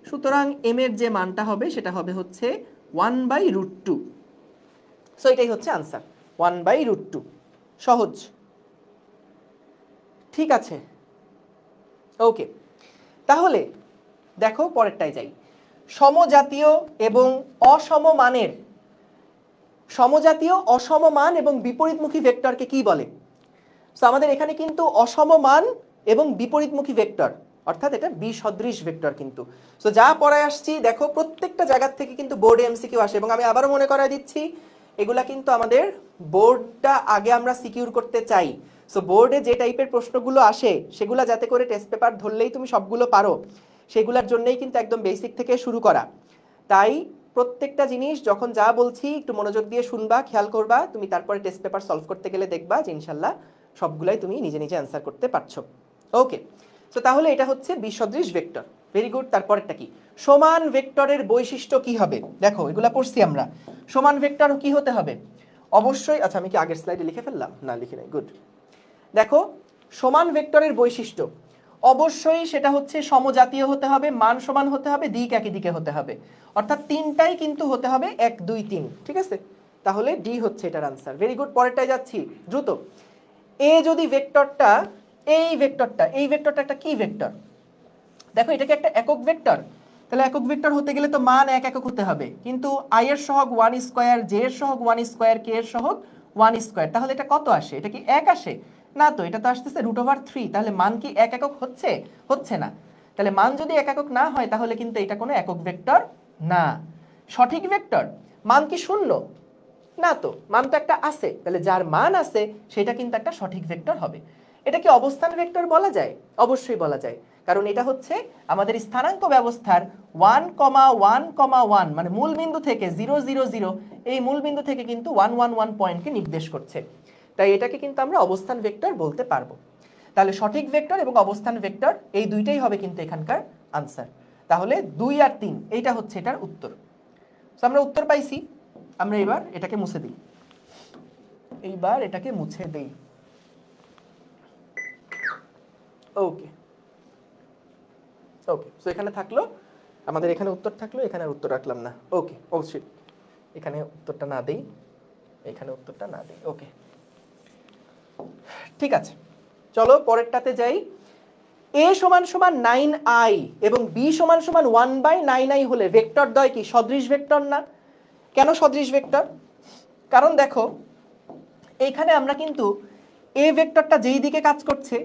সুতরাং এম এর যে মানটা হবে সেটা হবে হচ্ছে 1/√2। সো এটাই হচ্ছে আনসার, 1/√2 সহজ ঠিক আছে ওকে তাহলে দেখো পরেরটায় যাই সমজাতীয় এবং অসমমানের সমজাতীয় অসমমান এবং বিপরীতমুখী ভেক্টরকে কি বলে সো আমাদের এখানে কিন্তু অসমমান এবং বিপরীতমুখী ভেক্টর অর্থাৎ এটা বিসদৃশ ভেক্টর কিন্তু সো যা পড়ায় আসছি দেখো প্রত্যেকটা জায়গা থেকে কিন্তু বোর্ডে এমসিকিউ আসে এবং আমি আবারও মনে করায় দিচ্ছি এগুলা কিন্তু আমাদের বোর্ডটা আগে আমরা সিকিউর করতে চাই সো বোর্ডে যে টাইপের প্রশ্নগুলো আসে সেগুলো যাতে করে টেস্ট পেপার ধরলেই তুমি সবগুলো পারো সেগুলোর জন্যই কিন্তু একদম বেসিক থেকে শুরু করা তাই প্রত্যেকটা জিনিস যখন যা বলছি একটু মনোযোগ দিয়ে শুনবা খেয়াল করবা তুমি তারপরে টেস্ট পেপার সলভ করতে গেলে দেখবা যে ইনশাল্লাহ সবগুলাই তুমি নিজে নিজে অ্যান্সার করতে পারছো ওকে সো তাহলে এটা হচ্ছে বিসদৃশ ভেক্টর ভেরি গুড তারপরেরটা কি সমান ভেক্টরের বৈশিষ্ট্য কি হবে দেখো এগুলা পড়ছি আমরা সমান ভেক্টর কি হতে হবে অবশ্যই আচ্ছা আমি কি আগের স্লাইডে লিখে ফেললাম না লিখি নাই গুড দেখো সমান ভেক্টরের বৈশিষ্ট্য অবশ্যই সেটা হচ্ছে সমজাতীয় হতে হবে মান সমান হতে হবে দিক একই দিকে হতে হবে অর্থাৎ তিনটাই কিন্তু হতে হবে 1 2 3 ঠিক আছে তাহলে ডি হচ্ছে এটার আনসার ভেরি গুড পরেরটায় যাচ্ছি দ্রুত এ যদি ভেক্টরটা এই ভেক্টরটা একটা কি ভেক্টর দেখো এটাকে একটা একক ভেক্টর তাহলে একক ভেক্টর হতে গেলে তো মান এক একক হতে হবে কিন্তু i এর সহগ 1 স্কয়ার j এর সহগ 1 স্কয়ার k এর সহগ 1 স্কয়ার তাহলে এটা কত আসে এটা কি এক আসে না তো এটা তো আসতেছে √3 তাহলে মান কি এক একক হচ্ছে হচ্ছে না তাহলে মান যদি এক একক না হয় তাহলে কিন্তু এটা কোনো একক ভেক্টর না সঠিক ভেক্টর মান কি শূন্য না তো মান তো একটা আছে তাহলে যার মান আছে সেটা কিন্তু একটা সঠিক ভেক্টর হবে এটা কি অবস্থান ভেক্টর বলা যায় অবশ্যই বলা যায় কারণ এটা হচ্ছে আমাদের স্থানাঙ্ক ব্যবস্থার 1,1,1 মানে মূল বিন্দু থেকে 0 0 0 এই মূল বিন্দু থেকে কিন্তু 1 1 1 পয়েন্টকে নির্দেশ করছে তাই এটাকে কিন্তু আমরা অবস্থান ভেক্টর বলতে পারবো তাহলে সঠিক ভেক্টর এবং অবস্থান ভেক্টর এই দুইটাই হবে কিন্তু এখানকার আনসার তাহলে 2 আর 3 এইটা হচ্ছে এটার উত্তর সো আমরা উত্তর পাইছি আমরা এবার এটাকে মুছে দিই ওকে ওকে সো এখানে থাকলো আমাদের এখানে উত্তর থাকলো এখানে আর উত্তর রাখলাম না ওকে অবশ্যই এখানে উত্তরটা না দেই এখানে উত্তরটা না দেই ওকে ঠিক আছে চলো পরেরটাতে যাই a সমান সমান 9i এবং b সমান সমান 1/9i হলে ভেক্টর দ্বয় কি সদৃশ ভেক্টর না কেন সদৃশ ভেক্টর কারণ দেখো এইখানে আমরা কিন্তু a ভেক্টরটা যেই দিকে কাজ করছে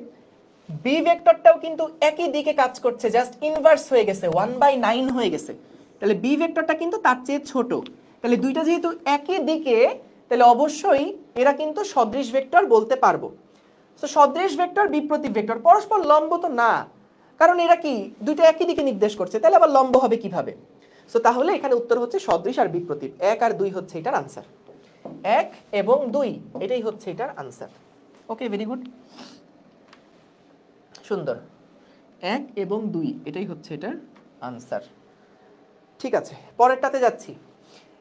b ভেক্টরটাও কিন্তু একই দিকে কাজ করছে জাস্ট ইনভার্স হয়ে গেছে 1/9 হয়ে গেছে তাহলে b ভেক্টরটা কিন্তু তার চেয়ে ছোট তাহলে দুইটা যেহেতু একই দিকে তাহলে অবশ্যই এরা কিন্তু সদৃশ ভেক্টর বলতে পারবো সো সদৃশ ভেক্টর বিপ্রতীক ভেক্টর পরস্পর লম্ব তো না কারণ এরা কি দুইটা একই দিকে নির্দেশ করছে তাহলে আবার লম্ব হবে কিভাবে সো তাহলে এখানে উত্তর হচ্ছে সদৃশ আর বিপ্রতীক 1 আর 2 হচ্ছে এটার আনসার 1 এবং 2 এটাই হচ্ছে এটার আনসার ওকে ভেরি গুড সুন্দর 1 এবং 2 এটাই হচ্ছে এটার আনসার ঠিক আছে পরেরটাতে যাচ্ছি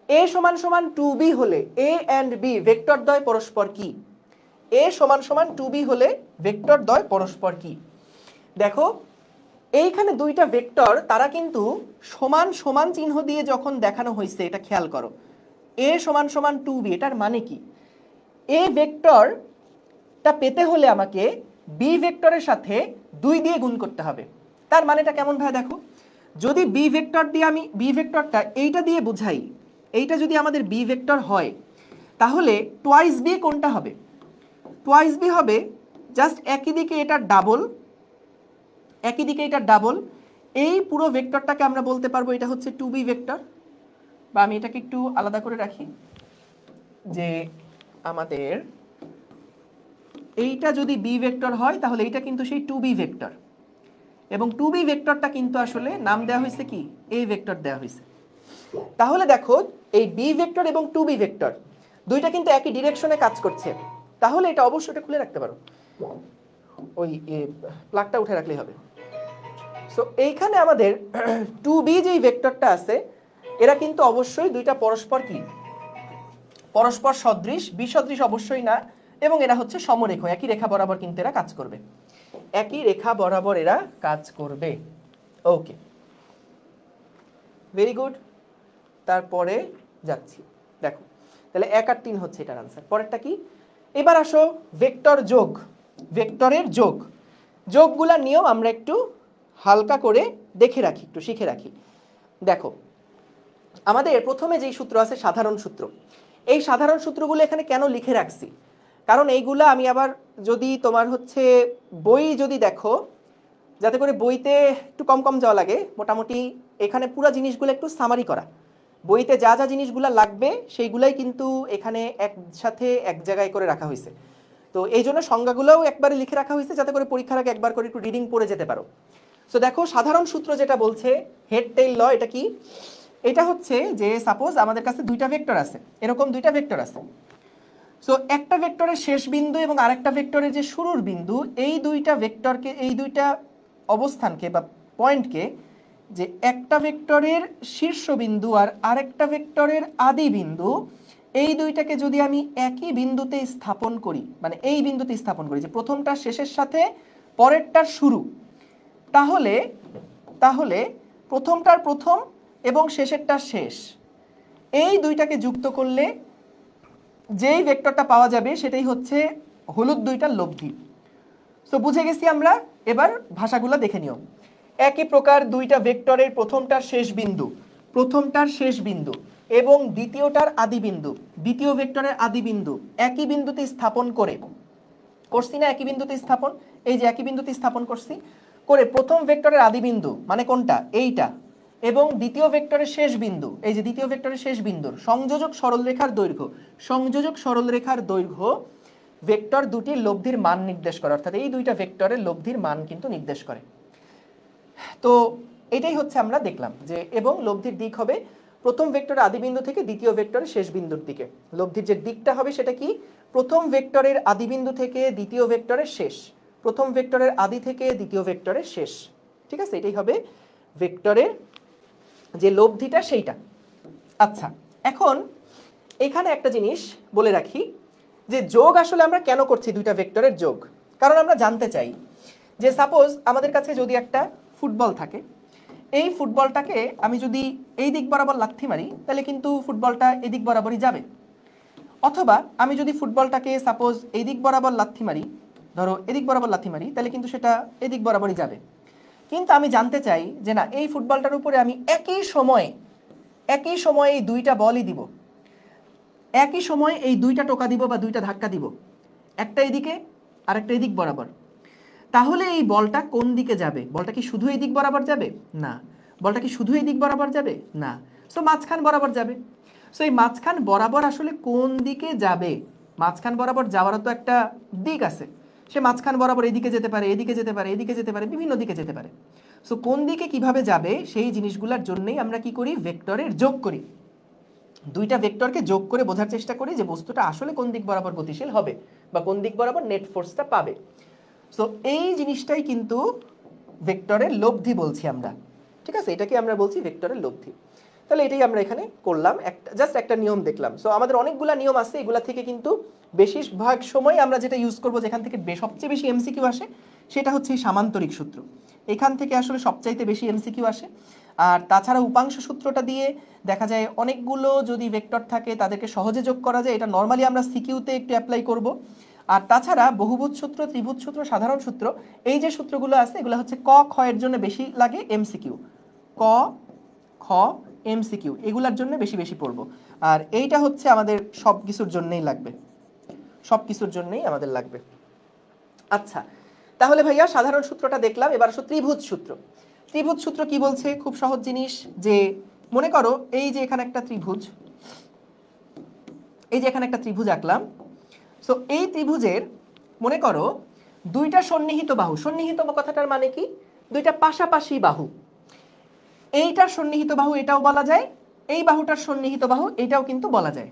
a সমান সমান 2b হলে a and b ভেক্টর দ্বয় পরস্পর কি a সমান সমান 2b হলে ভেক্টর দ্বয় পরস্পর কি দেখো এইখানে দুইটা ভেক্টর তারা কিন্তু সমান সমান চিহ্ন দিয়ে যখন দেখানো হয়েছে এটা খেয়াল করো a সমান সমান 2b এটার মানে কি a ভেক্টরটা পেতে হলে আমাকে b ভেক্টরের সাথে 2 দিয়ে গুণ করতে হবে তার মানেটা কেমন ভাই দেখো যদি b ভেক্টর দিয়ে আমি b ভেক্টরটা এইটা দিয়ে বুঝাই এইটা যদি আমাদের b ভেক্টর হয় তাহলে টুয়াইস b কোনটা হবে টুয়াইস b হবে জাস্ট একই দিকে এটা ডাবল এই পুরো ভেক্টরটাকে আমরা বলতে পারবো এটা হচ্ছে 2b ভেক্টর বা আমি এটাকে একটু আলাদা করে রাখি যে আমাদের এইটা যদি b ভেক্টর হয় তাহলে এটা কিন্তু সেই 2b ভেক্টর এবং 2b ভেক্টরটা কিন্তু আসলে নাম দেওয়া হয়েছে কি a ভেক্টর দেওয়া হয়েছে তাহলে দেখো এই b ভেক্টর এবং 2b ভেক্টর দুইটা কিন্তু একই ডিরেকশনে কাজ করছে তাহলে এটা অবশ্যই এটা খুলে রাখতে পারো ওই প্লাগটা উঠে রাখলেই হবে সো এইখানে আমাদের 2b যেই ভেক্টরটা আছে এরা কিন্তু অবশ্যই দুইটা পরস্পর কি পরস্পর সদৃশ বিসদৃশ অবশ্যই না এবং এরা হচ্ছে সমরেখ একই রেখা বরাবর কিন্তু এরা কাজ করবে একই রেখা বরাবর এরা কাজ করবে ওকে ভেরি গুড তারপরে যাচ্ছি দেখো তাহলে 1 আর 3 হচ্ছে এটার আনসার। পরেরটা কি? এবার আসো ভেক্টর যোগ, ভেক্টরের যোগ। যোগগুলার নিয়ম আমরা একটু হালকা করে দেখে রাখি, একটু শিখে রাখি। দেখো আমাদের প্রথমে যেই সূত্র আছে সাধারণ সূত্র, এই সাধারণ সূত্রগুলো এখানে কেন লিখে রাখছি, কারণ এইগুলা আমি আবার যদি তোমার হচ্ছে বই যদি দেখো, যাতে করে বইতে একটু কম কম যাওয়া লাগে, মোটামুটি এখানে পুরো জিনিসগুলো একটু সামারি করা, বইতে যা যা জিনিসগুলো লাগবে সেইগুলাই কিন্তু এখানে একসাথে এক জায়গায় করে রাখা হয়েছে। তো এই জন্য সংজ্ঞাগুলোও একবারে লিখে রাখা হয়েছে যাতে করে পরীক্ষার আগে একবার করে একটু রিডিং পড়ে যেতে পারো। সো দেখো সাধারণ সূত্র যেটা বলছে হেড টেইল ল, এটা কি? এটা হচ্ছে যে সাপোজ আমাদের কাছে দুইটা ভেক্টর আছে, এরকম দুইটা ভেক্টর আছে। সো একটা ভেক্টরের শেষ বিন্দু এবং আরেকটা ভেক্টরের যে শুরুর বিন্দু, এই দুইটা ভেক্টরকে, এই দুইটা অবস্থানকে বা পয়েন্টকে, যে একটা ভেক্টরের শীর্ষবিন্দু আর আরেকটা ভেক্টরের আদি বিন্দু, এই দুইটাকে যদি আমি একই বিন্দুতে স্থাপন করি, মানে এই বিন্দুতে স্থাপন করি, যে প্রথমটা শেষের সাথে পরেরটার শুরু, তাহলে তাহলে প্রথমটার প্রথম এবং শেষেরটার শেষ, এই দুইটাকে যুক্ত করলে যেই ভেক্টরটা পাওয়া যাবে সেটাই হচ্ছে হলুদ দুইটার লব্ধি। সো বুঝে গেছি আমরা, এবার ভাষাগুলো দেখে নিও। একই প্রকার দুইটা ভেক্টরের প্রথমটার শেষ বিন্দু এবং দ্বিতীয়টার আদি বিন্দু, দ্বিতীয় ভেক্টরের আদি বিন্দু একই বিন্দুতে স্থাপন করছি না, একই বিন্দুতে স্থাপন, এই যে একই বিন্দুতে স্থাপন করছি করে প্রথম ভেক্টরের আদি বিন্দু মানে কোনটা, এইটা, এবং দ্বিতীয় ভেক্টরের শেষ বিন্দু, এই যে দ্বিতীয় ভেক্টরের শেষ বিন্দুর সংযোজক সরলরেখার দৈর্ঘ্য ভেক্টর দুটির লব্ধির মান নির্দেশ করে, অর্থাৎ এই দুইটা ভেক্টরের লব্ধির মান কিন্তু নির্দেশ করে। তো এটাই হচ্ছে আমরা দেখলাম যে, এবং লব্ধির দিক হবে প্রথম ভেক্টরের আদি বিন্দু থেকে দ্বিতীয় ভেক্টরের শেষ বিন্দুর দিকে। লব্ধির যে দিকটা হবে সেটা কি, প্রথম ভেক্টরের আদি বিন্দু থেকে দ্বিতীয় ভেক্টরের শেষ, প্রথম ভেক্টরের আদি থেকে দ্বিতীয় ভেক্টরের শেষ। ঠিক আছে, এটাই হবে ভেক্টরের যে লব্ধিটা সেইটা। আচ্ছা, এখন এখানে একটা জিনিস বলে রাখি যে যোগ আসলে আমরা কেন করছি, দুইটা ভেক্টরের যোগ, কারণ আমরা জানতে চাই যে সাপোজ আমাদের কাছে যদি একটা ফুটবল থাকে, এই ফুটবলটাকে আমি যদি এই দিক বরাবর লাথি মারি তাহলে কিন্তু ফুটবলটা এদিক বরাবরই যাবে, অথবা আমি যদি ফুটবলটাকে সাপোজ এই দিক বরাবর লাথি মারি, ধরো এদিক বরাবর লাথি মারি, তাহলে কিন্তু সেটা এদিক বরাবরই যাবে। কিন্তু আমি জানতে চাই যে না, এই ফুটবলটার উপরে আমি একই সময়ে এই দুইটা বলই দিব, একই সময়ে এই দুইটা টোকা দিব বা দুইটা ধাক্কা দিব, একটা এদিকে আর একটা এদিক বরাবর, তাহলে এই বলটা কোন দিকে যাবে? বলটা কি শুধু এই দিক বরাবর যাবে? না। বলটা কি শুধু এই দিক বরাবর যাবে? না। সো মাঝখান বরাবর যাবে। সো এই মাঝখান বরাবর আসলে কোন দিকে যাবে? মাঝখান বরাবর যাওয়ারও তো একটা দিক আছে, সে মাঝখান বরাবর এদিকে যেতে পারে, এদিকে যেতে পারে, এদিকে যেতে পারে, বিভিন্ন দিকে যেতে পারে। সো কোন দিকে কিভাবে যাবে সেই জিনিসগুলোর জন্যই আমরা কি করি, ভেক্টরের যোগ করি। দুইটা ভেক্টরকে যোগ করে বোঝার চেষ্টা করি যে বস্তুটা আসলে কোন দিক বরাবর গতিশীল হবে বা কোন দিক বরাবর নেট ফোর্সটা পাবে। সো এই জিনিসটাই কিন্তু ভেক্টরের লব্ধি বলছি আমরা। ঠিক আছে, এটাকে আমরা বলছি ভেক্টরের লব্ধি। তাহলে এটাই আমরা এখানে করলাম, জাস্ট একটা নিয়ম দেখলাম। সো আমাদের অনেকগুলা নিয়ম আছে, এগুলা থেকে কিন্তু বেশিরভাগ সময় আমরা যেটা ইউজ করবো, যেখান থেকে সবচেয়ে বেশি এমসিকিউ আসে, সেটা হচ্ছে এই সামান্তরিক সূত্র। এখান থেকে আসলে সবচাইতে বেশি এমসিকিউ আসে। আর তাছাড়া উপাংশ সূত্রটা দিয়ে দেখা যায় অনেকগুলো যদি ভেক্টর থাকে তাদেরকে সহজে যোগ করা যায়, এটা নর্মালি আমরা সিকিউতে একটু অ্যাপ্লাই করব। আর তাছাড়া বহুভুজ সূত্র, ত্রিভুজ সূত্র, সাধারণ সূত্র, এই যে সূত্রগুলো আছে এগুলো হচ্ছে ক খ এর জন্য বেশি লাগে এমসিকিউ, ক খ এমসিকিউ এগুলার জন্য বেশি বেশি পড়বো। আর এইটা হচ্ছে আমাদের সব কিছুর জন্যই লাগবে, সব কিছুর জন্যই আমাদের লাগবে। আচ্ছা, তাহলে ভাইয়া সাধারণ সূত্রটা দেখলাম, এবার আসো ত্রিভুজ সূত্র। ত্রিভুজ সূত্র কি বলছে? খুব সহজ জিনিস, যে মনে করো এই যে এখানে একটা ত্রিভুজ, এই যে এখানে একটা ত্রিভুজ আঁকলাম। সো এই ত্রিভুজের মনে করো দুইটা সন্নিহিত বাহু, সন্নিহিত কথাটার মানে কি, দুইটা পাশাপাশি বাহু, এইটার সন্নিহিত বাহু এটাও বলা যায়, এই বাহুটার সন্নিহিত বাহু এটাও কিন্তু বলা যায়,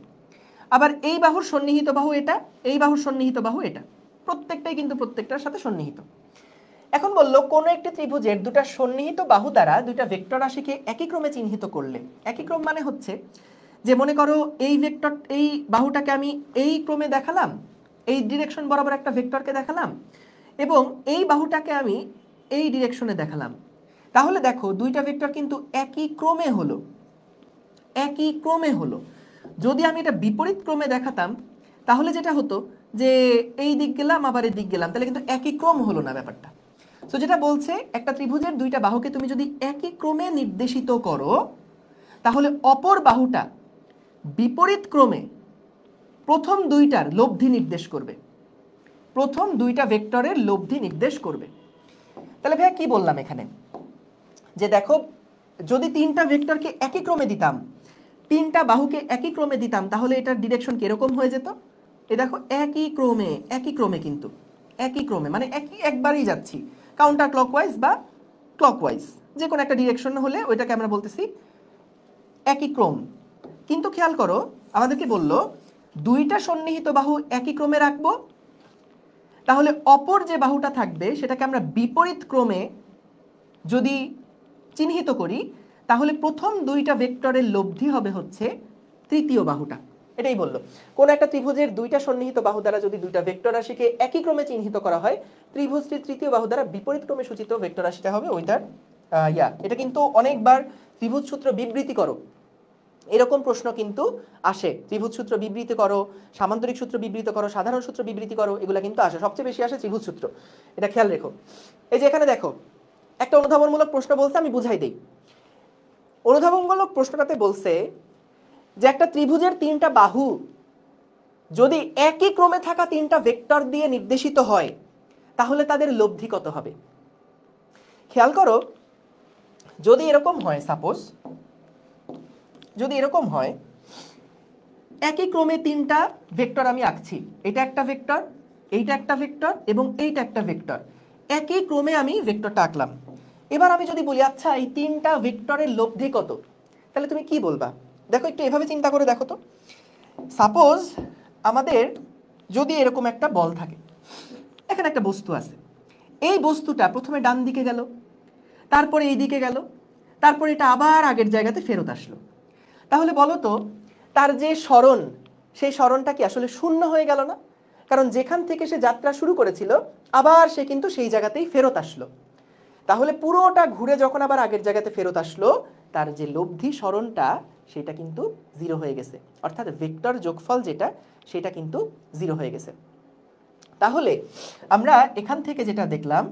আবার এই বাহুর সন্নিহিত বাহু এটা, এই বাহুর সন্নিহিত বাহু এটা, প্রত্যেকটাই কিন্তু প্রত্যেকটার সাথে সন্নিহিত। এখন বললো কোন একটি ত্রিভুজের দুটা সন্নিহিত বাহু দ্বারা দুইটা ভেক্টর রাশিকে একই ক্রমে চিহ্নিত করলে, একই ক্রম মানে হচ্ছে যে মনে করো এই ভেক্টর, এই বাহুটাকে আমি এই ক্রমে দেখালাম, এই ডিরেকশন বরাবর একটা ভেক্টরকে দেখালাম, এবং এই বাহুটাকে আমি এই ডিরেকশনে দেখালাম, তাহলে দেখো দুইটা ভেক্টর কিন্তু একই ক্রমে হলো, একই ক্রমে হলো। যদি আমি এটা বিপরীত ক্রমে দেখাতাম তাহলে যেটা হতো যে এই দিক গেলাম আবার এই দিক গেলাম, তাহলে কিন্তু একই ক্রম হলো না ব্যাপারটা। তো যেটা বলছে একটা ত্রিভুজের দুইটা বাহুকে তুমি যদি একই ক্রমে নির্দেশিত করো তাহলে অপর বাহুটা বিপরীত ক্রমে প্রথম দুইটার লব্ধি নির্দেশ করবে, প্রথম দুইটা ভেক্টরের লব্ধি নির্দেশ করবে। তাহলে ভাইয়া কি বললাম এখানে, যে দেখো যদি তিনটা ভেক্টরকে একই ক্রমে দিতাম, তিনটা বাহুকে একই ক্রমে দিতাম, তাহলে এটার ডিরেকশন কিরকম হয়ে যেত? এই দেখো একই ক্রমে কিন্তু একই ক্রমে মানে একবারই যাচ্ছি, কাউন্টার ক্লকওয়াইজ বা ক্লকওয়াইজ যে কোনো একটা ডিরেকশন হলে ওইটাকে আমরা বলতেছি একই ক্রম। কিন্তু খেয়াল করো আমাদেরকে বললো দুইটা সন্নিহিত বাহু একই ক্রমে রাখবো, তাহলে অপর যে বাহুটা থাকবে সেটাকে আমরা বিপরীত ক্রমে যদি চিহ্নিত করি তাহলে প্রথম দুইটা ভেক্টরের লব্ধি হবে হচ্ছে তৃতীয় বাহুটা। এটাই বললো কোন একটা ত্রিভুজের দুইটা সন্নিহিত বাহু দ্বারা যদি দুইটা ভেক্টর রাশিকে একই ক্রমে চিহ্নিত করা হয়, ত্রিভুজটির তৃতীয় বাহু দ্বারা বিপরীত ক্রমে সূচিত ভেক্টর রাশিটা হবে ওইটার এটা কিন্তু অনেকবার ত্রিভুজ সূত্র বিবৃতি করো এরকম প্রশ্ন কিন্তু আসে। ত্রিভুজ সূত্র বিবৃতি করো, সামান্তরিক সূত্র বিবৃত করো, সাধারণ সূত্র বিবৃতি করো, এগুলো কিন্তু আসে, সবচেয়ে বেশি আসে ত্রিভুজ সূত্র, এটা খেয়াল রেখো। এই যে এখানে দেখো একটা অনুধাবনমূলক প্রশ্ন বলছে, আমি বুঝাই দেই। অনুধাবনমূলক প্রশ্নটাতে বলছে যে একটা ত্রিভুজের তিনটা বাহু যদি একই ক্রমে থাকা তিনটা ভেক্টর দিয়ে নির্দেশিত হয় তাহলে তাদের লব্ধি কত হবে। খেয়াল করো যদি এরকম হয়, সাপোজ যদি এরকম হয় একই ক্রমে তিনটা ভেক্টর আমি আঁকছি, এটা একটা ভেক্টর, এইটা একটা ভেক্টর এবং এইটা একটা ভেক্টর, একই ক্রমে আমি ভেক্টরটা আঁকলাম। এবার আমি যদি বলি আচ্ছা এই তিনটা ভেক্টরের লব্ধি কত, তাহলে তুমি কি বলবা? দেখো একটু এভাবে চিন্তা করে দেখো তো, সাপোজ আমাদের যদি এরকম একটা বল থাকে, এখানে একটা বস্তু আছে, এই বস্তুটা প্রথমে ডান দিকে গেল, তারপরে এই দিকে গেল, তারপরে এটা আবার আগের জায়গাতে ফেরত আসলো, তাহলে বলো তো তার যে সরণ, সেই সরণটা কি আসলে শূন্য হয়ে গেল না? কারণ যেখান থেকে সে যাত্রা শুরু করেছিল আবার সে কিন্তু সেই জায়গাতেই ফেরত আসলো, তাহলে পুরোটা ঘুরে যখন আবার আগের জায়গাতে ফেরত আসলো তার যে লব্ধি সরণটা সেটা কিন্তু জিরো হয়ে গেছে, অর্থাৎ ভেক্টর যোগফল যেটা সেটা কিন্তু জিরো হয়ে গেছে। তাহলে আমরা এখান থেকে যেটা দেখলাম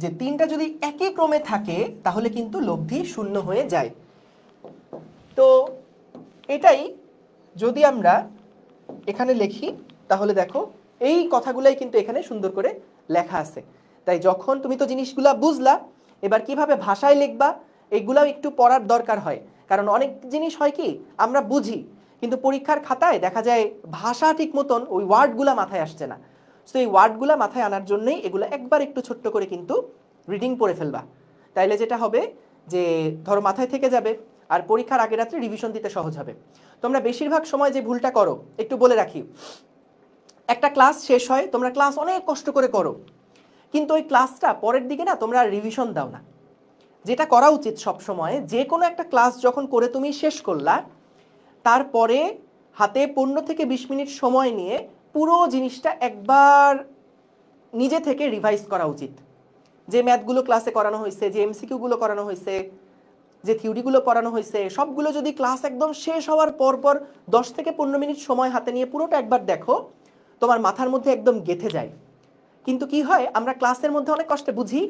যে তিনটা যদি একই ক্রমে থাকে তাহলে কিন্তু লব্ধি শূন্য হয়ে যায়। তো এটাই যদি আমরা এখানে লিখি তাহলে দেখো এই কথাগুলাই কিন্তু এখানে সুন্দর করে লেখা আছে। তাই যখন তুমি তো জিনিসগুলা বুঝলা, এবার কিভাবে ভাষায় লিখবা এগুলাও একটু পড়ার দরকার হয়, কারণ অনেক জিনিস হয় কি আমরা বুঝি কিন্তু পরীক্ষার খাতায় দেখা যায় ভাষা ঠিক মতন ওই ওয়ার্ডগুলা মাথায় আসছে না। সো এই ওয়ার্ডগুলা মাথায় আনার জন্যই এগুলো একবার একটু ছোট্ট করে কিন্তু রিডিং পড়ে ফেলবা, তাইলে যেটা হবে যে ধরো মাথায় থেকে যাবে আর পরীক্ষার আগের রাত্রে রিভিশন দিতে সহজ হবে। তোমরা বেশিরভাগ সময় যে ভুলটা করো একটু বলে রাখি, একটা ক্লাস শেষ হয়, তোমরা ক্লাস অনেক কষ্ট করে করো, কিন্তু ওই ক্লাসটা পরের দিকে না তোমরা রিভিশন দাও না। যেটা করা উচিত সব সময়, যে কোনো একটা ক্লাস যখন করে তুমি শেষ করলা তারপরে হাতে 15 থেকে 20 মিনিট সময় নিয়ে পুরো জিনিসটা একবার নিজে থেকে রিভাইজ করা উচিত। যে ম্যাথগুলো ক্লাসে করানো হয়েছে, যে এমসিকিউগুলো করানো হয়েছে, যে থিওরিগুলো পড়ানো হয়েছে, সবগুলো যদি ক্লাস একদম শেষ হওয়ার পর 10 থেকে 15 মিনিট সময় হাতে নিয়ে পুরোটা একবার দেখো, তোমার মাথার মধ্যে একদম গেঁথে যায়। কিন্তু কি হয় আমরা ক্লাসের মধ্যে অনেক কষ্টে বুঝি,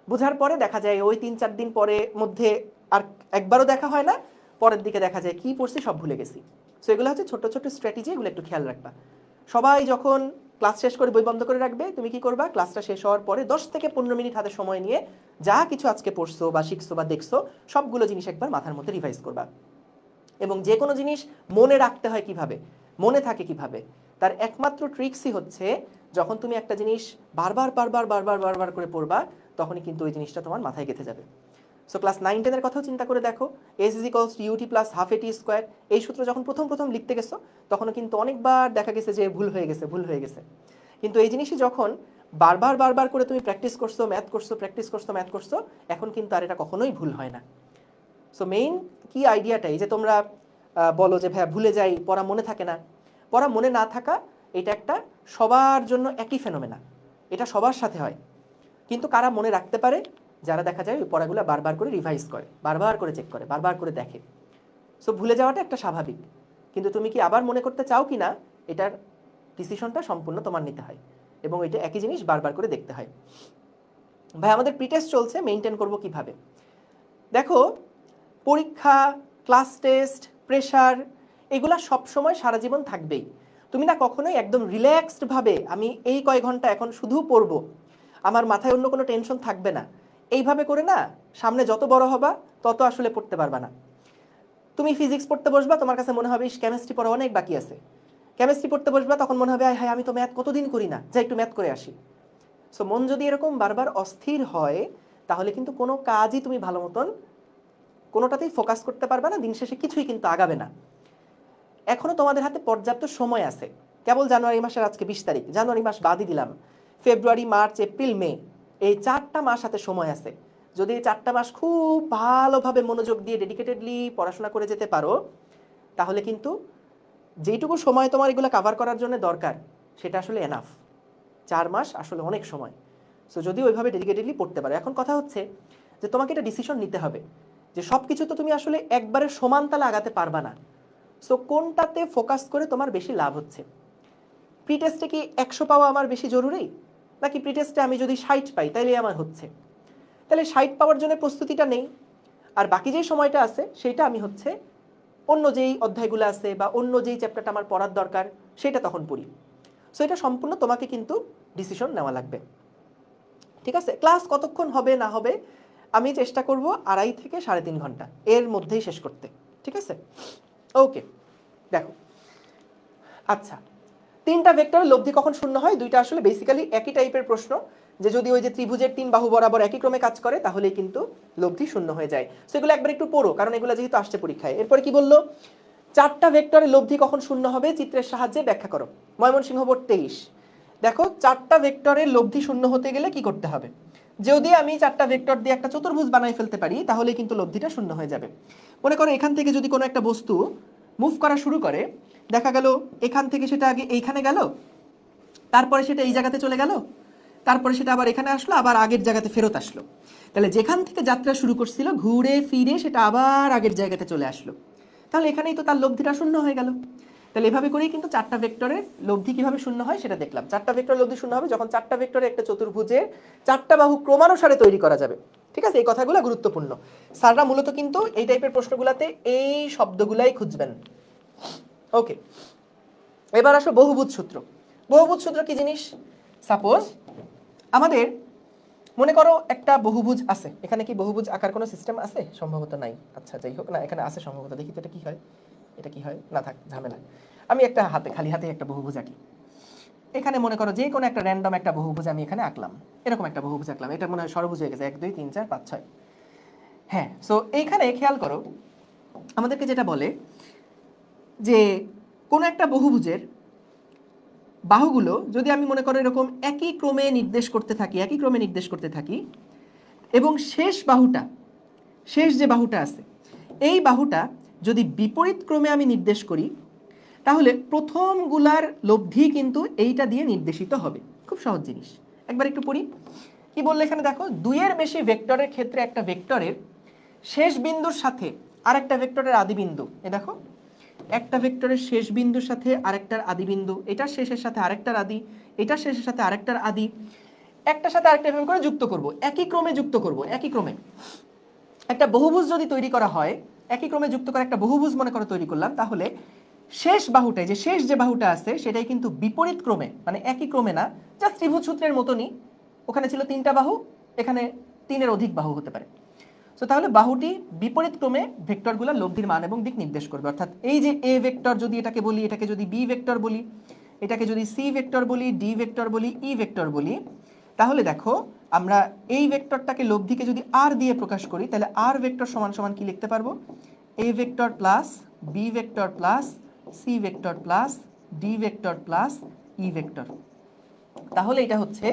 বোঝার পরে দেখা যায় ওই 3-4 দিন পরে মধ্যে আর একবারও দেখা হয় না, পরের দিকে দেখা যায় কি পড়ছি সব ভুলে গেছি। সো এগুলো হচ্ছে ছোট ছোট স্ট্র্যাটেজি, এগুলো একটু খেয়াল রাখবা। সবাই যখন ক্লাস শেষ করে বই বন্ধ করে রাখবে, তুমি কি করবা ক্লাসটা শেষ হওয়ার পরে 10 থেকে 15 মিনিট হাতে সময় নিয়ে যা কিছু আজকে পড়ছো বা শিখছো বা দেখছো সবগুলো জিনিস একবার মাথার মধ্যে রিভাইজ করবা। এবং যে কোনো জিনিস মনে রাখতে হয় কিভাবে, মনে থাকে কিভাবে, তার একমাত্র ট্রিক্সই হচ্ছে যখন তুমি একটা জিনিস বারবার করে পড়বা তখনই কিন্তু ওই জিনিসটা তোমার মাথায় গেঁথে যাবে। সো ক্লাস 9-10 কথাও চিন্তা করে দেখো, s = ut + ½ at², এই সূত্র যখন প্রথম লিখতে গেছো তখনও কিন্তু অনেকবার দেখা গেছে যে ভুল হয়ে গেছে। কিন্তু এই জিনিসই যখন বারবার করে তুমি প্র্যাকটিস করছো, ম্যাথ করছো, প্র্যাকটিস করছো, ম্যাথ করছো, এখন কিন্তু আর এটা কখনোই ভুল হয় না। সো মেইন কি আইডিয়াটাই যে তোমরা বলো যে ভাইয়া ভুলে যাই, পড়া মনে থাকে না। পড়া মনে না থাকা এটা একটা সবার জন্য একই ফেনোমেনা, এটা সবার সাথে হয়। কিন্তু কারা মনে রাখতে পারে? যারা দেখা যায় ওই পড়াগুলো বারবার করে রিভাইজ করে, বারবার করে চেক করে, বারবার করে দেখে। সো ভুলে যাওয়াটা একটা স্বাভাবিক। কিন্তু তুমি কি আবার মনে করতে চাও কি না, এটার ডিসিশনটা সম্পূর্ণ তোমার নিতে হয় এবং এটা একই জিনিস বারবার করে দেখতে হয়। ভাই আমাদের প্রিটেস্ট চলছে, মেইনটেইন করব কিভাবে? দেখো, পরীক্ষা, ক্লাস টেস্ট, প্রেশার, এগুলা সবসময় সারা জীবন থাকবেই। তুমি না কখনোই একদম রিল্যাক্সডভাবে আমি এই কয় ঘন্টা এখন শুধু পড়বো, আমার মাথায় অন্য কোনো টেনশন থাকবে না, এইভাবে করে না সামনে যত বড় হবা তত আসলে পড়তে পারবা না। তুমি ফিজিক্স পড়তে বসবা, তোমার কাছে মনে হবে কেমিস্ট্রি পড়া অনেক বাকি আছে। কেমিস্ট্রি পড়তে বসবা, তখন মনে হবে হ্যাঁ আমি তো ম্যাথ কতদিন করি না, যাই একটু ম্যাথ করে আসি। সো মন যদি এরকম বারবার অস্থির হয়, তাহলে কিন্তু কোনো কাজই তুমি ভালো মতন কোনোটাতেই ফোকাস করতে পারবে না, দিন শেষে কিছুই কিন্তু আগাবে না। এখনো তোমাদের হাতে পর্যাপ্ত সময় আছে। কেবল জানুয়ারি মাসের আজকে 20 তারিখ, জানুয়ারি মাস বাদই দিলাম, ফেব্রুয়ারি, মার্চ, এপ্রিল, মে, এই 4টা মাস হাতে সময় আছে। যদি এই 4টা মাস খুব ভালোভাবে মনোযোগ দিয়ে ডেডিকেটেডলি পড়াশোনা করে যেতে পারো, তাহলে কিন্তু যেইটুকু সময় তোমার এগুলো কাভার করার জন্য দরকার সেটা আসলে এনাফ। 4 মাস আসলে অনেক সময়। সো যদি ওইভাবে ডেডিকেটেডলি পড়তে পারো। এখন কথা হচ্ছে যে তোমাকে এটা ডিসিশন নিতে হবে যে সব কিছু তো তুমি আসলে একবারে সমান তালে আগাতে পারবা না। সো কোনটাতে ফোকাস করে তোমার বেশি লাভ হচ্ছে? প্রিটেস্টে কি 100 পাওয়া আমার বেশি জরুরি, নাকি প্রিটেস্টে আমি যদি 60 পাই তাইলে আমার হচ্ছে? তাহলে 60 পাওয়ার জন্য প্রস্তুতিটা নেই, আর বাকি যেই সময়টা আছে সেইটা আমি হচ্ছে অন্য যেই অধ্যায়গুলো আছে বা অন্য যেই চ্যাপ্টারটা আমার পড়ার দরকার সেটা তখন পড়ি। সো এটা সম্পূর্ণ তোমাকে কিন্তু ডিসিশন নেওয়া লাগবে। ঠিক আছে? ক্লাস কতক্ষণ হবে না হবে আমি চেষ্টা করব 2.5 থেকে 3.5 ঘন্টা এর মধ্যেই শেষ করতে। ঠিক আছে? ওকে, দেখো, আচ্ছা, 3টা ভেক্টরের লব্ধি কখন শূন্য হয়? 2টা আসলে বেসিক্যালি একই টাইপের প্রশ্ন, যে যদি ওই যে ত্রিভুজের 3 বাহু বরাবর একই ক্রমে কাজ করে তাহলেই কিন্তু লব্ধি শূন্য হয়ে যায়। সো এগুলো একবার একটু পড়ো, কারণ এগুলো যেহেতু আসছে পরীক্ষায়। এরপরে কি বললো? 4টা ভেক্টরের লব্ধি কখন শূন্য হবে চিত্রের সাহায্যে ব্যাখ্যা করো। ময়মনসিংহ বোর্ড 23। দেখো, 4টা ভেক্টরের লব্ধি শূন্য হতে গেলে কি করতে হবে? যদি আমি 4টা ভেক্টর দিয়ে একটা চতুর্ভুজ বানাই ফেলতে পারি তাহলে কিন্তু লব্ধিটা শূন্য হয়ে যাবে। মনে করো এখান থেকে যদি কোনো একটা বস্তু মুভ করা শুরু করে, দেখা গেল এখান থেকে সেটা আগে এইখানে গেল, তারপরে সেটা এই জায়গাতে চলে গেল, তারপরে সেটা আবার এখানে আসলো, আবার আগের জায়গাতে ফেরত আসলো। তাহলে যেখান থেকে যাত্রা শুরু করছিল ঘুরে ফিরে সেটা আবার আগের জায়গাতে চলে আসলো। তাহলে এখানেই তো তার লব্ধিটা শূন্য হয়ে গেল। তাহলে এভাবে করেই কিন্তু 4টা ভেক্টরের লব্ধি কিভাবে শূন্য হয় সেটা দেখলাম। 4টা ভেক্টরের লব্ধি শূন্য হবে যখন 4টা ভেক্টরের একটা চতুর্ভুজের 4টা বাহু ক্রমানুসারে তৈরি করা যাবে। ঠিক আছে? এই কথাগুলো গুরুত্বপূর্ণ। স্যাররা মূলত কিন্তু এই টাইপের প্রশ্নগুলোতে এই শব্দগুলাই খুঁজবেন। ওকে, এবার আসো বহুভুজ সূত্র। বহুভুজ সূত্র কি জিনিস? সাপোজ আমাদের মনে করো একটা বহুভুজ আছে, এখানে কি বহুভুজ আকার কোনো সিস্টেম আছে? সম্ভবত নাই। আচ্ছা যাই হোক না, এখানে আছে সম্ভবত। দেখি তো এটা কি হয়, এটা কি হয়, না থাক ঝামেলা। আমি একটা খালি হাতে একটা বহুভুজ আঁকি। এখানে মনে করো যে কোনো একটা র্যান্ডম একটা বহুভুজ আমি এখানে আঁকলাম, এরকম একটা বহুভুজ আঁকলাম। এটা মনে হয় ষড়ভুজ হয়ে গেছে, 1 2 3 4 5 6। হ্যাঁ, সো এইখানে খেয়াল করো আমাদেরকে যেটা বলে যে কোনো একটা বহুভুজের বাহুগুলো যদি আমি মনে করো এরকম একই ক্রমে নির্দেশ করতে থাকি এবং শেষ যে বাহুটা আছে এই বাহুটা যদি বিপরীত ক্রমে আমি নির্দেশ করি, তাহলে প্রথমগুলার লব্ধি কিন্তু এইটা দিয়ে নির্দেশিত হবে। খুব সহজ জিনিস, একবার একটু পড়ি। কি বললে এখানে দেখো, 2-এর বেশি ভেক্টরের ক্ষেত্রে একটা ভেক্টরের শেষ বিন্দুর সাথে আরেকটা ভেক্টরের আদি বিন্দু, এ দেখো একটা ভেক্টরের শেষ বিন্দুর সাথে আরেকটার আদি বিন্দু, এটার শেষের সাথে আরেকটার আদি, এটার শেষের সাথে আরেকটার আদি, একটার সাথে আরেকটা এভাবে করে যুক্ত করব, একই ক্রমে যুক্ত করব। একই ক্রমে একটা বহুভুজ যদি তৈরি করা হয়, একই ক্রমে যুক্ত করে একটা বহুভুজ মনে করে তৈরি করলাম, তাহলে শেষ বাহুটাই যে বাহুটা আছে সেটাই কিন্তু বিপরীত ক্রমে, মানে একই ক্রমে না, জাস্ট ত্রিভুজ সূত্রের মতনই। ওখানে ছিল 3টা বাহু, এখানে 3-এর অধিক বাহু হতে পারে। সো তাহলে বাহুটি বিপরীত ক্রমে ভেক্টরগুলোর লব্ধির মান এবং দিক নির্দেশ করবে। অর্থাৎ এই যে এ ভেক্টর যদি এটাকে বলি, এটাকে যদি বি ভেক্টর বলি, এটাকে যদি সি ভেক্টর বলি, ডি ভেক্টর বলি, ই ভেক্টর বলি, তাহলে দেখো আমরা এই ভেক্টরটাকে লব্ধিকে যদি আর দিয়ে প্রকাশ করি, তাহলে আর ভেক্টর সমান সমান কি লিখতে পারবো? A vector plus B vector plus C vector plus D vector plus E vector. তাহলে এটা হচ্ছে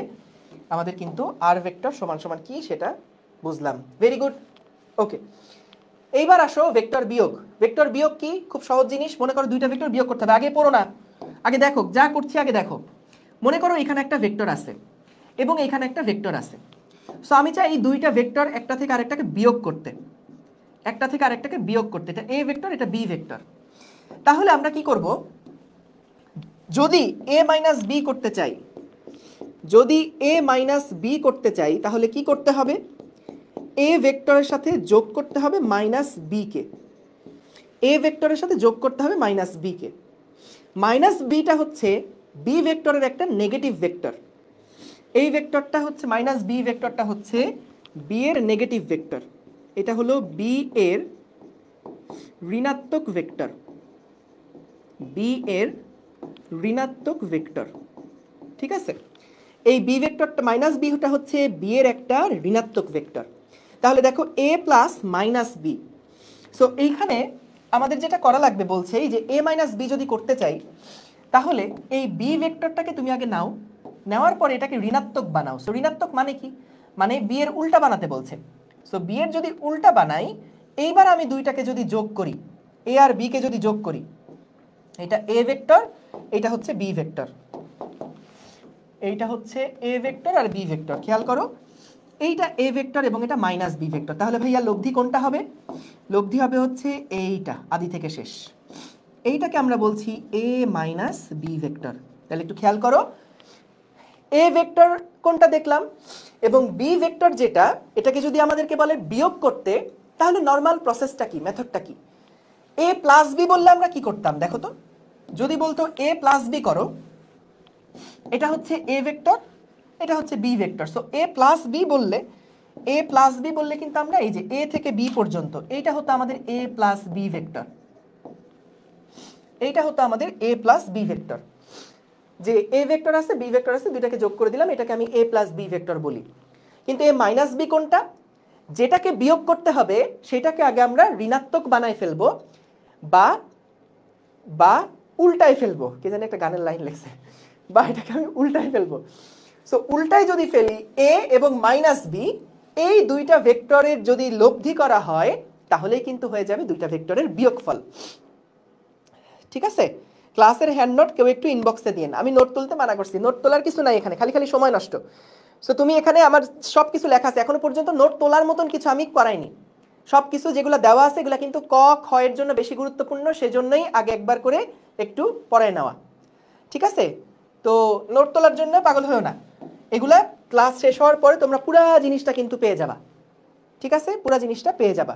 আমাদের কিন্তু আর ভেক্টর সমান সমান কি সেটা বুঝলাম। Very good. ওকে, এইবার আসো ভেক্টর বিয়োগ। ভেক্টর বিয়োগ কি? খুব সহজ জিনিস। মনে করো 2টা ভেক্টর বিয়োগ করতে হবে। আগে পড়ো না, আগে দেখো যা করছি আগে দেখো। মনে করো এখানে একটা ভেক্টর আছে এবং এখানে একটা ভেক্টর আছে। সো আমি চাই এই 2টা ভেক্টর একটা থেকে আরেকটাকে বিয়োগ করতে, এটা এ ভেক্টর, এটা বি ভেক্টর। তাহলে আমরা কি করব, যদি a মাইনাস বি করতে চাই, যদি a মাইনাস বি করতে চাই তাহলে কি করতে হবে, a ভেক্টরের সাথে যোগ করতে হবে মাইনাস বি কে, a ভেক্টরের সাথে যোগ করতে হবে মাইনাস বি কে। মাইনাস বিটা হচ্ছে বি ভেক্টরের একটা নেগেটিভ ভেক্টর, এই ভেক্টরটা হচ্ছে মাইনাস বি ভেক্টরটা হচ্ছে বি এর নেগেটিভ ভেক্টর, এটা হলো বি এর ঋণাত্মক ভেক্টর, বি এর ঋণাত্মক ভেক্টর। ঠিক আছে, এই বি ভেক্টরটা মাইনাস বিটা হচ্ছে বি এর একটা ঋণাত্মক ভেক্টর। তাহলে দেখো a plus minus B, so এইখানে আমাদের যেটা করা লাগবে বলছে এই যে a মাইনাস বি যদি করতে চাই তাহলে এই বি ভেক্টরটাকে তুমি আগে নাও, নেওয়ার পরে এটাকে ঋণাত্মক বানাও। সো ঋণাত্মক মানে কি, মানে বি এর উল্টা বানাতে বলছে। সো বি এর যদি উল্টা বানাই, এইবার আমি দুইটাকে যদি যোগ করি, এ আর বি কে যদি যোগ করি, এটা এ ভেক্টর, এটা হচ্ছে বি ভেক্টর, এইটা হচ্ছে এ ভেক্টর আর বি ভেক্টর। খেয়াল করো, এইটা এ ভেক্টর এবং এটা মাইনাস বি ভেক্টর। তাহলে ভাইয়া লব্ধি কোনটা হবে, লব্ধি হবে হচ্ছে এইটা আদি থেকে শেষ, এইটাকে আমরা বলছি এ মাইনাস বি ভেক্টর। তাহলে একটু খেয়াল করো, এ ভেক্টর কোনটা দেখলাম এবং বি ভেক্টর যেটা, এটাকে যদি আমাদেরকে বলে বিয়োগ করতে তাহলে নর্মাল প্রসেসটা কি, মেথডটা কি, এ প্লাস বি বললে আমরা কি করতাম দেখো তো, যদি বলতো এ প্লাস বি করো, এটা হচ্ছে এ ভেক্টর, এটা হচ্ছে বি ভেক্টর। সো এ প্লাস বি বললে, এ প্লাস বি বললে কিন্তু আমরা এই যে এ থেকে বি পর্যন্ত, এইটা হতো আমাদের এ প্লাস বি ভেক্টর, এইটা হতো আমাদের এ প্লাস বি ভেক্টর। যে এ ভেক্টর আছে বি ভেক্টর আছে, দুইটাকে যোগ করে দিলাম, এটাকে আমি এ প্লাস বি ভেক্টর বলি। কিন্তু এ মাইনাস বি কোনটা, যেটাকে বিয়োগ করতে হবে সেটাকে আগে আমরা ঋণাত্মক বানায় ফেলবো বা বা উল্টায় ফেলবো, কে জানি একটা গানের লাইন লেখছে, বা এটাকে আমি উল্টায় ফেলবো। সো উল্টায় যদি ফেলি, এ এবং মাইনাস বি এই দুইটা ভেক্টরের যদি লব্ধি করা হয় তাহলেই কিন্তু হয়ে যাবে দুইটা ভেক্টরের বিয়োগফল। ঠিক আছে, ক্লাসের হ্যান্ড নোট কেউ একটু ইনবক্সে দিন, আমি নোট তুলতে মানা করছি, নোট তোলার কিছু নাই এখানে, খালি খালি সময় নষ্ট। সো তুমি এখানে আমার সব কিছু লেখা আছে, এখনো পর্যন্ত নোট তোলার মতন কিছু আমি করাইনি, সব কিছু যেগুলো দেওয়া আছে এগুলো কিন্তু ক খ এর জন্য বেশি গুরুত্বপূর্ণ, সেজন্যই আগে একবার করে একটু পড়ায় নেওয়া। ঠিক আছে, তো নোট তোলার জন্য পাগল হয়েও না, এগুলা ক্লাস শেষ হওয়ার পরে তোমরা পুরা জিনিসটা কিন্তু পেয়ে যাবা। ঠিক আছে, পুরা জিনিসটা পেয়ে যাবা।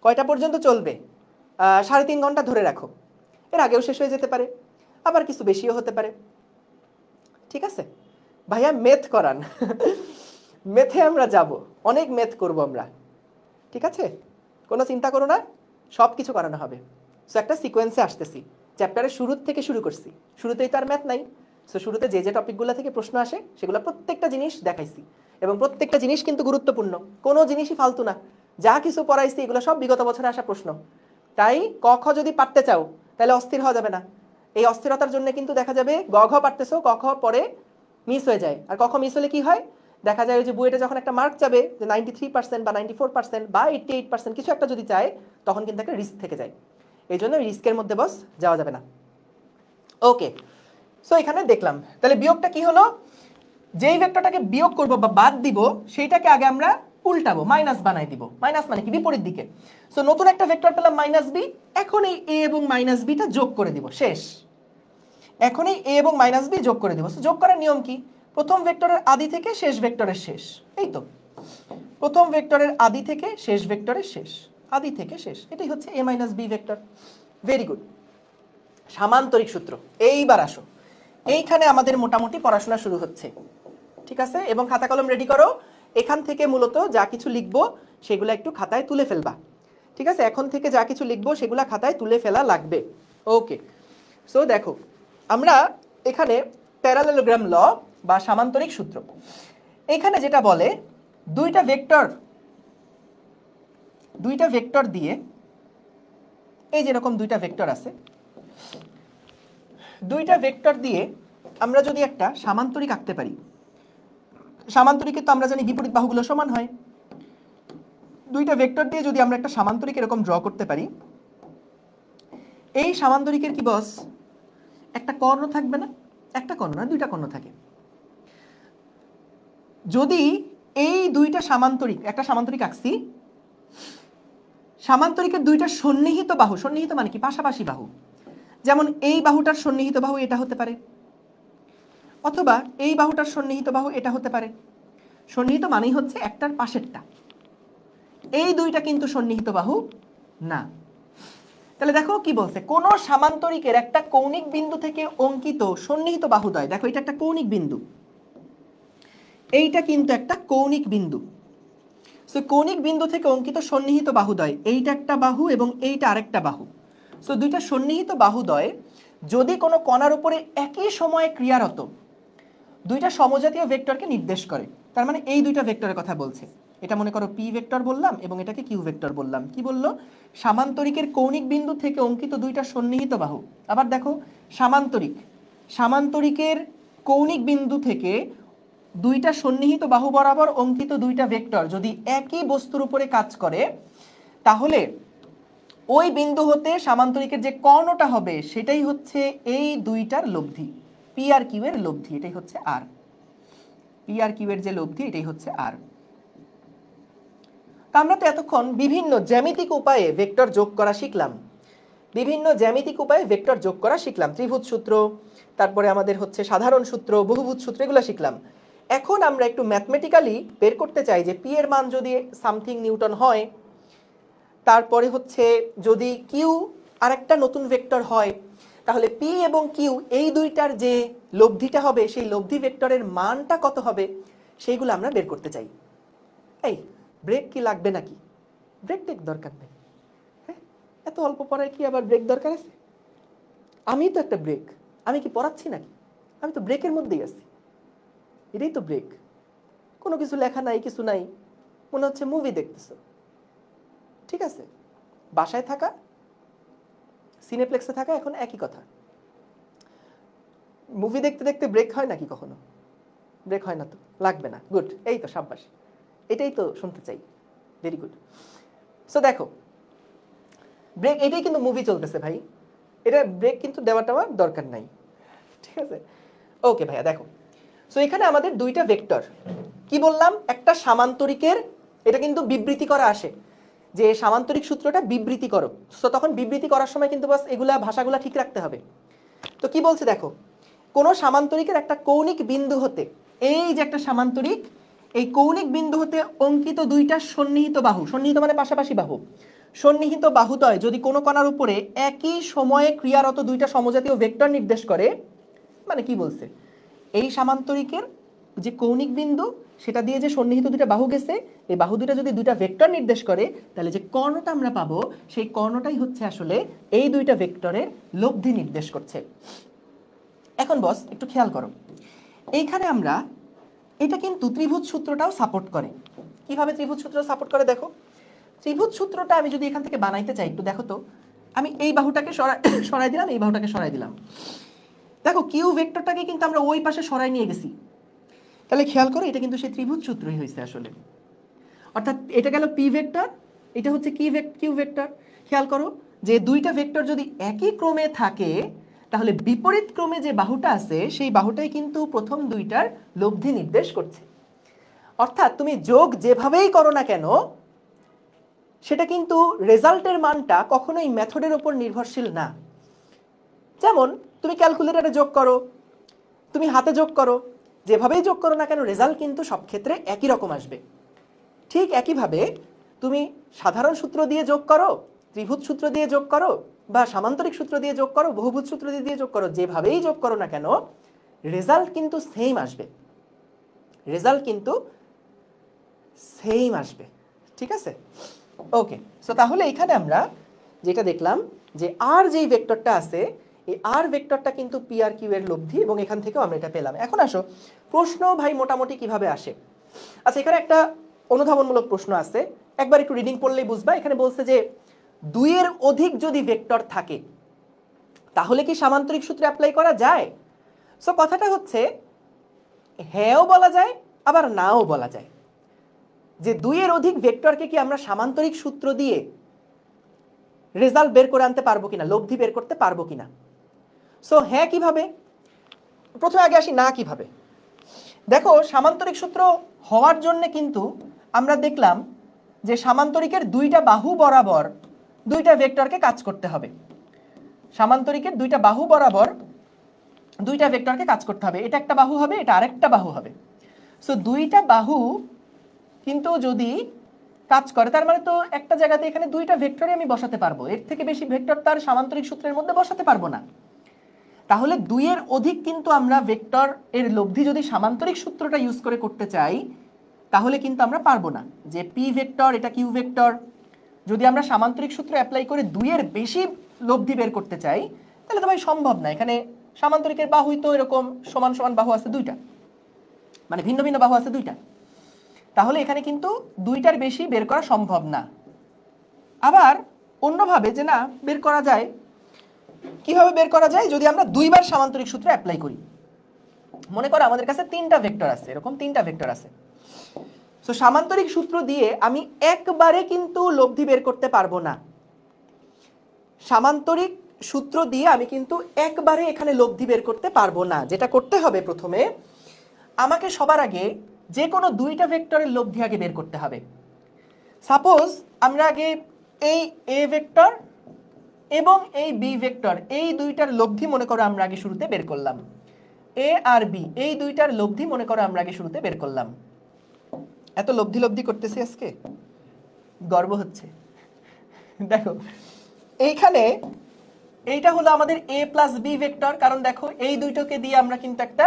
কয়টা পর্যন্ত চলবে, 3.5 ঘন্টা ধরে রাখো, এর আগেও শেষ হয়ে যেতে পারে, আবার কিছু বেশিও হতে পারে। ঠিক আছে ভাইয়া, মেথ করান মেথে আমরা যাব, অনেক মেথ করব আমরা। ঠিক আছে, কোনো চিন্তা করো না, সব কিছু করানো হবে। সো একটা সিকোয়েন্সে আসতেছি, চ্যাপ্টারের শুরুর থেকে শুরু করছি, শুরুতেই তো আর ম্যাথ নাই। সো শুরুতে যে যে টপিকগুলো থেকে প্রশ্ন আসে সেগুলো প্রত্যেকটা জিনিস দেখাইছি, এবং প্রত্যেকটা জিনিস কিন্তু গুরুত্বপূর্ণ, কোনো জিনিসই ফালতু না। যা কিছু পড়াইছি এগুলো সব বিগত বছরে আসা প্রশ্ন। তাই ক খ যদি পারতে চাও তাহলে অস্থির হওয়া যাবে না। এই অস্থিরতার জন্য কিন্তু দেখা যাবে গ ঘ পারতেছো, ক খ পরে মিস হয়ে যায়। আর ক খ মিস হলে কি হয়, দেখা যায় যে বুয়েটে যখন একটা মার্ক যাবে যে 93% বা 94% বা 88% কিছু একটা যদি চায়, তখন কিন্তু একটা রিস্ক থেকে যায়। এই জন্য রিস্কের মধ্যে বস যাওয়া যাবে না। ওকে, সো এখানে দেখলাম তাহলে বিয়োগটা কি হলো, যেই ভেক্টরটাকে বিয়োগ করব বা বাদ দিব সেইটাকে আগে আমরা উল্টাবো, মাইনাস বানাই দিব। মাইনাস মানে কি, বিপরীত দিকে। সো নতুন একটা ভেক্টর পেলাম মাইনাস বি, এখন এই এ এবং মাইনাস বিটা যোগ করে দিব, শেষ। এখন এই এ এবং মাইনাস বি যোগ করে দিব। সো যোগ করার নিয়ম কি, প্রথম ভেক্টরের আদি থেকে শেষ ভেক্টরের শেষ, এই তো প্রথম ভেক্টরের আদি থেকে শেষ ভেক্টরের শেষ, আদি থেকে শেষ, এটাই হচ্ছে A minus B vector. Very good. সামান্তরিক সূত্র, এইবার আসো, এইখানে আমাদের মোটামুটি পড়াশোনা শুরু হচ্ছে। ঠিক আছে, এবং খাতা কলম রেডি করো, এখান থেকে মূলত যা কিছু লিখবো সেগুলো একটু খাতায় তুলে ফেলবা। ঠিক আছে, এখন থেকে যা কিছু লিখবো সেগুলো খাতায় তুলে ফেলা লাগবে। ওকে, সো দেখো আমরা এখানে প্যারালেলোগ্রাম ল বা সামান্তরিক সূত্র, এখানে যেটা বলে দুইটা ভেক্টর দিয়ে, এই যেরকম দুইটা ভেক্টর আছে, দুইটা ভেক্টর দিয়ে আমরা যদি একটা সামান্তরিক আঁকতে পারি, সামান্তরিকে তো আমরা জানি বিপরীত বাহুগুলো সমান হয়, দুইটা ভেক্টর দিয়ে যদি আমরা একটা সামান্তরিক এরকম ড্র করতে পারি, এই সামান্তরিকের কি বস একটা কর্ণ থাকবে না, একটা কর্ণ না দুইটা কর্ণ থাকে। যদি এই দুইটা সামান্তরিক, একটা সামান্তরিক আঁকছি, সামান্তরিকের দুইটা সন্নিহিত বাহু, সন্নিহিত মানে কি পাশাপাশি বাহু, যেমন এই বাহুটার সন্নিহিত বাহু এটা হতে পারে, অথবা এই বাহুটার সন্নিহিত বাহু এটা হতে পারে। সন্নিহিত মানেই হচ্ছে একটার পাশেরটা। এই দুইটা কিন্তু সন্নিহিত বাহু না। তাহলে দেখো কি বলছে, কোন সামান্তরিকের একটা কৌণিক বিন্দু থেকে অঙ্কিত সন্নিহিত বাহুদ্বয়, দেখো এটা একটা কৌণিক বিন্দু, এইটা কিন্তু একটা কৌণিক বিন্দু। সো কৌণিক বিন্দু থেকে অঙ্কিত সন্নিহিত বাহুদ্বয়, এইটা একটা বাহু এবং এইটা আরেকটা বাহু। সো দুইটা সন্নিহিত বাহুদ্বয় যদি কোনো কণার উপরে একই সময়ে ক্রিয়ারত দুইটা সমজাতীয় ভেক্টরকে নির্দেশ করে, তার মানে এই দুইটা ভেক্টরের কথা বলছে। এটা মনে করো পি ভেক্টর বললাম এবং এটাকে কিউ ভেক্টর বললাম। কি বললো, সামান্তরিকের কৌণিক বিন্দু থেকে অঙ্কিত দুইটা সন্নিহিত বাহু। আবার দেখো সামান্তরিকের কৌণিক বিন্দু থেকে দুইটা সন্নিহিত বাহু বরাবর অঙ্কিত দুইটা ভেক্টর যদি একই বস্তুর উপরে কাজ করে, তাহলে ওই বিন্দু হতে সামান্তরিকের যে কর্ণটা হবে সেটাই হচ্ছে এই দুইটার লব্ধি, পি আর কিউ এর লব্ধি, এটাই হচ্ছে আর। পি আর কিউ এর যে লব্ধি এটাই হচ্ছে আর। আমরা তো এতক্ষণ বিভিন্ন জ্যামিতিক উপায়ে ভেক্টর যোগ করা শিখলাম, ত্রিভুজ সূত্র, তারপরে আমাদের হচ্ছে সাধারণ সূত্র, বহুভুজ সূত্র, এগুলো শিখলাম। এখন আমরা একটু ম্যাথমেটিক্যালি বের করতে চাই যে পি এর মান যদি সামথিং নিউটন হয়, তারপরে হচ্ছে যদি কিউ আরেকটা নতুন ভেক্টর হয়, তাহলে পি এবং কিউ এই দুইটার যে লব্ধিটা হবে সেই লব্ধি ভেক্টরের মানটা কত হবে, সেইগুলো আমরা বের করতে চাই। এই ব্রেক কি লাগবে নাকি? ব্রেক টেক দরকার নেই। হ্যাঁ, এত অল্প পড়ায় কি আবার ব্রেক দরকার আছে? আমি তো একটা ব্রেক, আমি কি পড়াচ্ছি নাকি? আমি তো ব্রেকের মধ্যেই আছি, এটাই তো ব্রেক। কোনো কিছু লেখা নাই, কিছু নাই, মনে হচ্ছে মুভি দেখতেছো। ঠিক আছে, বাসায় থাকা সিনেপ্লেক্সে থাকা এখন একই কথা। মুভি দেখতে দেখতে ব্রেক হয় নাকি কখনো? ব্রেক হয় না তো, লাগবে না। গুড, এই তো সাব্বাস, এটাই তো শুনতে চাই। Very good. সো দেখো ব্রেক, এটাই কিন্তু মুভি চলতেছে ভাই, এটা ব্রেক কিন্তু দেওয়াটা আমার দরকার নাই। ঠিক আছে, ওকে ভাইয়া দেখো। সো এখানে আমাদের দুইটা ভেক্টর, কি বললাম, একটা সামান্তরিকের, এটা কিন্তু বিবৃতি করা আসে যে সামান্তরিক সূত্রটা বিবৃতি করো। সো তখন বিবৃতি করার সময় কিন্তু বাস এগুলা ভাষাগুলা ঠিক রাখতে হবে। তো কি বলছে দেখো, কোন সামান্তরিকের একটা কৌণিক বিন্দু হতে, এই যে একটা সামান্তরিক, এই কৌণিক বিন্দু হতে অঙ্কিত দুইটা সন্নিহিত বাহু, সন্নিহিত মানে পাশাপাশি বাহু, সন্নিহিত বাহুদ্বয় যদি কোনো কণার উপরে একই সময়ে ক্রিয়ারত দুইটা সমজাতীয় ভেক্টর নির্দেশ করে, মানে কি বলছে, এই সামান্তরিকের যে কৌণিক বিন্দু সেটা দিয়ে যে সন্নিহিত দুইটা বাহু গেছে, এই বাহু দুইটা যদি দুইটা ভেক্টর নির্দেশ করে, তাহলে যে কর্ণটা আমরা পাবো সেই কর্ণটাই হচ্ছে আসলে এই দুইটা ভেক্টরের লব্ধি নির্দেশ করছে। এখন বস একটু খেয়াল করো, এইখানে আমরা, এটা কিন্তু ত্রিভুজ সূত্রটাও সাপোর্ট করে। কিভাবে ত্রিভুজ সূত্র সাপোর্ট করে দেখো, ত্রিভুজ সূত্রটা আমি যদি এখান থেকে বানাইতে চাই, একটু দেখো তো, আমি এই বাহুটাকে সরাই দিলাম, এই বাহুটাকে সরাই দিলাম। দেখো কিউ ভেক্টরটাকে কিন্তু আমরা ওই পাশে সরাই নিয়ে গেছি, তাহলে খেয়াল করো এটা কিন্তু সেই ত্রিভুজ সূত্রই হয়েছে আসলে। অর্থাৎ এটা গেল পি ভেক্টর, এটা হচ্ছে কিউ ভেক্টর। খেয়াল করো যে দুইটা ভেক্টর যদি একই ক্রমে থাকে, তাহলে বিপরীত ক্রমে যে বাহুটা আছে সেই বাহুটাই কিন্তু প্রথম দুইটার লব্ধি নির্দেশ করছে। অর্থাৎ তুমি যোগ যেভাবেই করো না কেন, সেটা কিন্তু রেজাল্টের মানটা কখনোই মেথডের উপর নির্ভরশীল না। যেমন তুমি ক্যালকুলেটরে যোগ করো, তুমি হাতে যোগ করো, যেভাবেই যোগ করো না কেন রেজাল্ট কিন্তু সব ক্ষেত্রে একই রকম আসবে। ঠিক একইভাবে তুমি সাধারণ সূত্র দিয়ে যোগ করো, ত্রিভুজ সূত্র দিয়ে যোগ করো, বা সামান্তরিক সূত্র দিয়ে যোগ করো, বহুভুজ সূত্র দিয়ে যোগ করো, যেভাবেই যোগ করো না কেন রেজাল্ট কিন্তু সেম আসবে, রেজাল্ট কিন্তু সেম আসবে। ঠিক আছে, ওকে। সো তাহলে এখানে আমরা যেটা দেখলাম যে আর যেই ভেক্টরটা আছে, এই আর ভেক্টরটা কিন্তু পি আর কিউ এর লব্ধি, এবং এখান থেকেও আমরা এটা পেলাম। এখন আসো প্রশ্ন ভাই মোটামুটি কিভাবে আসে। আচ্ছা, এখানে একটা অনুধাবনমূলক প্রশ্ন আছে, একবার একটু রিডিং পড়লেই বুঝবা। এখানে বলছে যে দুইয়ের অধিক যদি ভেক্টর থাকে তাহলে কি সামান্তরিক সূত্র অ্যাপ্লাই করা যায়? সো কথাটা হচ্ছে হ্যাঁও বলা যায় আবার নাও বলা যায়, যে দুইয়ের অধিক ভেক্টরকে কি আমরা সামান্তরিক সূত্র দিয়ে রেজাল্ট বের করে আনতে পারবো কিনা, লব্ধি বের করতে পারবো কিনা। সো হ্যাঁ কিভাবে, প্রথমে আগে আসি না কিভাবে। দেখো সামান্তরিক সূত্র হওয়ার জন্য কিন্তু আমরা দেখলাম যে সামান্তরিকের দুইটা বাহু বরাবর দুইটা ভেক্টরকে কাজ করতে হবে। সামান্তরিকের দুইটা বাহু বরাবর দুইটা ভেক্টরকে কাজ করতে হবে। এটা একটা বাহু হবে, এটা আরেকটা বাহু হবে। সো দুইটা বাহু কিন্তু যদি কাজ করে, তার মানে তো একটা জায়গাতে এখানে দুইটা ভেক্টরই আমি বসাতে পারবো, এর থেকে বেশি ভেক্টর তার সামান্তরিক সূত্রের মধ্যে বসাতে পারবো না। তাহলে দুইয়ের অধিক কিন্তু আমরা ভেক্টর এর লব্ধি যদি সামান্তরিক সূত্রটা ইউজ করে করতে চাই, তাহলে কিন্তু আমরা পারবো না। যে পি ভেক্টর এটা কিউ ভেক্টর, যদি আমরা সামান্তরিক সূত্র অ্যাপ্লাই করে দুইয়ের বেশি লব্ধি বের করতে চাই, তাহলে তো ভাই সম্ভব না। এখানে সামান্তরিকের বাহুই তো এরকম সমান সমান বাহু আছে দুইটা, মানে ভিন্ন ভিন্ন বাহু আছে দুইটা, তাহলে এখানে কিন্তু দুইটার বেশি বের করা সম্ভব না। আবার অন্যভাবে যে না বের করা যায়, কিভাবে বের করা যায়, যদি আমরা দুইবার সামান্তরিক সূত্র অ্যাপ্লাই করি। মনে করো আমাদের কাছে তিনটা ভেক্টর আছে, এরকম তিনটা ভেক্টর আছে। সো সামান্তরিক সূত্র দিয়ে আমি একবারে কিন্তু লব্ধি বের করতে পারবো না। সামান্তরিক সূত্র দিয়ে আমি কিন্তু একবারে এখানে লব্ধি বের করতে পারবো না। যেটা করতে হবে, প্রথমে আমাকে সবার আগে যে কোনো দুইটা ভেক্টরের লব্ধি আগে বের করতে হবে। সাপোজ আমরা আগে এই এ ভেক্টর এবং এই বি ভেক্টর, এই দুইটার লব্ধি মনে করো আমরা আগে শুরুতে বের করলাম। এ আর বি এই দুইটার লব্ধি মনে করো আমরা আগে শুরুতে বের করলাম। এত লব্ধি লব্ধি করতেছি আজকে, গর্ব হচ্ছে। দেখো এইখানে এইটা হলো আমাদের এ প্লাস বি ভেক্টর, কারণ দেখো এই দুইটাকে দিয়ে আমরা কিন্তু একটা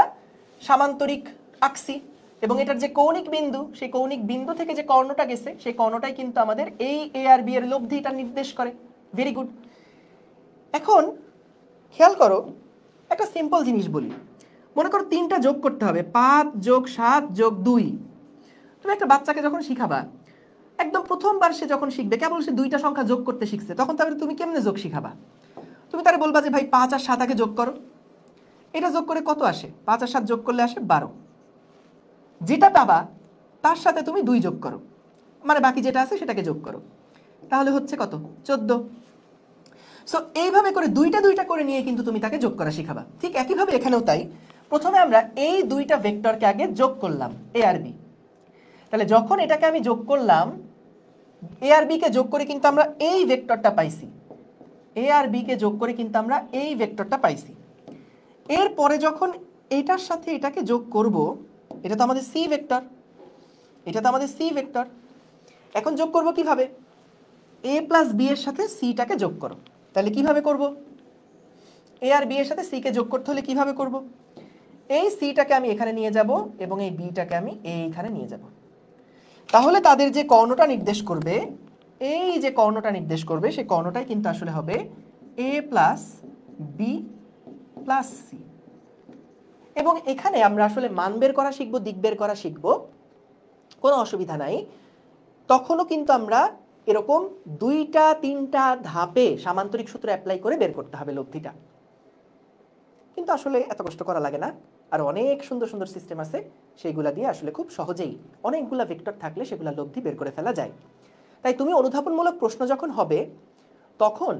সামান্তরিক আঁকছি, এবং এটার যে কৌণিক বিন্দু, সেই কৌণিক বিন্দু থেকে যে কর্ণটা গেছে সেই কর্ণটাই কিন্তু আমাদের এই এ আর বি এর লব্ধিটা নির্দেশ করে। Very good. এখন খেয়াল করো, একটা সিম্পল জিনিস বলি। মনে করো তিনটা যোগ করতে হবে, 5 যোগ 7 যোগ 2। তুমি একটা বাচ্চাকে যখন শিখাবা, একদম প্রথমবার সে যখন শিখবে, কেবল সে দুইটা সংখ্যা যোগ করতে শিখছে, তখন তাহলে তুমি কেমনে যোগ শিখাবা? তুমি তারে বলবা যে ভাই 5 আর 7 আগে যোগ করো। এটা যোগ করে কত আসে? 5 আর 7 যোগ করলে আসে 12। যেটা পাবা তার সাথে তুমি 2 যোগ করো, মানে বাকি যেটা আছে সেটাকে যোগ করো, তাহলে হচ্ছে কত? 14। সো এইভাবে করে দুইটা দুইটা করে নিয়ে কিন্তু তুমি তাকে যোগ করা শিখাবা। ঠিক একইভাবে এখানেও তাই। প্রথমে আমরা এই দুইটা ভেক্টরকে আগে যোগ করলাম, এ আর বি। তাহলে যখন এটাকে আমি যোগ করলাম, এ আর বি কে যোগ করে কিন্তু আমরা এই ভেক্টরটা পাইছি। এ আর বি কে যোগ করে কিন্তু আমরা এই ভেক্টরটা পাইছি। এরপরে যখন এটার সাথে এটাকে যোগ করব, এটা তো আমাদের সি ভেক্টর, এটা তো আমাদের সি ভেক্টর। এখন যোগ করব কিভাবে? এ প্লাস বি এর সাথে সিটাকে যোগ করো। তাহলে কিভাবে করব? এ আর বি এর সাথে সি কে যোগ করতে হলে কিভাবে করব? এই সিটাকে আমি এখানে নিয়ে যাব এবং এই বিটাকে আমি এইখানে নিয়ে যাব। তাহলে তাদের যে কর্ণটা নির্দেশ করবে, এই যে কর্ণটা নির্দেশ করবে, সেই কর্ণটাই কিন্তু আসলে হবে এ প্লাস বি প্লাস সি। এবং এখানে আমরা আসলে মান বের করা শিখবো, দিক বের করা শিখবো, কোনো অসুবিধা নাই। তখনও কিন্তু আমরা এরকম দুইটা তিনটা ধাপে সামান্তরিক সূত্র অ্যাপ্লাই করে বের করতে হবে লব্ধিটা। কিন্তু আসলে এত কষ্ট করা লাগে না, আর অনেক সুন্দর সুন্দর সিস্টেম আছে, সেইগুলা দিয়ে আসলে খুব সহজেই অনেকগুলা ভেক্টর থাকলে সেগুলা লব্ধি বের করে ফেলা যায়। তাই তুমি অনুধাবনমূলক প্রশ্ন যখন হবে, তখন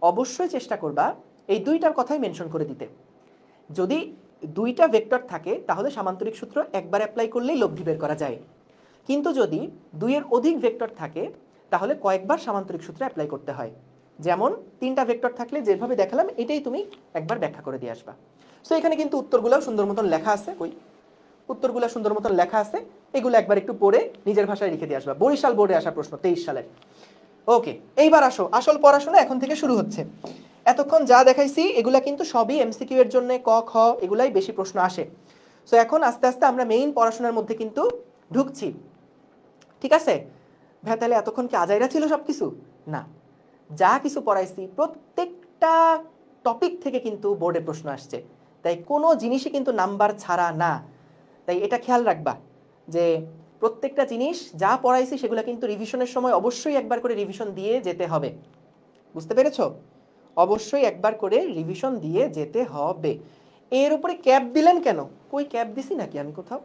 অবশ্যই চেষ্টা করবা এই দুইটার কথাই মেনশন করে দিতে। যদি দুইটা ভেক্টর থাকে তাহলে সামান্তরিক সূত্র একবার অ্যাপ্লাই করলেই লব্ধি বের করা যায়, কিন্তু যদি দুইয়ের অধিক ভেক্টর থাকে তাহলে কয়েকবার সামান্তরিক সূত্র অ্যাপ্লাই করতে হয়। যেমন তিনটা ভেক্টর থাকলে যেভাবে দেখালাম, এটাই তুমি একবার ব্যাখ্যা করে দিয়ে আসবা। সো এখানে কিন্তু উত্তরগুলোও সুন্দর মতন লেখা আছে, কই উত্তরগুলো সুন্দর মতন লেখা আছে, এগুলো একবার একটু পড়ে নিজের ভাষায় লিখে দিয়ে আসবা। বরিশাল বোর্ডে আসা প্রশ্ন 23 সালের। ওকে, এইবার আসো, আসল পড়াশোনা এখন থেকে শুরু হচ্ছে। এতক্ষণ যা দেখাইছি এগুলা কিন্তু সবই এমসিকিউ এর জন্য, ক খ এগুলাই বেশি প্রশ্ন আসে। সো এখন আস্তে আস্তে আমরা মেইন পড়াশোনার মধ্যে কিন্তু ঢুকছি, ঠিক আছে? ভাই তাহলে এতক্ষণ কি আজাইরা ছিল সবকিছু? না, যা কিছু পড়াইছি প্রত্যেকটা টপিক থেকে কিন্তু বোর্ডে প্রশ্ন আসছে, তাই কোনো জিনিসই কিন্তু নাম্বার ছাড়া না। তাই এটা খেয়াল রাখবা যে প্রত্যেকটা জিনিস যা পড়াইছি সেগুলো কিন্তু রিভিশনের সময় অবশ্যই একবার করে রিভিশন দিয়ে যেতে হবে। বুঝতে পেরেছো? অবশ্যই একবার করে রিভিশন দিয়ে যেতে হবে। এর উপরে ক্যাপ দিলেন কেন? কই ক্যাপ দিছি নাকি আমি কোথাও?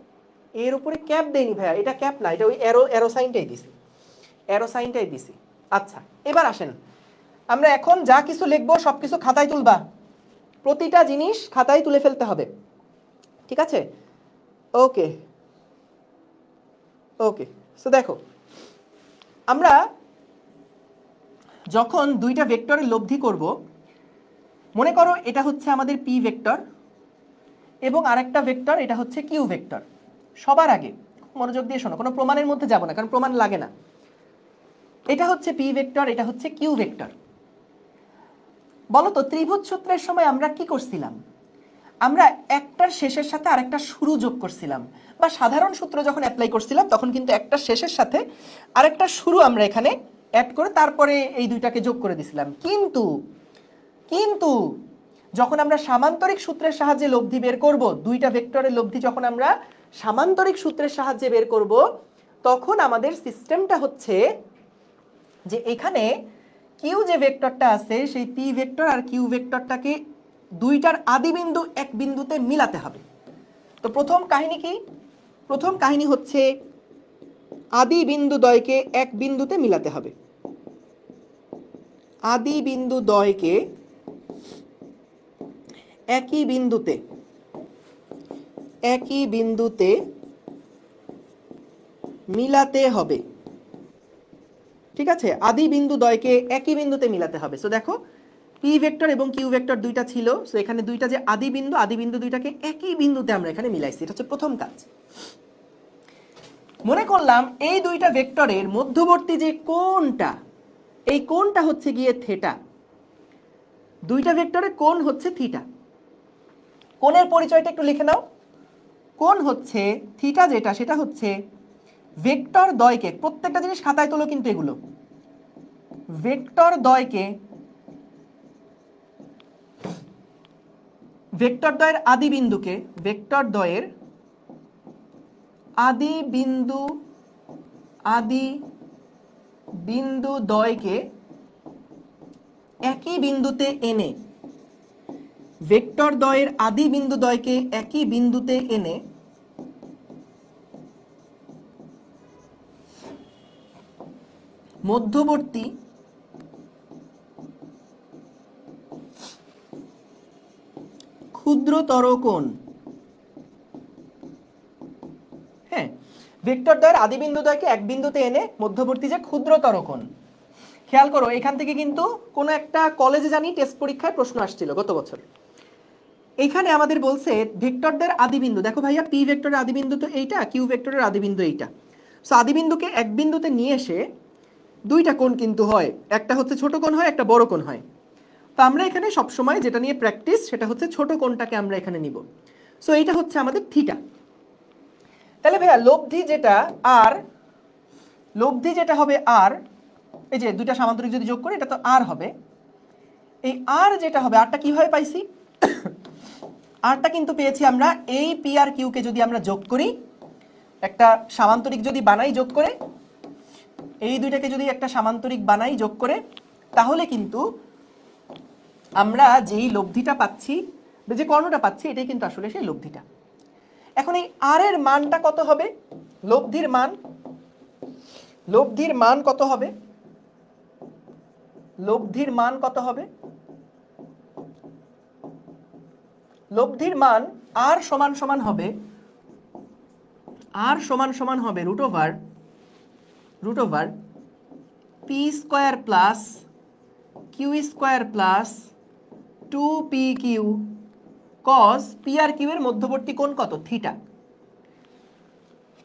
এর উপরে ক্যাপ দেইনি ভাইয়া, এটা ক্যাপ না, এটা ওই অ্যারো সাইনটাই দিছি, অ্যারো সাইনটাই দিছি। আচ্ছা, এবার আসেন, আমরা এখন যা কিছু লিখবো সব কিছু খাতায় তুলবা, প্রতিটা জিনিস খাতায় তুলে ফেলতে হবে, ঠিক আছে? ওকে ওকে। সো দেখো, আমরা যখন দুইটা ভেক্টরের লব্ধি করব, মনে করো এটা হচ্ছে আমাদের পি ভেক্টর এবং আরেকটা ভেক্টর এটা হচ্ছে কিউ ভেক্টর। সবার আগে মনোযোগ দিয়ে শোনো, কোনো প্রমাণের মধ্যে যাব না, কারণ প্রমাণ লাগে না। এটা হচ্ছে পি ভেক্টর, এটা হচ্ছে কিউ ভেক্টর। বলো তো ত্রিভুজ সূত্রের সময় আমরা কি করছিলাম? আমরা একটার শেষের সাথে আরেকটা শুরু যোগ করছিলাম, বা সাধারণ সূত্র যখন অ্যাপ্লাই করছিলাম তখন কিন্তু একটা শেষের সাথে আরেকটা শুরু আমরা এখানে অ্যাড করে তারপরে এই দুইটাকে যোগ করে দিছিলাম। কিন্তু কিন্তু যখন আমরা সামান্তরিক সূত্রের সাহায্যে লব্ধি বের করব, দুইটা ভেক্টরের লব্ধি যখন আমরা সামান্তরিক সূত্রের সাহায্যে বের করব, তখন আমাদের সিস্টেমটা হচ্ছে যে এখানে কিউ যে ভেক্টরটা আছে সেই পি ভেক্টর আর কিউ ভেক্টরটাকে দুইটার আদি বিন্দু এক বিন্দুতে মিলাতে হবে। তো প্রথম কাহিনী কি? প্রথম কাহিনী হচ্ছে আদি বিন্দু দ্বয়কে এক বিন্দুতে মিলাতে হবে। আদি বিন্দু দ্বয়কে একই বিন্দুতে মিলাতে হবে। ঠিক আছে, আদি বিন্দু দ্বয়কে একই বিন্দুতে মিলাতে হবে। সো দেখো পি ভেক্টর এবং কিউ ভেক্টর দুইটা ছিল, সো এখানে দুইটা যে আদি বিন্দু দুইটাকে একই বিন্দুতে আমরা এখানে মিলাইছি। এটা হচ্ছে প্রথম কাজ। মনে করলাম এই দুইটা ভেক্টরের মধ্যবর্তী যে কোণটা, এই কোণটা হচ্ছে গিয়ে থিটা। দুইটা ভেক্টরের কোণ হচ্ছে থিটা। কোণের পরিচয়টা একটু লিখে নাও। কোণ হচ্ছে থিটা, যেটা সেটা হচ্ছে ভেক্টর দ্বয়কে, প্রত্যেকটা জিনিস খাতায় তোলো কিন্তু এগুলো, ভেক্টর দ্বয়ের আদি বিন্দু দ্বয়কে একই বিন্দুতে এনে, ভেক্টর দ্বয়ের আদি বিন্দু দ্বয়কে একই বিন্দুতে এনে মধ্যবর্তী ক্ষুদ্রতর কোণ, হ্যাঁ, ভেক্টর দ্বয়ের আদি বিন্দু দ্বয়কে এক বিন্দুতে এনে মধ্যবর্তী যে ক্ষুদ্রতর কোণ। খেয়াল করো এখান থেকে কিন্তু কোনো একটা কলেজে জানি টেস্ট পরীক্ষায় প্রশ্ন আসছিল গত বছর। এইখানে আমাদের বলছে ভেক্টরদের আদি বিন্দু, দেখো ভাইয়া পি ভেক্টরের আদি বিন্দু তো এইটা, কিউ ভেক্টরের আদি বিন্দু এইটা। সো আদি বিন্দুকে এক বিন্দুতে নিয়ে এসে দুইটা কোণ কিন্তু হয়, একটা হচ্ছে ছোট কোণ হয়, একটা বড় কোণ হয়। তো আমরা এখানে সবসময় যেটা নিয়ে প্র্যাকটিস সেটা হচ্ছে ছোট কোণটাকে আমরা এখানে নিব। সো এইটা হচ্ছে আমাদের থিটা। তাহলে ভাইয়া লব্ধি যেটা হবে আর, এই যে দুইটা সামান্তরিক যদি যোগ করি এটা তো আর হবে। এই আর যেটা হবে, আরটা কিভাবে পাইছি? আরটা কিন্তু পেয়েছি আমরা এই পি আর কিউকে যদি আমরা যোগ করি, একটা সামান্তরিক যদি বানাই যোগ করে, এই দুইটাকে যদি একটা সামান্তরিক বানাই যোগ করে, তাহলে কিন্তু আমরা যেই লব্ধিটা পাচ্ছি, যে কর্ণটা পাচ্ছি, এটাই কিন্তু আসলে সেই লব্ধিটা। এখন এই আর এর মানটা কত হবে? লব্ধির মান কত হবে? লব্ধির মান আর সমান সমান হবে root over P square plus Q square plus 2pq cos P আর কিউ এর মধ্যবর্তী কোণ কত? থিটা।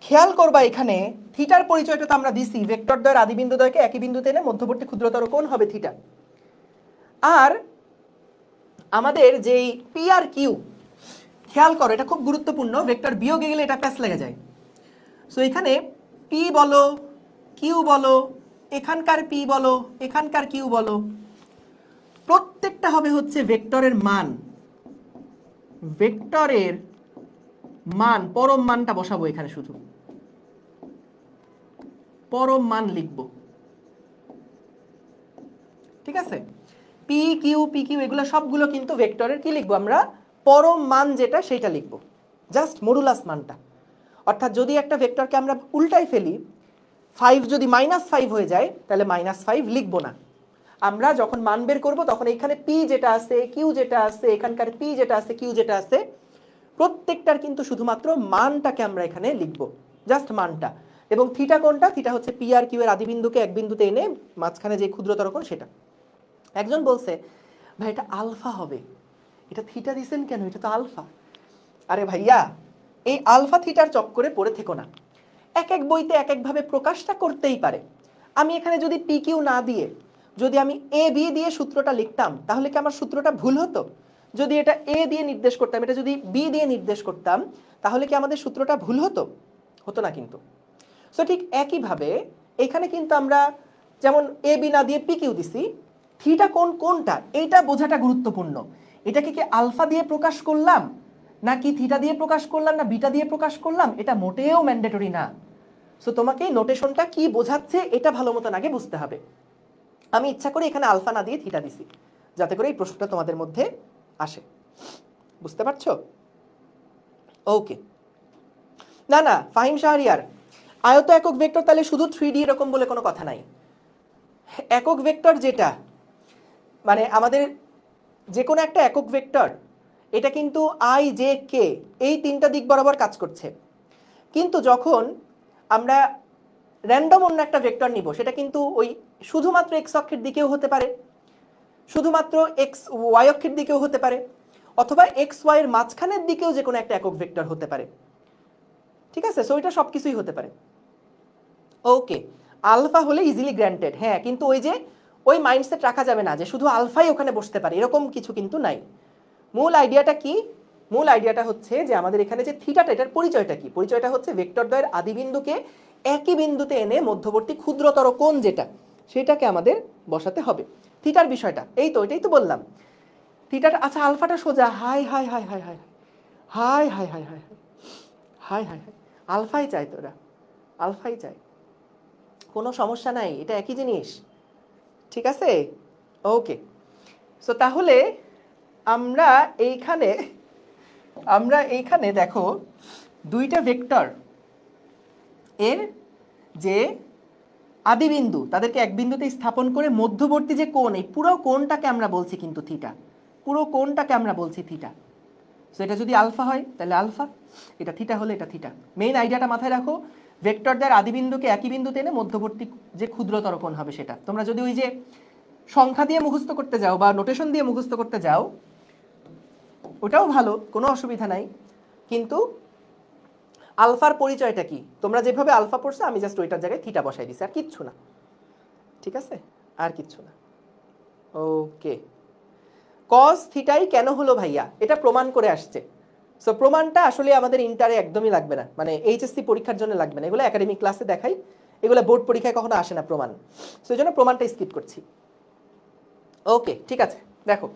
খেয়াল করবা এখানে থিটার পরিচয়টা তো আমরা দিছি, ভেক্টর দ্বয়ের আদি বিন্দু দ্বয়কে একই বিন্দুতে এনে মধ্যবর্তী ক্ষুদ্রতর কোণ হবে থিটা। আর আমাদের যেই পি আর কিউ, খেয়াল করো এটা খুব গুরুত্বপূর্ণ, ভেক্টর বিয়োগে গেলে এটা প্যাচ লেগে যায়। সো এখানে পি বলো, কিউ বলো, এখানকার পি বলো, এখানকার কিউ বলো, প্রত্যেকটা হবে হচ্ছে ভেক্টরের মান, পরম মানটা বসাবো এখানে, শুধু পরম মান লিখব। ঠিক আছে, পি কিউ এগুলো সবগুলো কিন্তু ভেক্টরের কি লিখবো আমরা? পরম মান যেটা সেটা লিখবো, জাস্ট মডুলাস মানটা। অর্থাৎ যদি একটা ভেক্টরকে আমরা উল্টাই ফেলি, 5 যদি -5 হয়ে যায় তাহলে -5 লিখবো না। আমরা যখন মান বের করবো তখন এখানে পি যেটা আছে, কিউ যেটা আছে, এখানকার পি যেটা আছে, কিউ যেটা আছে, প্রত্যেকটার কিন্তু শুধুমাত্র মানটাকে আমরা এখানে লিখবো, জাস্ট মানটা। এবং থিটা কোনটা? থিটা হচ্ছে পি আর কিউ এর আদি বিন্দুকে এক বিন্দুতে এনে মাঝখানে যে ক্ষুদ্রতর কোণ সেটা। একজন বলছে ভাই এটা আলফা হবে, এটা থিটা দিছেন কেন, এটা তো আলফা। আরে ভাইয়া এই আলফা থিটার চক্করে পড়ে থেকো না। এক এক বইতে এক একভাবে প্রকাশটা করতেই পারে। আমি এখানে যদি পি কিউ না দিয়ে যদি আমি এ বি দিয়ে সূত্রটা লিখতাম তাহলে কি আমার সূত্রটা ভুল হতো? যদি এটা এ দিয়ে নির্দেশ করতাম, এটা যদি বি দিয়ে নির্দেশ করতাম, তাহলে কি আমাদের সূত্রটা ভুল হতো? হতো না কিন্তু। সো ঠিক একইভাবে এখানে কিন্তু আমরা যেমন এ বি না দিয়ে পি কিউ দিছি, থিটা কোনটা এইটা বোঝাটা গুরুত্বপূর্ণ। এটাকে কি আলফা দিয়ে প্রকাশ করলাম, নাকি থিটা দিয়ে প্রকাশ করলাম, না বিটা দিয়ে প্রকাশ করলাম, এটা মোটেও ম্যান্ডেটরি না। সো তোমাকে নোটেশনটা কি বোঝাচ্ছে এটা ভালো মতন আগে বুঝতে হবে। আমি ইচ্ছা করে এখানে আলফা না দিয়ে থিটা দিছি যাতে করে এই প্রশ্নটা তোমাদের মধ্যে আসে। বুঝতে পারছো? ওকে। না ফাহিম শাহরিয়ার, আয়ত একক ভেক্টর তাহলে শুধু 3D এরকম বলে কোনো কথা নাই। একক ভেক্টর যেটা মানে আমাদের যে কোনো একটা একক ভেক্টর, এটা কিন্তু আই জে কে এই তিনটা দিক বরাবর কাজ করছে। কিন্তু যখন আমরা র্যান্ডম অন্য একটা ভেক্টর নিব, সেটা কিন্তু ওই শুধুমাত্র এক্স অক্ষের দিকেও হতে পারে, শুধুমাত্র এক্স ওয়াই অক্ষের দিকেও হতে পারে, অথবা এক্স ওয়াই এর মাঝখানের দিকেও যে কোনো একটা একক ভেক্টর হতে পারে। ঠিক আছে? সো এটা সব কিছুই হতে পারে। ওকে, আলফা হলে ইজিলি গ্র্যান্টেড, হ্যাঁ, কিন্তু ওই যে ওই মাইন্ডসেট রাখা যাবে না যে শুধু আলফাই ওখানে বসতে পারে, এরকম কিছু কিন্তু নাই। মূল আইডিয়াটা কি? মূল আইডিয়াটা হচ্ছে যে আমাদের এখানে যে থিটাটা, এটার পরিচয়টা কি? পরিচয়টা হচ্ছে ভেক্টরদ্বয়ের আদিবিন্দুকে একই বিন্দুতে এনে মধ্যবর্তী ক্ষুদ্রতর কোণ যেটা, সেটাকে আমাদের বসাতে হবে। থিটার বিষয়টা এই তো, এটাই তো বললাম। থিটাটা আচ্ছা, আলফাটা সোজা, high high high high high high high high high high high high, আলফাই চাই তোরা, আলফাই চাই, কোনো সমস্যা নাই, এটা একই জিনিস। ঠিক আছে? ওকে। সো তাহলে আমরা এইখানে দেখো দুইটা ভেক্টর এর যে আদিবিন্দু তাদেরকে এক বিন্দুতে স্থাপন করে মধ্যবর্তী যে কোণ, এই পুরো কোণটাকে আমরা বলছি কিন্তু থিটা, পুরো কোণটাকে আমরা বলছি থিটা। সো এটা যদি আলফা হয় তাহলে আলফা, এটা থিটা হলে এটা থিটা। মেইন আইডিয়াটা মাথায় রাখো, ভেক্টরদের আদিবিন্দুকে একই বিন্দুতে এনে মধ্যবর্তী যে ক্ষুদ্রতর কোণ হবে সেটা। তোমরা যদি ওই যে সংখ্যা দিয়ে মুখস্থ করতে যাও বা নোটেশন দিয়ে মুখস্থ করতে যাও, ওটাও ভালো, কোনো অসুবিধা নাই, কিন্তু আলফার পরিচয়টা কি? তোমরা যেভাবে আলফা পড়ছো আমি জাস্ট ওইটার জায়গায় থিটা বসাই দিছি, আর কিচ্ছু না। ঠিক আছে? আর কিচ্ছু না। ওকে। কস থিটাই কেন হলো ভাইয়া, এটা প্রমাণ করে আসছে। সো প্রমাণটা আসলে আমাদের ইন্টারে একদমই লাগবে না, মানে এইচএসসি পরীক্ষার জন্য লাগবে না, এগুলো একাডেমিক ক্লাসে দেখাই, এগুলো বোর্ড পরীক্ষায় কখনো আসে না প্রমাণ। সো এই জন্য প্রমাণটা স্কিপ করছি। ওকে, ঠিক আছে। দেখো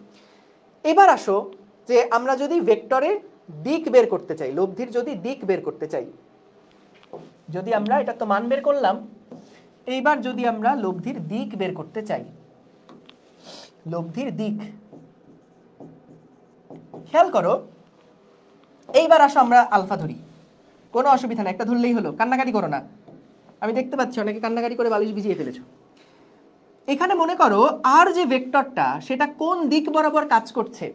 এবার আসো যে আমরা যদি ভেক্টরের দিক বের করতে চাই, লব্ধির যদি দিক বের করতে চাই, যদি আমরা এটা তো মান বের করলাম, এইবার যদি আমরা লব্ধির দিক বের করতে চাই, লব্ধির দিক খেয়াল করো, এইবার আসো আমরা আলফা ধরি, কোনো অসুবিধা না, একটা ধরলেই হলো, কান্নাকাটি করো না। আমি দেখতে পাচ্ছি অনেকে কান্নাকাটি করে বালিশ ভিজিয়ে ফেলেছো। এখানে মনে করো আর যে ভেক্টরটা সেটা কোন দিক বরাবর কাজ করছে,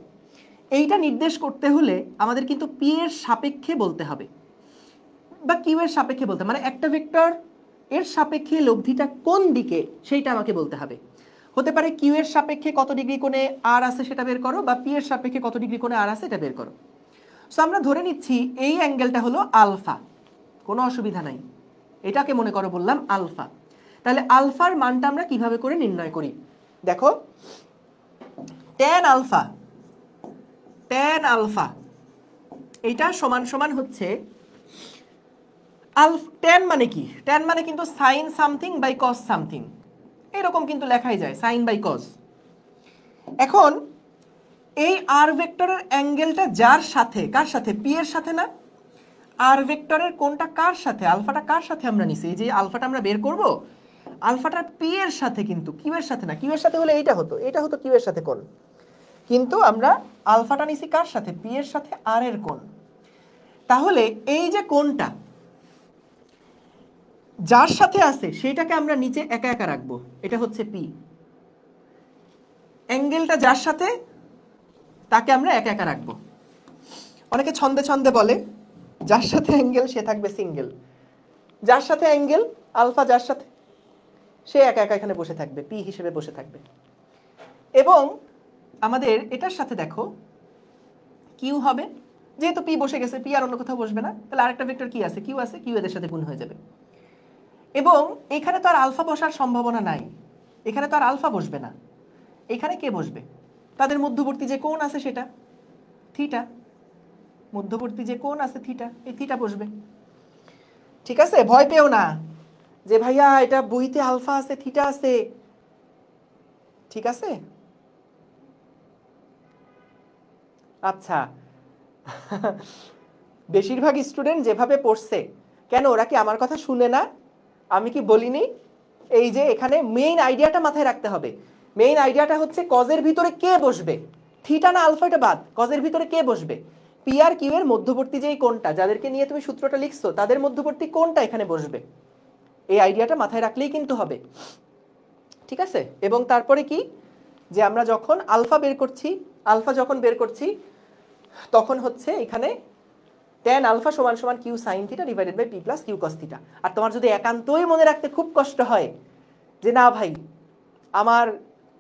এইটা নির্দেশ করতে হলে আমাদের কিন্তু পি এর সাপেক্ষে বলতে হবে, বা কিউ এর সাপেক্ষে বলতে, মানে একটা ভেক্টর এর সাপেক্ষে লব্ধিটা কোন দিকে সেইটা আমাকে বলতে হবে। হতে পারে কিউ এর সাপেক্ষে কত ডিগ্রি কোণে আর আছে সেটা বের করো, বা পি এর সাপেক্ষে কত ডিগ্রি কোণে আর আছে এটা বের করো। সো আমরা ধরে নিচ্ছি এই অ্যাঙ্গেলটা হলো আলফা, কোনো অসুবিধা নাই, এটাকে মনে করো বললাম আলফা। তাহলে আলফার মানটা আমরা কিভাবে করে নির্ণয় করি? দেখো tan আলফা এইটা সমান সমান হচ্ছে tan মানে কি? tan মানে কিন্তু sine something by cos something, এরকম কিন্তু লেখাই যায়, সাইন বাই কস। এখন এই আর ভেক্টরের অ্যাঙ্গেলটা যার সাথে, কার সাথে? পি এর সাথে না? আর ভেক্টরের কোনটা কার সাথে? আলফাটা কার সাথে আমরা নিছি? এই যে আলফাটা আমরা বের করব, আলফাটা পি এর সাথে, কিন্তু কিউ এর সাথে না। কিউ এর সাথে হলে এইটা হতো, এটা হতো কিউ এর সাথে কোণ, কিন্তু আমরা আলফাটা নিছি কার সাথে? পি এর সাথে আর এর কোণ। তাহলে এই যে কোণটা যার সাথে আছে সেইটাকে আমরা নিচে একা একা রাখবো, এটা হচ্ছে পি। অ্যাঙ্গেলটা যার সাথে তাকে আমরা একা একা রাখবো। অনেকে ছন্দে ছন্দে বলে যার সাথে অ্যাঙ্গেল সে থাকবে সিঙ্গেল, যার সাথে অ্যাঙ্গেল আলফা যার সাথে, সে একা একা এখানে বসে থাকবে, পি হিসেবে বসে থাকবে। এবং আমাদের এটার সাথে দেখো কিউ হবে, যেহেতু পি বসে গেছে পি আর অন্য কোথাও বসবে না, তাহলে আরেকটা ভেক্টর কি আছে, কিউ আছে, কিউ এদের সাথে গুণ হয়ে যাবে। এবং এখানে তো আর আলফা বসার সম্ভাবনা নাই, এখানে তো আর আলফা বসবে না, এখানে কে বসবে? তাদের মধ্যবর্তী যে কোণ আছে সেটা থিটা, মধ্যবর্তী যে কোণ আছে থিটা, এই থিটা বসবে। ঠিক আছে, ভয় পেও না যে ভাইয়া এটা বইতে আলফা আছে থিটা আছে, ঠিক আছে? আচ্ছা বেশিরভাগ স্টুডেন্ট যেভাবে পড়ছে, কেন ওরা কি আমার কথা শুনে না? আমি কি বলিনি? এই যে এখানে মেইন আইডিয়াটা মাথায় রাখতে হবে। মেইন আইডিয়াটা হচ্ছে কজের ভিতরে কে বসবে, থিটা না আলফাটা বাদ, কজের ভিতরে কে বসবে? পি আর কিউ এর মধ্যবর্তী যেই কোণটা, যাদেরকে নিয়ে তুমি সূত্রটা লিখছো তাদের মধ্যবর্তী কোণটা এখানে বসবে। এই আইডিয়াটা মাথায় রাখলেই কিন্তু হবে, ঠিক আছে? এবং তারপরে কি, যে আমরা যখন আলফা বের করছি, আলফা যখন বের করছি তখন হচ্ছে এখানে tan আলফা সমান সমান Q sine theta divided by P plus Q cos theta. আর তোমার যদি একান্তই মনে রাখতে খুব কষ্ট হয় যে না ভাই আমার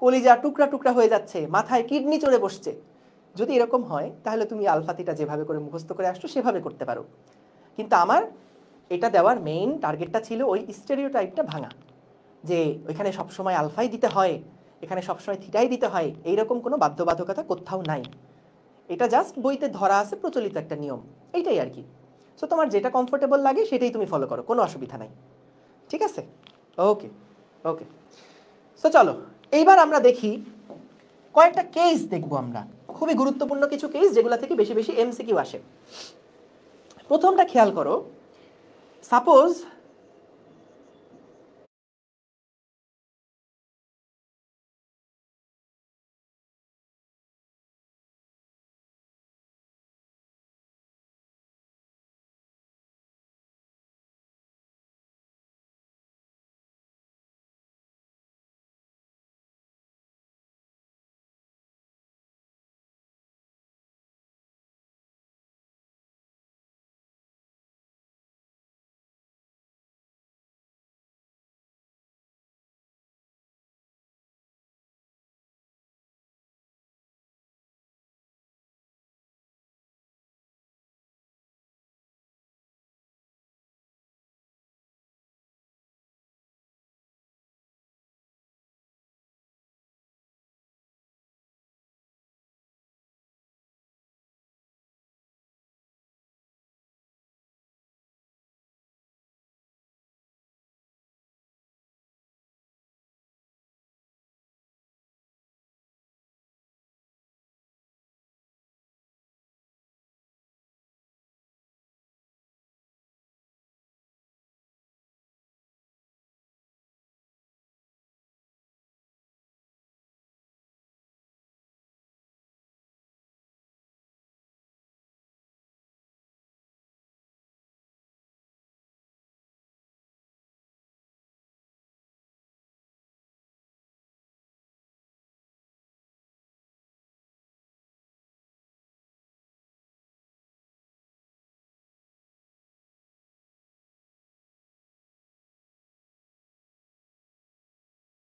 কলিজা টুকরা টুকরা হয়ে যাচ্ছে, মাথায় কিডনি চড়ে বসছে, যদি এরকম হয় তাহলে তুমি আলফা থিটা যেভাবে করে মুখস্থ করে আসছো সেভাবে করতে পারো। কিন্তু আমার এটা দেওয়ার মেইন টার্গেটটা ছিল ওই স্টেরিওটাইপটা ভাঙা, যে ওইখানে সবসময় আলফাই দিতে হয়, এখানে সবসময় থিটাই দিতে হয়, এইরকম কোনো বাধ্যবাধকতা কোথাও নাই। এটা জাস্ট বইতে ধরা আছে প্রচলিত একটা নিয়ম, এইটাই আর কি। সো তোমার যেটা কমফোর্টেবল লাগে সেটাই তুমি ফলো করো, কোনো অসুবিধা নাই, ঠিক আছে? ওকে ওকে, সো চলো এইবার আমরা দেখি কয়েকটা কেস দেখবো আমরা, খুবই গুরুত্বপূর্ণ কিছু কেস যেগুলো থেকে বেশি বেশি এমসিকিউ আসে। প্রথমটা খেয়াল করো, সাপোজ